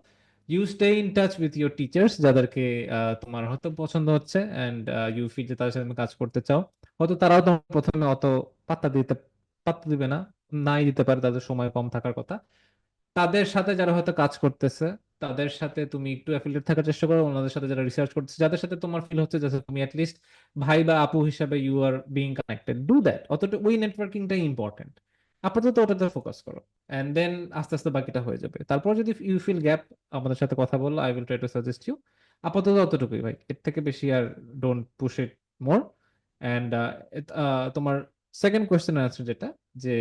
You stay in touch with your teachers যাদেরকে তোমার হয়তো পছন্দ হচ্ছে অ্যান্ড ইউ ফিল যে তাদের সাথে তুমি কাজ করতে চাও। হয়তো তারাও তোমার প্রথমে অত পাত্তা দিবে না, নাই দিতে পারে, তাদের সময় কম থাকার কথা। তাদের সাথে যারা হয়তো কাজ করতেছে তাদের সাথে তুমি একটু অ্যাফিলিয়েট থাকার চেষ্টা করো, ওনাদের সাথে যারা রিসার্চ করতেছে, যাদের সাথে তোমার ফিল হচ্ছে যে তুমি অ্যাটলিস্ট ভাই বা আপু হিসাবে you are being connected, do that. অতটা ওই নেটওয়ার্কিংটাই ইম্পর্টেন্ট। আপাতত ওটাতে ফোকাস করো অ্যান্ড দেন আস্তে আস্তে বাকিটা হয়ে যাবে। তারপর যদি ইউ ফিল গ্যাপ, আমাদের সাথে কথা বললো, I will try to suggest you. আপাতত অতটুকুই ভাই, এর থেকে বেশি আর don't push it more. And তোমার সেকেন্ড কোয়েশ্চেন আনসার যেটা, যে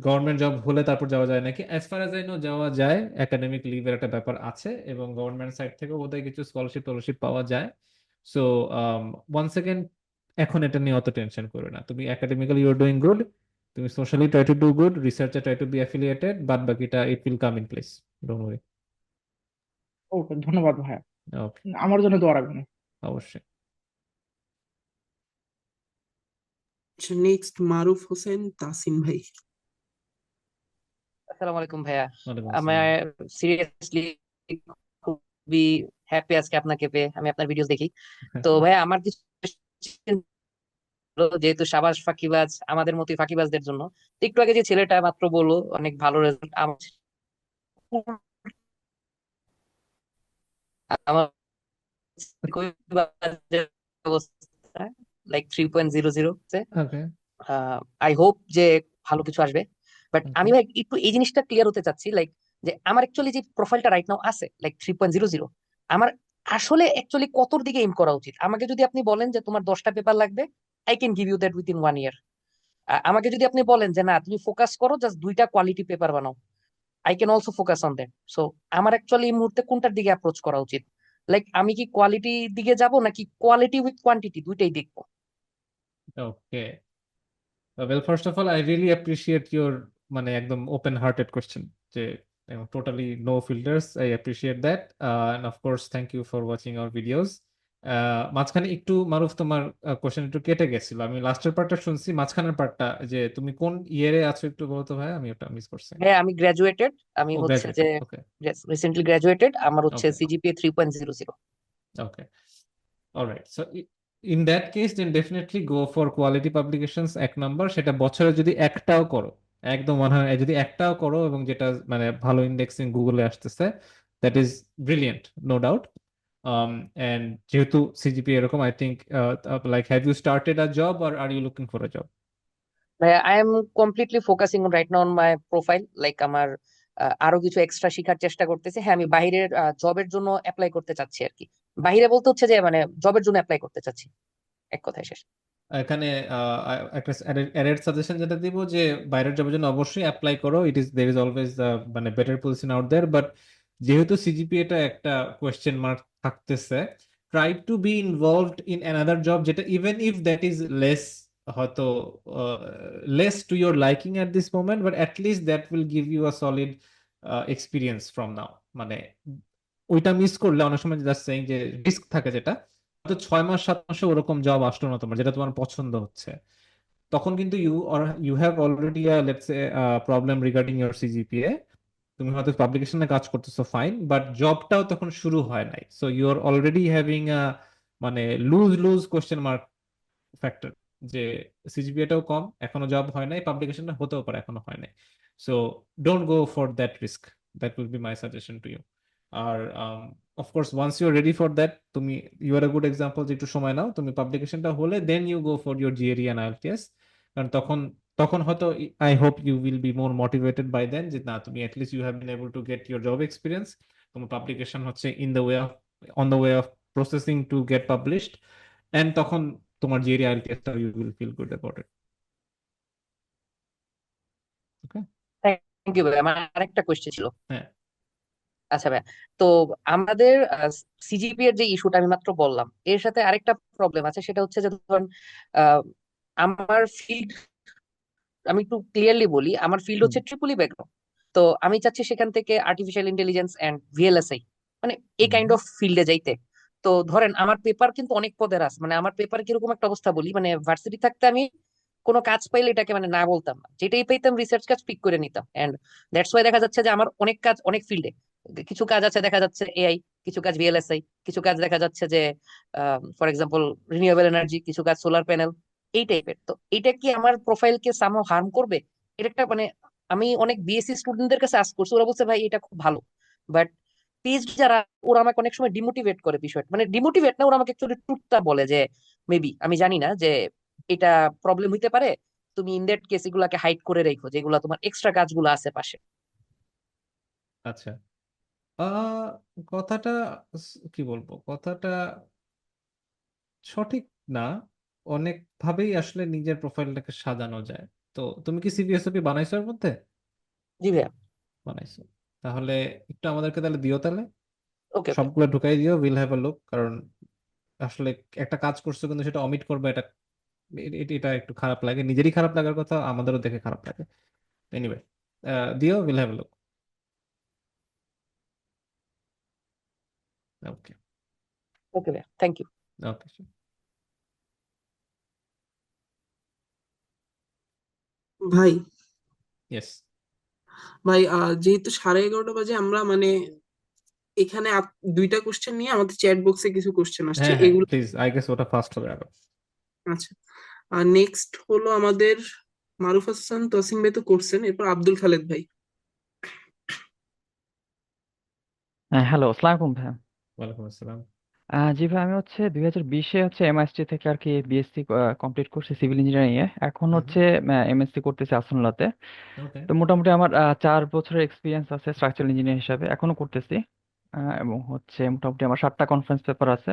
গভর্নমেন্ট জব হলে তারপর যাওয়া যায় নাকি, as far as I know যাওয়া যায়, একাডেমিক লিভের একটা ব্যাপার আছে এবং গভর্নমেন্ট সাইড থেকে বোধহয় কিছু স্কলারশিপ পাওয়া যায়। সো 1 সেকেন্ড, এখন এটা নিয়ে অত টেনশন করো না। তুমি academically you are doing good, তুমি socially try to do good, রিসার্চে ট্রাই টু বি অ্যাফিলিয়েটেড, বাদ বাকিটা it will come in place, don't worry. Okay ধন্যবাদ ভাইয়া, ওকে, আমার জন্য দোয়া রাখবেন। অবশ্যই। নেক্সট মারুফ হোসেন তাসিন ভাই। আসসালামু আলাইকুম ভাইয়া। ওয়ালাইকুম আমার আসসালাম। সিরিয়াসলি খুবই হ্যাপি আজকে আপনাকে পেয়ে, আমি আপনার ভিডিওস দেখি। তো ভাইয়া আমার কিছু question ছিল, যেহেতু সাবাস ফাঁকিবাজ আমাদের মতোই ফাঁকিবাজদের জন্য। তো একটু আগে যে ছেলেটা মাত্র বললো অনেক ভালো রেজাল্ট, আমার ফাঁকিবাজের অবস্থা লাইক 3.00। ওকে, আই হোপ যে ভালো কিছু আসবে। বাট ওকে, আমি ভাই একটু এই জিনিসটা ক্লিয়ার হতে চাচ্ছি, লাইক যে আমার অ্যাকচুয়ালি যে প্রোফাইলটা রাইট নাও আছে লাইক 3.00, আমার আসলে অ্যাকচুয়ালি কতর দিকে এম করা উচিত? আমাকে যদি আপনি বলেন যে তোমার 10টা পেপার লাগবে, I can give you that within 1 year. আমাকে যদি আপনি বলেন যে না তুমি ফোকাস করো, জাস্ট 2টা কোয়ালিটি পেপার বানাও, I can also focus on that. So আমার অ্যাকচুয়ালি এই মুহূর্তে কোনটার দিকে অ্যাপ্রোচ করা উচিত? লাইক আমি কি কোয়ালিটি দিকে যাব নাকি কোয়ালিটি উইথ কোয়ান্টিটি দুইটাই দেখবো? Okay. Well, first of all I really appreciate your মানে একদম ওপেন হার্টেড কোয়েশ্চেন। যে totally no filters, I appreciate that, and of course thank you for watching our videos. মাঝখানে একটু মারুফ তোমার কোশ্চেন একটু কেটে গেছিল, আমি লাস্টের পার্টটা শুনছি, মাঝখানের পার্টটা যে তুমি কোন ইয়ারে আছো একটু বলতো ভাই, আমি ওটা মিস করছি। হ্যাঁ, আমি গ্রাজুয়েটেড। আমি ও হচ্ছে যে গ্রাজুয়েটেড, ওকে রিসেন্টলি গ্রাজুয়েটেড। আমার হচ্ছে okay CGPA 3.00। Okay. Alright, so in that case then definitely go for quality publications, এক নাম্বার। সেটা বছরে যদি একটাও করো, একদম মনে হয় যদি একটাও করো এবং যেটা মানে ভালো ইন্ডেক্সিং গুগলে আসতেছে, that is brilliant, no doubt. And যেহেতু সিজিপি এরকম, I think like have you started a job or are you looking for a job? I am completely focusing right now on my profile. Like আমার আরো কিছু এক্সট্রা শেখার চেষ্টা করতেছি। হ্যাঁ, আমি বাইরের জবের জন্য অ্যাপ্লাই করতে চাচ্ছি আর কি। বাইরে বলতে হচ্ছে যে মানে জবের জন্য অ্যাপ্লাই করতে চাচ্ছি, এক কথায় শেষ। এখানে একটা অ্যাডেড সাজেশন যেটা দিব যে বাইরের জবের জন্য অবশ্যই অ্যাপ্লাই করো, it is there is always মানে better position out there, but যেহেতু সিজিপিএটা একটা কোয়েশ্চেন মার্ক থাকতেছে, try to be involved in another job, যেটা even if that is less, হয়তো less to your liking at this moment, but at least that will give you a solid experience from now. মানে ওইটা মিস করলে অনেক সময় জাস্ট সেইং যে রিস্ক থাকে, যেটা হয়তো 6 মাস 7 মাসে ওরকম জব আসলো না তোমার যেটা তোমার পছন্দ হচ্ছে, তখন কিন্তু you have already lets a problem regarding your CGPA. তুমি হয়তো পাবলিকেশনে কাজ করতেছো ফাইন, বাট জবটাও তখন শুরু হয় নাই, so you are already having a মানে loose loose question mark factor, যে সিজিপিএটাও কম, এখনো জব হয় নাই, পাবলিকেশনটা হতেও পারে এখনো হয় নাই। So don't go for that risk, that will be my suggestion to you. আর of course once you are ready for that, তুমি you are a good example যে একটু সময় নাও, তুমি পাবলিকেশনটা হলে then you go for your GRE and IELTS. কারণ তখন তখন হয়তো I hope you will be more motivated by then, যে না তুমি at least you have been able to get your job experience, তোমার পাবলিকেশন হচ্ছে in the way of, on the way of processing to get published, and তখন তোমার জিআরই আইএলটিএসটা you will feel good about it. Okay, thank you ভাই। আমার আরেকটা কোয়েশ্চেন ছিল। হ্যাঁ আচ্ছা ভাই, তো আমাদের সিজিপি এর যে ইস্যুটা আমি মাত্র বললাম, এর সাথে আরেকটা প্রবলেম আছে। সেটা হচ্ছে যে ধরুন আহ, আমার ফিল্ড, আমি একটু ক্লিয়ারলি বলি, আমার ফিল্ড হুম হচ্ছে ট্রিপলি ব্যাকগ্রাউন্ড। তো আমি চাচ্ছি সেখান থেকে আর্টিফিশিয়াল ইন্টেলিজেন্স এন্ড ভিএলএসআই, মানে এই হুম কাইন্ড অফ ফিল্ডে যাইতে। তো ধরেন আমার পেপার কিন্তু অনেক পদের আছে। মানে আমার পেপার কিরকম একটা অবস্থা বলি, মানে ভার্সিটি থাকতে আমি কোনো কাজ পাইলে এটাকে মানে না বলতাম না, যেটাই পাইতাম রিসার্চ কাজ পিক করে নিতাম। এন্ড দ্যাটস ওয়াই দেখা যাচ্ছে যে আমার অনেক কাজ অনেক ফিল্ডে, কিছু কাজ আছে দেখা যাচ্ছে এআই, কিছু কাজ ভিএলএসআই, কিছু কাজ দেখা যাচ্ছে যে ফর এক্সাম্পল রিনিউয়েবল এনার্জি, কিছু কাজ সোলার প্যানেল, এই টাইপের। তো এটা কি আমার প্রোফাইলকে সামহাও হার্ম করবে? এটা একটা মানে আমি অনেক বিএসসি স্টুডেন্টদের কাছে আস্ক করছি, ওরা বলছে ভাই এটা খুব ভালো। বাট পিএইচডি যারা, ওরা আমাকে অনেক সময় ডিমোটিভেট করে বিষয়টা, মানে ডিমোটিভেট না, ওরা আমাকে অ্যাকচুয়ালি ট্রুথটা বলে যে মেবি, আমি জানি না, যে এটা প্রবলেম হইতে পারে, তুমি ইন দ্যাট কেস এগুলাকে হাইড করে রেখো, যেগুলো তোমার এক্সট্রা কাজগুলো আছে পাশে। আচ্ছা, আহ কথাটা কি বলবো, কথাটা সঠিক না, অনেক ভাবেই আসলে নিজের প্রোফাইলটাকে সাজানো যায়। তো তুমি কি সিভিএসওপি বানাইছো এর মধ্যে? জি ভাইয়া। বানাইছো, তাহলে একটু আমাদেরকে তাহলে দিও, তাহলে ওকে ওকে। সবগুলো ঢুকাই দিও, উইল হ্যাভ আ লুক। কারণ আসলে একটা কাজ করছো কিন্তু সেটা অমিট করবে, এটা এটা একটু খারাপ লাগে, নিজেরই খারাপ লাগার কথা, আমাদেরও দেখে খারাপ লাগে। এনিওয়ে, দিও, উইল হ্যাভ আ লুক। ওকে ওকে ভাইয়া, থ্যাংক ইউ। ওকে। ভাই ইয়েস, ভাই যেহেতু 11:30 বাজে, আমরা মানে এখানে দুইটা কোশ্চেন নিয়ে আমাদের চ্যাট বক্সে কিছু কোশ্চেন আসছে, হ্যাঁ হ্যাঁ এগুলো। প্লিজ, আই গেস ওটা ফার্স্ট হবে আরো। আচ্ছা, আর নেক্সট হলো আমাদের মারুফ হাসান তসিম ভাই তো করছেন, এরপর আব্দুল খালেদ ভাই। হ্যালো, আসসালামু আলাইকুম ভাইয়া। ওয়ালাইকুম আসসালাম। জি ভাই, আমি হচ্ছে 2020-এ হচ্ছে এমআইএসটি থেকে আর কি বিএসসি কমপ্লিট করছি সিভিল ইঞ্জিনিয়ারিং এ। এখন হচ্ছে এমএসসি করতেছি আসনালাতে। ওকে তো মোটামুটি আমার 4 বছরের এক্সপিরিয়েন্স আছে স্ট্রাকচারাল ইঞ্জিনিয়ার হিসাবে, এখনো করতেছি। এবং হচ্ছে মোটামুটি আমার 7টা কনফারেন্স পেপার আছে।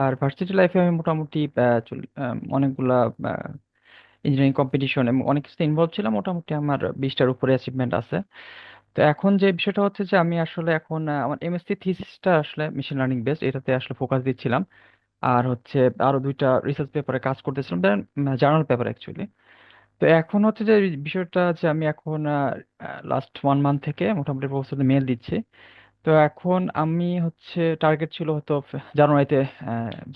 আর ভার্সিটি লাইফে আমি মোটামুটি অনেকগুলা ইঞ্জিনিয়ারিং কম্পিটিশন এবং অনেক কিছু ইনভলভ ছিলাম। মোটামুটি আমার 20টার উপরে অ্যাচিভমেন্ট আছে। তো এখন যে বিষয়টা হচ্ছে যে আমি আসলে এখন আমার এমএসসি থিসিসটা আসলে মেশিন লার্নিং বেসড, এটাতে আসলে ফোকাস দিচ্ছিলাম। আর হচ্ছে আরো 2টা রিসার্চ পেপারে কাজ করতেছিলাম, জার্নাল পেপার অ্যাকচুয়ালি। তো এখন হচ্ছে যে বিষয়টা যে আমি এখন লাস্ট 1 মান্থ থেকে মোটামুটি প্রফেসরদের মেল দিচ্ছি। তো এখন আমি হচ্ছে টার্গেট ছিল হয়তো জানুয়ারিতে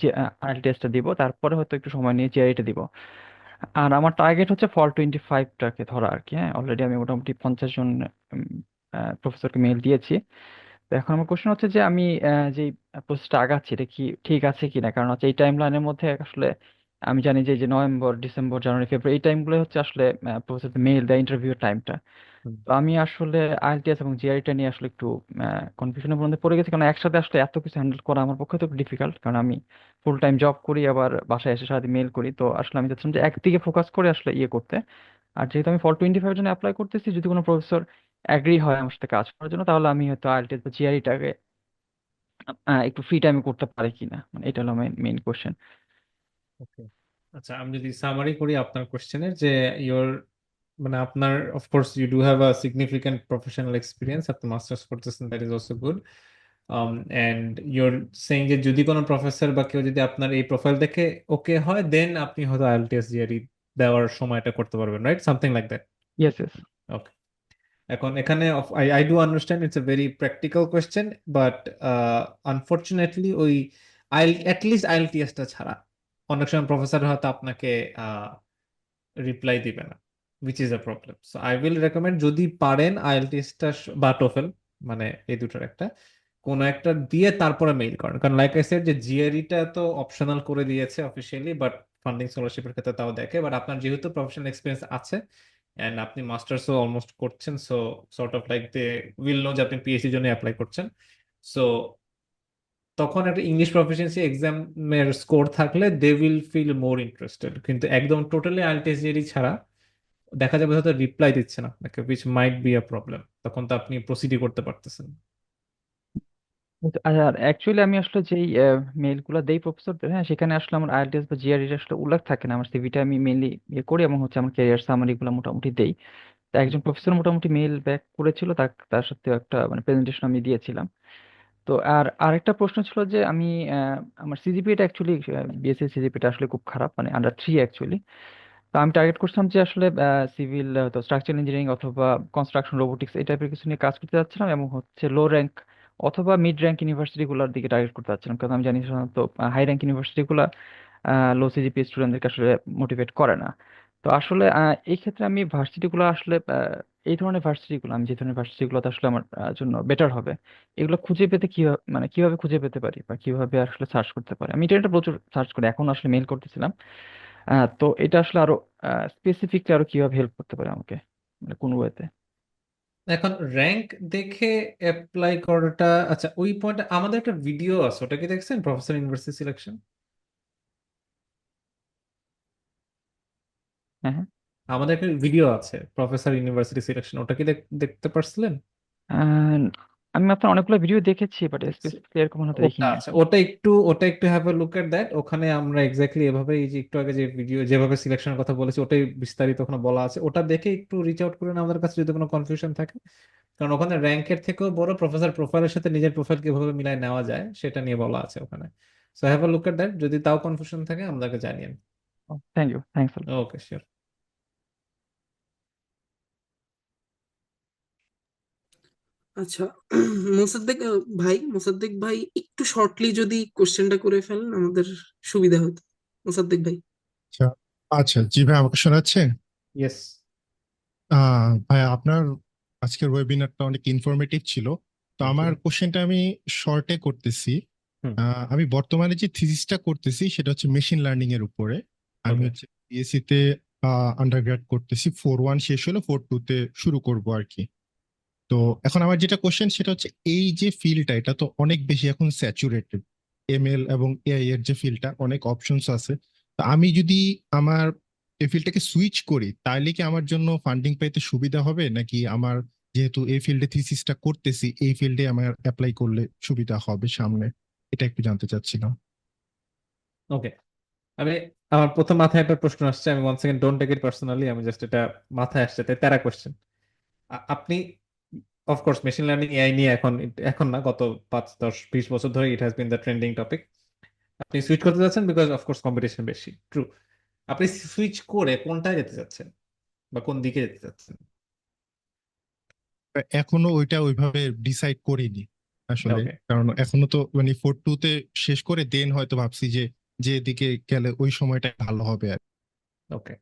যে আইএলটিএসটা দিব, তারপরে হয়তো একটু সময় নিয়ে জিআরইটা দিব। আর আমার টার্গেট হচ্ছে ফল 25টাকে ধরা আর কি। হ্যাঁ, অলরেডি আমি মোটামুটি 50 জন প্রফেসরকে মেল দিয়েছি। তো এখন আমার কোশ্চেন হচ্ছে যে আমি যে প্রসেসটা আগাচ্ছি এটা কি ঠিক আছে কিনা, কারণ হচ্ছে এই টাইম লাইনের মধ্যে আসলে আমি জানি যে যে নভেম্বর ডিসেম্বর জানুয়ারি ফেব্রুয়ারি এই টাইমগুলো হচ্ছে আসলে প্রফেসর মেইল দেয় ইন্টারভিউ টাইমটা। হুম। তো আমি আসলে আইএলটিএস এবং জিআরইটা নিয়ে আসলে একটু কনফিউশনের মধ্যে পড়ে গেছি, কারণ একসাথে আসলে এত কিছু হ্যান্ডেল করা আমার পক্ষে তো ডিফিকাল্ট, কারণ আমি ফুল টাইম জব করি আবার বাসায় এসে সারাদিন মেল করি। তো আসলে আমি চাচ্ছিলাম যে একদিকে ফোকাস করে আসলে ইয়ে করতে। আর যেহেতু আমি ফল 25 জন্য অ্যাপ্লাই করতেছি, যদি কোনো প্রফেসর অ্যাগ্রি হয় আমার সাথে কাজ করার জন্য, তাহলে আমি হয়তো আইএলটিএস বা জিআরইটাকে একটু ফ্রি টাইমে করতে পারি কিনা, মানে এটা হলো মেইন কোশ্চেন। ওকে, আচ্ছা আমি যদি সামারি করি আপনার কোশ্চেনের যে ইয়োর মানে আপনার of course you do have a significant professional experience, আপনি মাস্টার্স করতেছেন, that is also good. And your saying যে যদি কোনো প্রফেসর বা কেউ যদি আপনার এই প্রোফাইল দেখে ওকে হয়, দেন আপনি হয়তো আইএলটিএস জিআরই দেওয়ার সময়টা করতে পারবেন, right? Something like that. Yes yes. Okay, এখন এখানে I do understand it's a very practical question, but unfortunately ওই অ্যাটলিস্ট আইএলটিএসটা ছাড়া অনেক সময় প্রফেসর হয়তো আপনাকে রিপ্লাই দিবে না, which is a problem. So I will recommend যদি পারেন আইএলটিএসটা বা টোফেল, মানে এই দুটোর একটা কোনো একটা দিয়ে তারপরে মেইল করেন, কারণ লাইক আই সেড যে জিআরইটা তো অপশনাল করে দিয়েছে অফিসিয়ালি, বাট ফান্ডিং স্কলারশিপের ক্ষেত্রে তাও দেখে। বাট আপনার যেহেতু প্রফেশনাল এক্সপিরিয়েন্স আছে এন্ড আপনি মাস্টার্সও অলমোস্ট করছেন, so sort of like they will know যে আপনি পিএইচডি জন্য অ্যাপ্লাই করছেন। সো তখন একটা ইংলিশ প্রফিসিয়েন্সি এক্সামের স্কোর থাকলে they will feel more interested. কিন্তু একদম টোটালি আইএলটিএস জিআরই ছাড়া দেখা যাবে হয়তো রিপ্লাই দিচ্ছে না আপনাকে, which might be a problem. তখন তো আপনি প্রসিডই করতে পারতেছেন। আর অ্যাকচুয়ালি আমি আসলে যেই মেইলগুলো দেই প্রফেসরদের, হ্যাঁ, সেখানে আসলে আমার আইএলটিএস বা জিআরই আসলে উল্লেখ থাকে না। আমার সিভিটা আমি মেইনলি ইয়ে করি এবং হচ্ছে আমার ক্যারিয়ার সামারিগুলো মোটামুটি দেই। তো একজন প্রফেসর মোটামুটি মেইল ব্যাক করেছিল, তার সাথে একটা মানে প্রেজেন্টেশন আমি দিয়েছিলাম। তো আর আরেকটা প্রশ্ন ছিল যে আমি আমার সিজিপিএটা অ্যাকচুয়ালি বিএসসি সিজিপিটা আসলে খুব খারাপ, মানে আন্ডার 3 অ্যাকচুয়ালি। তো আমি টার্গেট করছিলাম যে আসলে সিভিল তো স্ট্রাকচার ইঞ্জিনিয়ারিং অথবা কনস্ট্রাকশন রোবোটিক্স এই টাইপের কিছু নিয়ে কাজ করতে যাচ্ছিলাম, এবং হচ্ছে লো র্যাঙ্ক অথবা মিড র্যাঙ্ক ইউনিভার্সিটি গুলোর দিকে টার্গেট করতে যাচ্ছিলাম, কারণ আমি জানি সাধারণত হাই র্যাঙ্ক ইউনিভার্সিটি গুলা লো সিজিপিএ স্টুডেন্টদেরকে আসলে মোটিভেট করে না। তো আসলে এই ক্ষেত্রে আমি ভার্সিটি গুলো আসলে এই ধরনের ভার্সিটি গুলো, আমি যে ধরনের ভার্সিটি গুলোতে আসলে আমার জন্য বেটার হবে, এগুলো খুঁজে পেতে কিভাবে, মানে কিভাবে খুঁজে পেতে পারি বা কিভাবে আসলে সার্চ করতে পারি? আমি ইন্টারনেটে প্রচুর সার্চ করি, এখন আসলে মেল করতেছিলাম। তো এটা আসলে আরো স্পেসিফিকলি আরো কিভাবে হেল্প করতে পারে আমাকে, মানে কোন ওয়েতে? এখন র্যাঙ্ক দেখে অ্যাপ্লাই করাটা, আচ্ছা ওই পয়েন্টে আমাদের একটা ভিডিও আছে, ওটা কি দেখছেন? প্রফেসর ইউনিভার্সিটি সিলেকশন, হ্যাঁ হ্যাঁ। আমাদের একটা ভিডিও আছে প্রফেসর ইউনিভার্সিটি সিলেকশন, ওটা কি দেখতে পারছিলেন? আহ, আমি আপনার অনেকগুলো ভিডিও দেখেছি, বাট দেখছি। স্পেসিফিকলি এরকম হয়তো ওটা দেখিনি আর আছে, কি। ওটা একটু have a look at that. ওখানে আমরা এক্স্যাক্টলি এভাবে, এই যে একটু আগে যে ভিডিও যেভাবে সিলেকশনের কথা বলেছি ওটাই বিস্তারিত ওখানে বলা আছে। ওটা দেখে একটু রিচ আউট করেন আমাদের কাছে যদি কোনো কনফিউশন থাকে, কারণ ওখানে র্যাঙ্কের থেকেও বড় প্রফেসর প্রোফাইলের সাথে নিজের প্রোফাইল কিভাবে মিলাই নেওয়া যায় সেটা নিয়ে বলা আছে ওখানে। So have a look at that, যদি তাও কনফিউশন থাকে আমাদেরকে জানিয়েন। Thank you, thanks. Okay, sure. আচ্ছা, মোসাদ্দেক মোসাদ্দেক ভাই একটু শর্টলি যদি কোশ্চেনটা করে ফেলেন আমাদের সুবিধা হতো। মোসাদ্দেক ভাই। আচ্ছা আচ্ছা, জি ভাই, আমাকে শোনাচ্ছে? ইয়েস। ভাই, আপনার আজকের ওয়েবিনারটা অনেক ইনফরমেটিভ ছিল। তো থ্যাংক আমার ইউ। কোশ্চেনটা আমি শর্টে করতেছি। হুম। আমি বর্তমানে যে থিসিসটা করতেছি সেটা হচ্ছে মেশিন লার্নিং এর উপরে। আমি ওকে। হচ্ছে বিএসসি তে আন্ডারগ্রেড করতেছি, 4-1 শেষ হলো, 4-2 তে শুরু করব আর কি। তো এখন আমার যেটা কোশ্চেন সেটা হচ্ছে, এই যে ফিল্ডটা এটা তো অনেক বেশি এখন স্যাচুরেটেড, এমএল এবং এআই এর যে ফিল্ডটা অনেক অপশনস আছে। তো আমি যদি আমার এই ফিল্ডটাকে সুইচ করি তাহলে কি আমার জন্য ফান্ডিং পাইতে সুবিধা হবে, নাকি আমার যেহেতু এই ফিল্ডে থিসিসটা করতেছি এই ফিল্ডে আমার অ্যাপ্লাই করলে সুবিধা হবে সামনে? এটা একটু জানতে চাচ্ছিলাম। ওকে, আমি আমার প্রথম মাথায় একটা প্রশ্ন আসছে, আমি 1 second, don't take it personally, আমি জাস্ট এটা মাথায় আসছে তাই তেরা কোশ্চেন। আপনি অফকোর্স মেশিন লার্নিং এআই নিয়ে এখন এখন না, গত 5, 10, 20 বছর ধরে ইট has been the trending topic. আপনি সুইচ করতে যাচ্ছেন বিকজ অফকোর্স কম্পিটিশন বেশি, ট্রু। আপনি সুইচ করে কোনটায় যেতে চাচ্ছেন? বা কোন দিকে যেতে চাচ্ছেন? এখনো ওইটা ওইভাবে ডিসাইড করিনি আসলে, ওকে, কারণ এখনো তো মানে 4-2 তে শেষ করে দেন হয়তো ভাবছি যে যে দিকে গেলে ওই সময়টা ভালো হবে আর ওকে।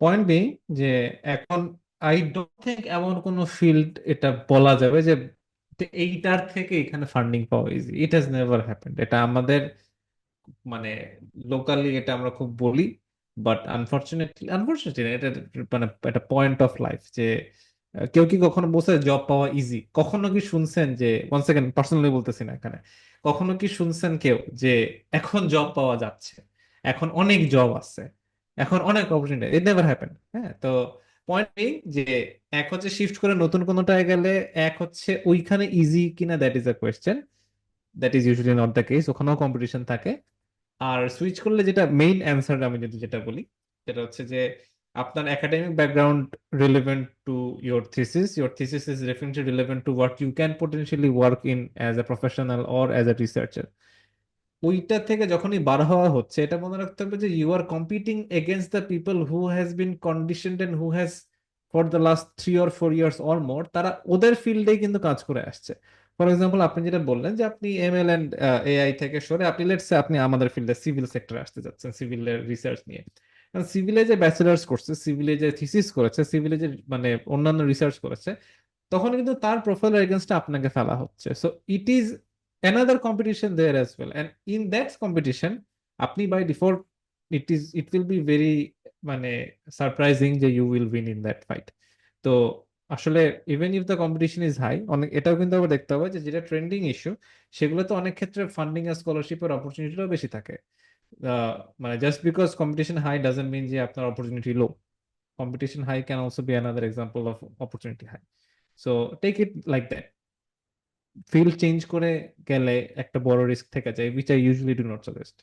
পয়েন্ট বিং যে এখন আই ডোন্ট থিঙ্ক এমন কোনো ফিল্ড এটা বলা যাবে যে যে এইটার থেকে এখানে ফান্ডিং পাওয়া easy. It has never happened. এটা আমাদের মানে লোকালি এটা আমরা খুব বলি, বাট আনফরচুনেটলি এটা মানে একটা পয়েন্ট অফ লাইফ যে কেউ কি কখনো বলছে জব পাওয়া ইজি? কখনো কি শুনছেন যে, ওয়ান সেকেন্ড পার্সোনালি বলতেছি না এখানে, কখনো কি শুনছেন কেউ যে এখন জব পাওয়া যাচ্ছে, এখন অনেক জব আছে, এখন অনেক অপরচুনিটি? It never happen. হ্যাঁ, তো পয়েন্ট এই যে এক হচ্ছে শিফট করে নতুন কোনোটায় গেলে, এক হচ্ছে ওইখানে ইজি কিনা, that is a question. That is usually not the case, ওখানেও কম্পিটিশন থাকে। আর সুইচ করলে যেটা মেইন অ্যান্সার আমি যদি যেটা বলি, সেটা হচ্ছে যে আপনার academic background relevant to your thesis is definitely relevant to what you can potentially work in as a professional or as a researcher. ওইটা থেকে যখনই বার হওয়া হচ্ছে, এটা মনে রাখতে হবে যে you are competing against the people who has been conditioned and who has for the last 3 or 4 years or more, তারা ওদের ফিল্ডেই কিন্তু কাজ করে আসছে। ফর এক্সাম্পল, আপনি যেটা বললেন যে আপনি এমএল এন্ড এআই থেকে সরে আপনি লেটস সে আপনি আমাদের ফিল্ডে সিভিল সেক্টরে আসতে যাচ্ছেন, সিভিলের রিসার্চ নিয়ে। কারণ সিভিলে যে ব্যাচেলার্স করছে, সিভিলে যে থিসিস করেছে, সিভিলে যে মানে অন্যান্য রিসার্চ করেছে, তখন কিন্তু তার প্রোফাইলের এগেনস্টে আপনাকে ফেলা হচ্ছে। So it is another competition there as well, and in that competition আপনি by default it will be very মানে সারপ্রাইজিং যে you will win in that fight। তো আসলে even if the competition is high, অনেক এটাও কিন্তু আবার দেখতে হবে যে যেটা ট্রেন্ডিং ইস্যু, সেগুলো তো অনেক ক্ষেত্রে ফান্ডিং আর স্কলারশিপের অপরচুনিটিও বেশি থাকে। মানে just because competition high doesn't mean যে আপনার অপরচুনিটি লো। Competition high can also be another example of opportunity high. So take it like that. Field change করে গেলে একটা বড় রিস্ক থেকে যায়, which I usually do not suggest।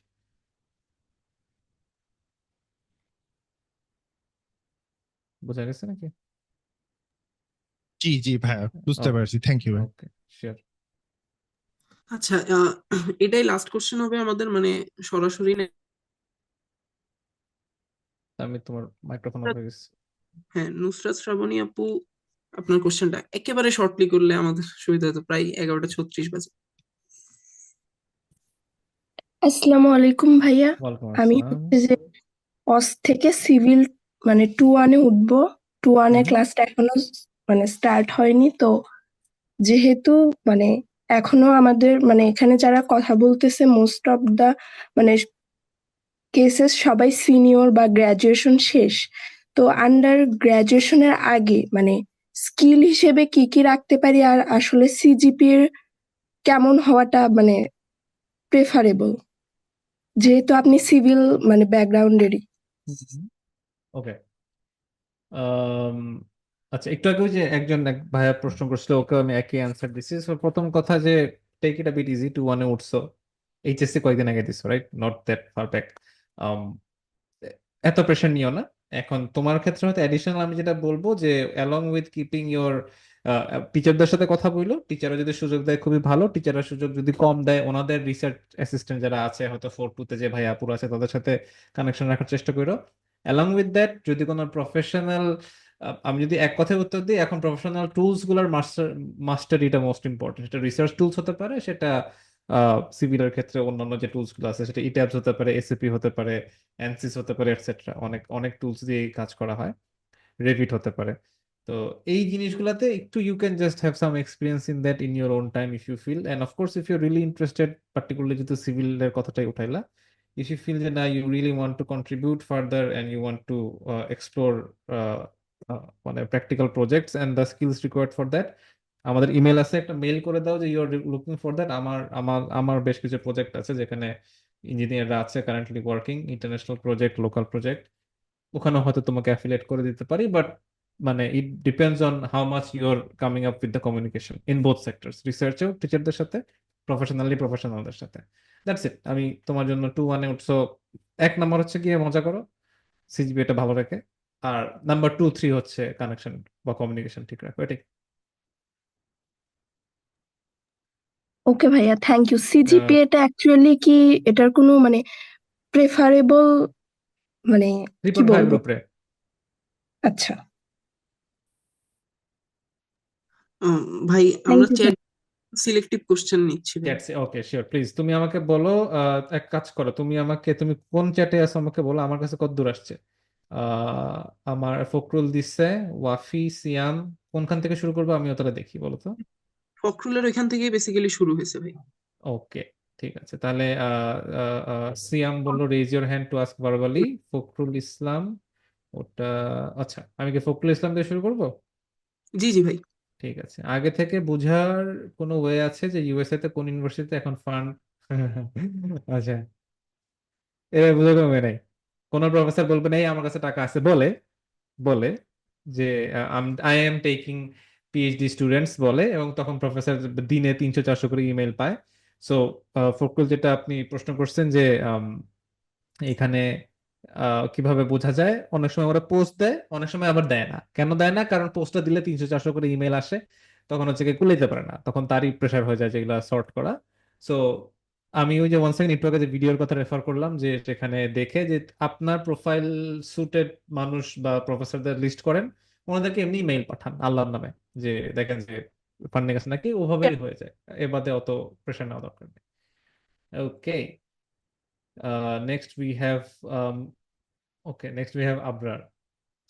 বোঝা গেছে নাকি? জি জি ভাইয়া, বুঝতে পারছি, থ্যাংক ইউ ভাই। ওকে, শিওর। আচ্ছা, এটাই লাস্ট কোশ্চেন হবে আমাদের, মানে সরাসরি না। আমি তোমার মাইক্রোফোন অফ হয়ে গেছে। হ্যাঁ, নুসরাত শ্রাবণী আপু, আপনার কোশ্চেনটা একেবারে শর্টলি করলে আমাদের সুবিধা হতো, প্রায় 11টা 36 বাজে। আসসালামু আলাইকুম ভাইয়া। ওয়ালাইকুম আমি আসসালাম। হচ্ছে যে অস থেকে সিভিল মানে 2-1-এ উঠবো। 2-1-এ হুম। ক্লাসটা এখনো মানে স্টার্ট হয়নি তো, যেহেতু মানে এখনো আমাদের মানে এখানে যারা কথা বলতেছে মোস্ট অফ দা মানে কেসেস সবাই সিনিয়র বা গ্রাজুয়েশন শেষ। তো আন্ডার গ্রাজুয়েশনের আগে মানে স্কিল হিসেবে কি কি রাখতে পারি, আর আসলে সিজিপিএ কেমন হওয়াটা মানে প্রেফারেবল, যেহেতু আপনি সিভিল মানে ব্যাকগ্রাউন্ডেরই। ওকে। আচ্ছা, একটু আগে ওই যে এক ভাইয়া প্রশ্ন করছিল, ওকে আমি একই অ্যান্সার দিছি। So, প্রথম কথা যে take it a bit easy, 2-1-এ উঠছো, এইচএসসি কয়েকদিন আগে দিছো, right? Not that far back. এত প্রেশার নিও না। এখন তোমার ক্ষেত্রে হয়তো অ্যাডিশনাল আমি যেটা বলবো যে অ্যালং উইথ কিপিং ইয়োর টিচারদের সাথে কথা বললো, টিচাররা যদি সুযোগ দেয় খুবই ভালো, টিচাররা সুযোগ যদি কম দেয় ওনাদের রিসার্চ অ্যাসিস্ট্যান্ট যারা আছে হয়তো 4-2-তে যে ভাই আপুর আছে তাদের সাথে কানেকশন রাখার চেষ্টা করো। অ্যালং উইথ দ্যাট যদি কোনো প্রফেশনাল, আমি যদি এক কথায় উত্তর দিই, এখন প্রফেশনাল টুলস গুলার মাস্টারিটা মোস্ট ইম্পর্টেন্ট। সেটা রিসার্চ টুলস হতে পারে, সেটা সিভিলের ক্ষেত্রে অন্যান্য যে টুলস গুলো আছে, সেটা ইট্যাবস হতে পারে, এসএপি হতে পারে, অ্যানসিস হতে পারে, এটসেট্রা। অনেক অনেক টুলস দিয়ে কাজ করা হয়, রেভিট হতে পারে। তো এই জিনিসগুলোতে একটু you can just have some experience in that in your own time if you feel, and of course if you really interested, particularly যেহেতু সিভিলের কথাটাই উঠাইলা, if you feel that now you really want to contribute further and you want to explore মানে practical projects and the skills required for that, আমাদের ইমেল আছে, একটা মেইল করে দাও যে you are looking for that. আমার আমার আমার বেশ কিছু প্রজেক্ট আছে যেখানে ইঞ্জিনিয়াররা আছে currently working, international project, local project, ওখানে হয়তো তোমাকে অ্যাফিলিয়েট করে দিতে পারি। বাট মানে it depends on how much you are coming up with the communication in both sectors, রিসার্চেও টিচারদের সাথে, প্রফেশনালদের সাথে। That's it. আমি তোমার জন্য 2-1-এ উঠছো, 1 নম্বর হচ্ছে গিয়ে মজা করো, সিজিপিএটা ভালো রেখে, আর নাম্বার 2-3 হচ্ছে কানেকশন বা কমিউনিকেশন ঠিক রাখো, এটাই। ওকে ভাইয়া, থ্যাংক ইউ। সিজিপিএটা অ্যাকচুয়ালি কি এটার কোনো মানে প্রেফারেবল মানে কি 3.5 বলবো? উপরে। আচ্ছা, ভাই থ্যাংক আমরা ইউ। চ্যাট সিলেক্টিভ কোশ্চেন নিচ্ছি ভাই। ওকে শিওর, প্লিজ তুমি আমাকে বলো, এক কাজ করো, তুমি কোন চ্যাটে আছো আমাকে বলো, আমার কাছে কত দূর আসছে। আহ, আমার ফখরুল দিচ্ছে, ওয়াফি, সিয়াম, কোনখান থেকে শুরু করবো আমিও তাহলে দেখি, বলো তো। ফখরুলের ওইখান থেকেই বেসিক্যালি শুরু হয়েছে ভাই। ওকে, ঠিক আছে তাহলে সিয়াম বললো raise your hand to ask verbally. Fakhrul Islam, ওটা, আচ্ছা আমি কি ফখরুল ইসলাম দিয়ে শুরু করবো? জি জি ভাই। ঠিক আছে, আগে থেকে বোঝার কোনো ওয়ে আছে যে ইউএসএ তে কোন ইউনিভার্সিটিতে এখন ফান্ড আচ্ছা, এবার বোঝার কোনো ওয়ে নাই। কোনো প্রফেসর বলবে নাই আমার কাছে টাকা আছে, বলে বলে যে I am taking PhD students বলে, এবং তখন প্রফেসর দিনে 300-400 করে ইমেল পায়। সো ফখরুল, যেটা আপনি প্রশ্ন করছেন যে এখানে কিভাবে বোঝা যায়, অনেক সময় ওরা পোস্ট দেয়, অনেক সময় আবার দেয় না। কেন দেয় না? কারণ পোস্টটা দিলে 300-400 করে ইমেল আসে, তখন হচ্ছে কি কুলাইতে পারে না, তখন তারই প্রেশার হয়ে যায় যেগুলো সর্ট করা। সো আমি ওই যে 1 সেকেন্ড একটু আগে যে ভিডিওর কথা রেফার করলাম, যে সেখানে দেখে যে আপনার প্রোফাইল সুটেড মানুষ বা প্রফেসরদের লিস্ট করেন, ওনাদেরকে এমনি মেইল পাঠান আল্লাহর নামে, যে দেখেন যে ফান্ডিং আছে নাকি, ওভাবেই হয়ে যায়। এ বাদে অত প্রেশার নেওয়া দরকার নেই। ওকে, next we have next we have Abrar.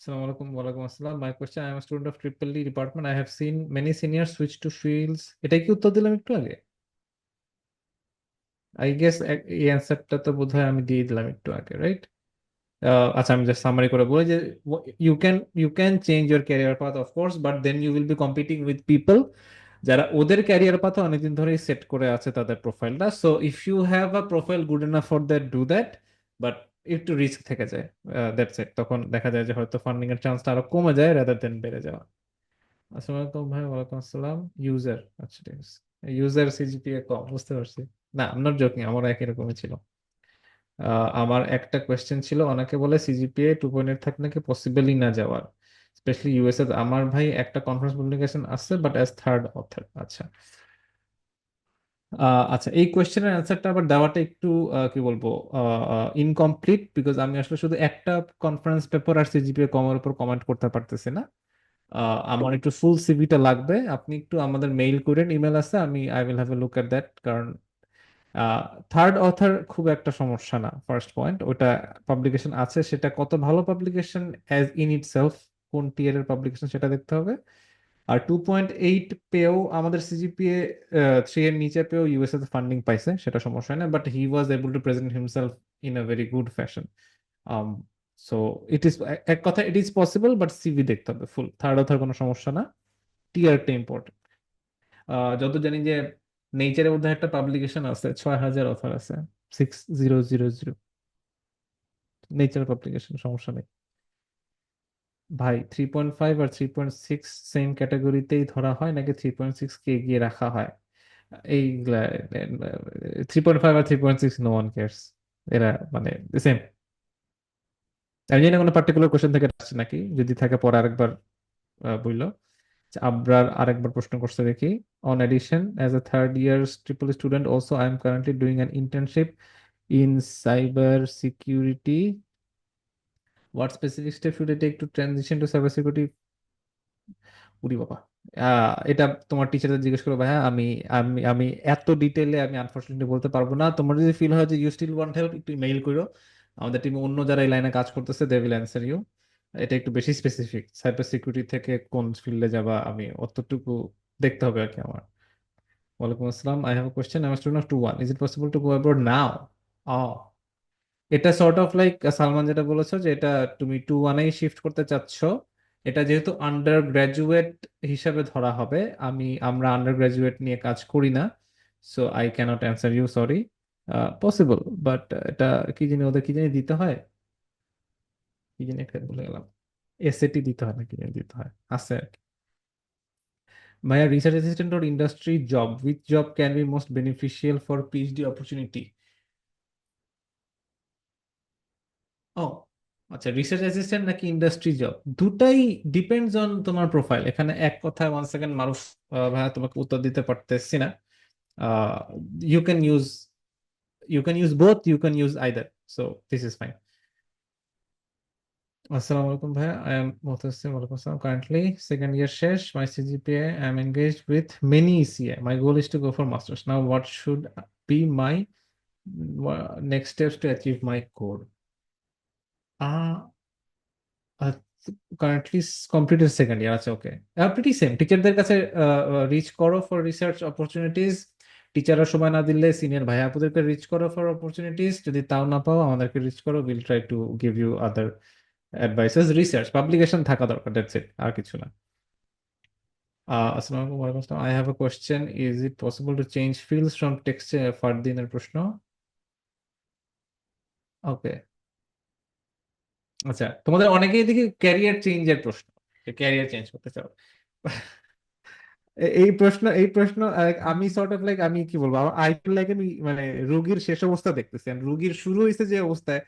Assalamu alaikum. Walaikum assalam. My question: I am a student of Triple E department. I have seen many seniors switch to fields. এটা কি উত্তর দিলাম একটু আগে? I guess এই অ্যান্সারটা তো বোধহয় আমি দিয়ে দিলাম একটু আগে, রাইট? আচ্ছা, আমি জাস্ট সামারি করে বলি যে you can change your career path of course, but then you will be competing with people যারা ওদের ক্যারিয়ার পাথে অনেকদিন ধরেই সেট করে আছে তাদের প্রোফাইলটা। So if you have a profile good enough for that, do that, but একটু রিস্ক থেকে যায়। দ্যাটস ইট, তখন দেখা যায় যে হয়তো ফান্ডিং এর চান্সটা আরো কমে যায় রাদার দেন বেড়ে যাওয়া। আসসালামু আলাইকুম ভাই। ওয়ালাইকুম আসসালাম। ইউজার, আচ্ছা ঠিক আছে, ইউজার সিজিপিএ কম, বুঝতে পারছি। না, আই এম নট জোকিং, আমার একই রকমই ছিল। আমার একটা কোয়েশ্চেন ছিল, অনেকে বলে সিজিপিএ 2.8 থাকলে নাকি পসিবলই না যাওয়ার, স্পেশালি ইউএসএ। আমার ভাই একটা কনফারেন্স পাবলিকেশন আছে, বাট অ্যাজ থার্ড অথর। আচ্ছা, আচ্ছা, এই কোয়েশ্চেনের অ্যান্সারটা আবার দেওয়াটা একটু কি বলবো, ইনকমপ্লিট, বিকজ আমি আসলে শুধু একটা কনফারেন্স পেপার আর সিজিপিএ কমের উপর কমেন্ট করতে পারতেছি না। আমার একটু ফুল সিভিটা লাগবে, আপনি একটু আমাদের মেইল করেন, ইমেল আছে, I will have a look at that. কারণ থার্ড অথর খুব একটা সমস্যা না, ফার্স্ট পয়েন্ট, ওটা পাবলিকেশন আছে, সেটা কত ভালো publication as in it self, কোন টিয়ার এর পাবলিকেশন সেটা দেখতে হবে। আর 2.8 পেয়েও, আমাদের সিজিপিএ 3 এর নিচে পেয়েও ইউএসএ তে ফান্ডিং পাইছে, সেটা সমস্যা হয় না, but he was able two present himself in a very good fashion. So it is, এক কথা it is possible, but CV দেখতে হবে ফুল। থার্ড অথর কোনো সমস্যা না, টিয়ারটা ইম্পর্টেন্ট। যত জানি যে নেচারের মধ্যে একটা পাবলিকেশন আছে, 6,000 অথর আছে, 6000, নেচার পাবলিকেশন, সমস্যা নেই ভাই। 3.5 আর 3.6 সেম ক্যাটাগরিতেই ধরা হয় নাকি 3.6 কে এগিয়ে রাখা হয়? এইগুলা 3.5 আর 3.6 নো ওয়ান কেয়ার্স, এরা মানে সেম। আমি জানি না কোনো পার্টিকুলার কোশ্চেন থেকে আসছে নাকি, যদি থাকে পরে আরেকবার বললো। আবরার আরেকবার প্রশ্ন করছে দেখি। On addition, as a third year triple student also I am currently doing an internship in cyber security. What specific step should I take to transition to cyber security? উরি বাবা, এটা তোমার টিচারদের জিজ্ঞেস করো ভাইয়া। আমি আমি আমি এত ডিটেইলে আমি আনফরচুনেটলি বলতে পারবো না। তোমার যদি ফিল হয় যে ইউ স্টিল ওয়ান্ট হেল্প, একটু মেইল করো। আমাদের টিমে অন্য যারা এই লাইনে কাজ করতেছে, দে উইল অ্যান্সার ইউ। এটা একটু বেশি স্পেসিফিক, সাইবার সিকিউরিটি থেকে কোন ফিল্ডে যাবা আমি অতটুকু দেখতে হবে আর কি আমার। ওয়ালাইকুম আসসালাম। I have a question. I am student of 2-1, is it possible to go abroad now? এটা সর্ট অফ লাইক সালমান যেটা বলেছো, যে এটা তুমি 2-1-এই শিফট করতে চাচ্ছ। এটা যেহেতু আন্ডার গ্রাজুয়েট হিসাবে ধরা হবে, আমরা আন্ডার গ্রাজুয়েট নিয়ে কাজ করি না, so I can't answer you, sorry. Possible, but এটা কি জানি, ওদের কি জানি দিতে হয়, কি জানি একটা বলে গেলাম, এসএটি দিতে হয় না কি জানি দিতে হয়, আছে আর কি। ভাইয়া, research assistant or industry job, which job can be most beneficial for PhD opportunity? ও আচ্ছা, রিসার্চ অ্যাসিস্ট্যান্ট নাকি ইন্ডাস্ট্রি জব, দুটাই ডিপেন্ডস অন তোমার প্রোফাইল। এখানে এক কথায় 1 সেকেন্ড মারুফ ভাইয়া তোমাকে উত্তর দিতে পারতেছি না। You can use both, you can use either, so this is fine. Assalamu alaikum bhaiya. I am Muhtasim. Walaikum assalam. Currently second year শেষ. My CGPA, I am engaged with many ECA. My goal is to go for masters. Now, what should be my next steps to achieve my goal? Currently completed second year. আচ্ছা, ওকে, pretty same. টিচারদের কাছে রিচ করো ফর রিসার্চ অপরচুনিটিস। টিচাররা সময় না দিলে সিনিয়র ভাই আপুদেরকে রিচ করো ফর অপরচুনিটিস। যদি তাও না পাও আমাদেরকে রিচ করো, will try to give you other advices. Research publication থাকা দরকার, দ্যাটস ইট, আর কিছু না। আসসালামু আলাইকুম, ওয়ালাইকুম আসসালাম। I have a question, is it possible to change fields from টেক্সটে? ফারদিনের প্রশ্ন। ওকে, আচ্ছা, তোমাদের অনেকেই দেখি ক্যারিয়ার চেঞ্জের প্রশ্ন, ক্যারিয়ার চেঞ্জ করতে চাও। এই প্রশ্ন আমি সর্ট অফ লাইক, আমি কি বলবো, আই ফিল লাইক আমি মানে রোগীর শেষ অবস্থা দেখতেছি, and রোগীর শুরু হয়েছে যে অবস্থায়,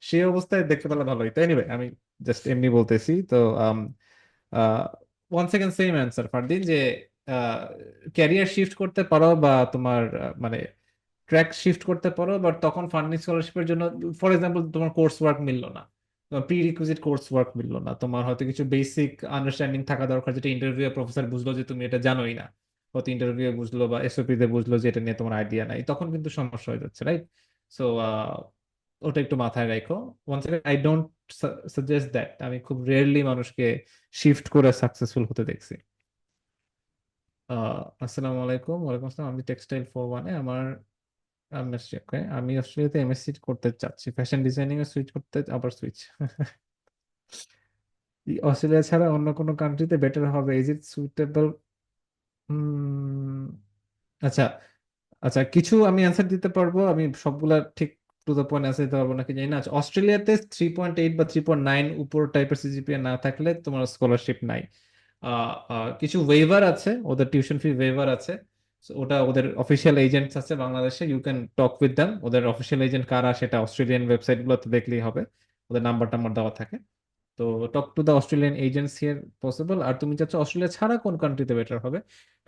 সেই অবস্থায় দেখতে পেলে ভালো হইতো। এনিওয়ে, আমি জাস্ট এমনি বলতেছি তো। One second, same answer Fardin, যে ক্যারিয়ার শিফট করতে পারো বা তোমার মানে ট্র্যাক শিফট করতে পারো, বাট তখন ফান্ডিং স্কলারশিপের জন্য ফর এক্সাম্পল তোমার কোর্স ওয়ার্ক মিললো না, তোমার প্রি রিকুইজিট কোর্স ওয়ার্ক মিললো না, তোমার হয়তো কিছু বেসিক আন্ডারস্ট্যান্ডিং থাকা দরকার, যেটা ইন্টারভিউ প্রফেসর বুঝলো যে তুমি এটা জানোই না, হয়তো ইন্টারভিউ বুঝলো বা এসওপি তে বুঝলো যে এটা নিয়ে তোমার আইডিয়া নাই, তখন কিন্তু সমস্যা হয়ে যাচ্ছে, রাইট? সো ওটা একটু মাথায় রাখো। One second, I don't suggest that. আমি খুব রেয়ারলি মানুষকে শিফট করে সাকসেসফুল হতে দেখছি। আসসালামু আলাইকুম, ওয়ালাইকুম আসসালাম। আমি টেক্সটাইল 4-1-এ আমার এমএসসি। ওকে, আমি অস্ট্রেলিয়াতে এমএসসি করতে চাচ্ছি, ফ্যাশন ডিজাইনিং এ সুইচ করতে, আবার সুইচ। অস্ট্রেলিয়া ছাড়া অন্য কোনো কান্ট্রিতে বেটার হবে? Is it suitable? আচ্ছা, আচ্ছা, কিছু আমি অ্যান্সার দিতে পারবো, আমি সবগুলা ঠিক টু দ্য পয়েন্ট অ্যান্সার দিতে পারবো নাকি জানি না। আচ্ছা, অস্ট্রেলিয়াতে 3.8 বা 3.9 উপর টাইপের সিজিপিএ না থাকলে তোমার স্কলারশিপ নাই। কিছু ওয়েভার আছে, ওদের টিউশন ফি ওয়েভার আছে। So, ওটা ওদের অফিসিয়াল এজেন্টস আছে বাংলাদেশে, you can talk with them. ওদের অফিসিয়াল এজেন্ট কারা সেটা অস্ট্রেলিয়ান ওয়েবসাইট গুলোতে দেখলেই হবে, ওদের নাম্বার টাম্বার দেওয়া থাকে। তো talk to the Australian agents here possible. আর তুমি চাচ্ছ অস্ট্রেলিয়া ছাড়া কোন কান্ট্রিতে বেটার হবে?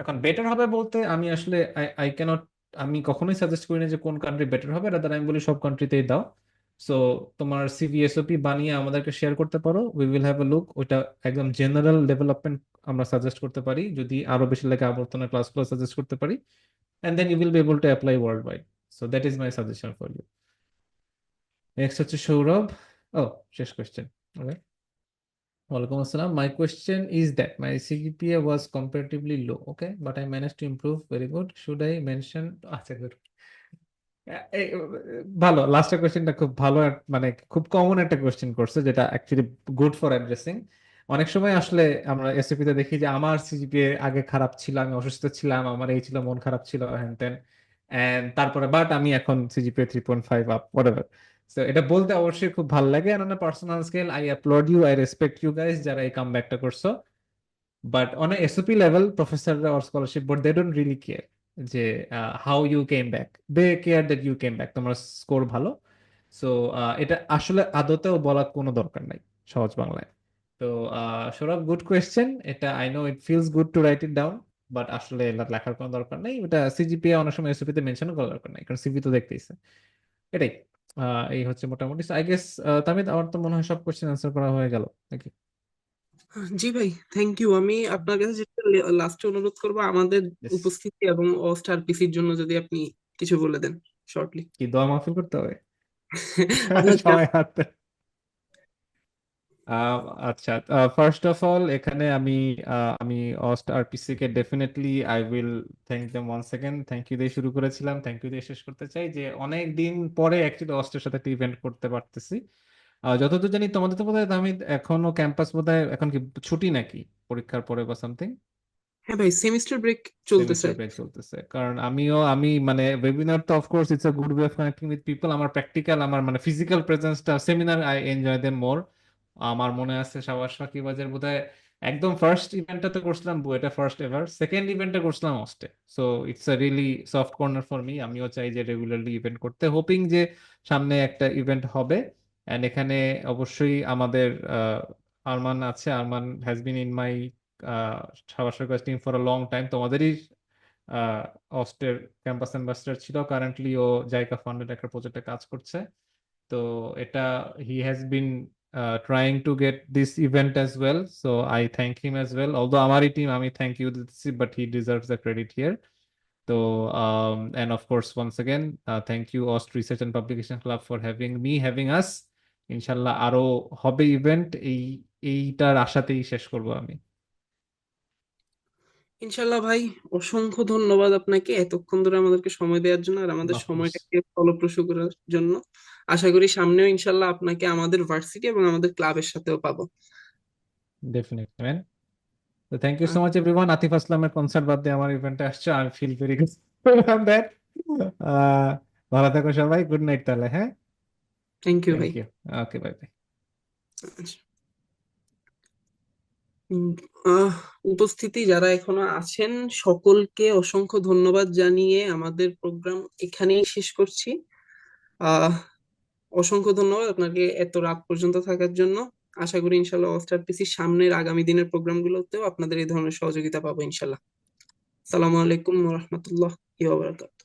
এখন বেটার হবে বলতে আমি আসলে আই ক্যানট, আমি কখনোই সাজেস্ট করি না যে কোন কান্ট্রি বেটার হবে, রাদার আমি বলি সব কান্ট্রিতেই দাও। সো তোমার সিভি এসওপি বানিয়ে আমাদেরকে শেয়ার করতে পারো, we will have a look. ওটা একদম জেনারেল ডেভেলপমেন্ট আমরা সাজেস্ট করতে পারি, যদি আরো বেশি লাগে আবর্তনের ক্লাসগুলো সাজেস্ট করতে পারি, and then you will be able to apply worldwide. So that is my suggestion for you. Next হচ্ছে সৌরভ। ও, শেষ কোয়েশ্চেন। ওকে, ওয়ালাইকুম আসসালাম। My question is that my CGPA was comparatively low, okay, but I managed to improve. Very good. Should I mention? আচ্ছা, good. ভালো, লাস্টের কোয়েশ্চেনটা খুব ভালো, মানে খুব কমন একটা কোয়েশ্চেন করছে, যেটা অ্যাকচুয়ালি গুড ফর অ্যাড্রেসিং। অনেক সময় আসলে আমরা এসএপি তে দেখি যে আমার সিজিপিএ আগে খারাপ ছিল, আমি অসুস্থ ছিলাম, আমার এই ছিল, মন খারাপ ছিল, হ্যান ত্যান, এন্ড তারপরে বাট আমি এখন সিজিপিএ 3.5 আপ, হোয়াটএভার। তো এটা বলতে অবশ্যই খুব ভালো লাগে, on personal scale I applaud you, I respect you guys যারা এই কামব্যাকটা করছো। বাট অন এসওপি লেভেল প্রফেসররা or scholarship board, they don't really care যে how you came back, they care that you came back, তোমার স্কোর ভালো। সো এটা আসলে আদতেও বলার কোনো দরকার নাই, সহজ বাংলায়। তো সৌরভ, গুড কোয়েশ্চেন। এটা I know it feels good to write it down, but আসলে লেখার কোনো দরকার নেই। এটা সিজিপিএ অনেক সময় এসওপি তে মেনশন করার দরকার নাই, কারণ সিভি তো দেখতেইছে। এটাই, এই হচ্ছে মোটামুটি। আই গেস তামিদ, আমার তো মনে হয় সব কোয়েশ্চেন আনসার করা হয়ে গেল নাকি? জি ভাই, থ্যাংক ইউ। আমি আপনার কাছে যেটা লাস্টে অনুরোধ করবো, আমাদের Yes. উপস্থিতি এবং স্টার পিসির জন্য যদি আপনি কিছু বলে দেন শর্টলি। কি দোয়া মাহফিল করতে হবে? আপনার সবাই হাত। আহ, আচ্ছা, ফার্স্ট অফ অল এখানে আমি অস্ট আরপিসি কে definitely I will thank them one second. Thank you দিয়ে শুরু করেছিলাম, থ্যাংক ইউ দিয়ে শেষ করতে চাই, যে অনেক দিন পরে অ্যাকচুয়ালি অস্টের সাথে একটা ইভেন্ট করতে পারতেছি। যতদূর জানি তোমাদের তো বোধহয় আমি এখনো ক্যাম্পাস বোধহয় এখন কি ছুটি নাকি পরীক্ষার পরে বা সামথিং? হ্যাঁ ভাই, সেমিস্টার ব্রেক চলতেছে। সেমিস্টার ব্রেক চলতেছে, কারণ আমি মানে ওয়েবিনার তো of course it's a good way of connecting with people. আমার প্র্যাকটিক্যাল, আমার মানে ফিজিক্যাল প্রেজেন্সটা, seminar I enjoy them more. আমার মনে আছে সাবাস ফাঁকিবাজের বোধহয় একদম ফার্স্ট ইভেন্টটা তো করছিলাম বুয়েটে, ফার্স্ট এভার। সেকেন্ড ইভেন্টটা করছিলাম অস্টে। So it's a really soft corner for me. আমিও চাই যে রেগুলারলি ইভেন্ট করতে, হোপিং যে সামনে একটা ইভেন্ট হবে। এন্ড এখানে অবশ্যই আমাদের আরমান আছে, Arman has been in my সাবাস team for a long time. তোমাদেরই অস্টের ক্যাম্পাস অ্যাম্বাসেডর ছিল, কারেন্টলি ও জাইকা ফান্ডেড একটা প্রজেক্টে কাজ করছে। তো এটা he has been trying to get this event as well. So I thank him as well. Although amari team, আমি thank you দিচ্ছি, but he deserves the credit here. So, and of course, once again, thank you, OST Research and Publication Club, for having us. ইনশাল্লাহ আরো হবে ইভেন্ট, এইটার আশাতেই শেষ করব আমি। ইনশাল্লাহ ভাই, অসংখ্য ধন্যবাদ আপনাকে এতক্ষণ ধরে আমাদেরকে সময় দেওয়ার জন্য আর আমাদের Of course, সময়টাকে ফলপ্রসূ করার জন্য। আশা করি সামনেও ইনশাল্লাহ আপনাকে আমাদের ভার্সিটি এবং আমাদের ক্লাবের সাথেও পাবো। definitely, man. So thank you so much, everyone. Atif আসলামের কনসার্ট বাদ দিয়ে আমার ইভেন্টে আসছে, I feel very good about that. ভালো থাকো সবাই, গুড নাইট তাহলে, হ্যাঁ, থ্যাংক ইউ ভাই। Thank you, okay, bye bye. আচ্ছা। উম, উপস্থিতি যারা এখনো আছেন সকলকে অসংখ্য ধন্যবাদ জানিয়ে আমাদের প্রোগ্রাম এখানেই শেষ করছি। আহ অসংখ্য ধন্যবাদ আপনাকে এত রাত পর্যন্ত থাকার জন্য। আশা করি ইনশাল্লাহ OSTRPC সামনের আগামী দিনের প্রোগ্রামগুলোতেও আপনাদের এই ধরনের সহযোগিতা পাবো ইনশাল্লাহ। আসসালামু আলাইকুম ওয়া রাহমাতুল্লাহি ওয়া বারাকাতুহু।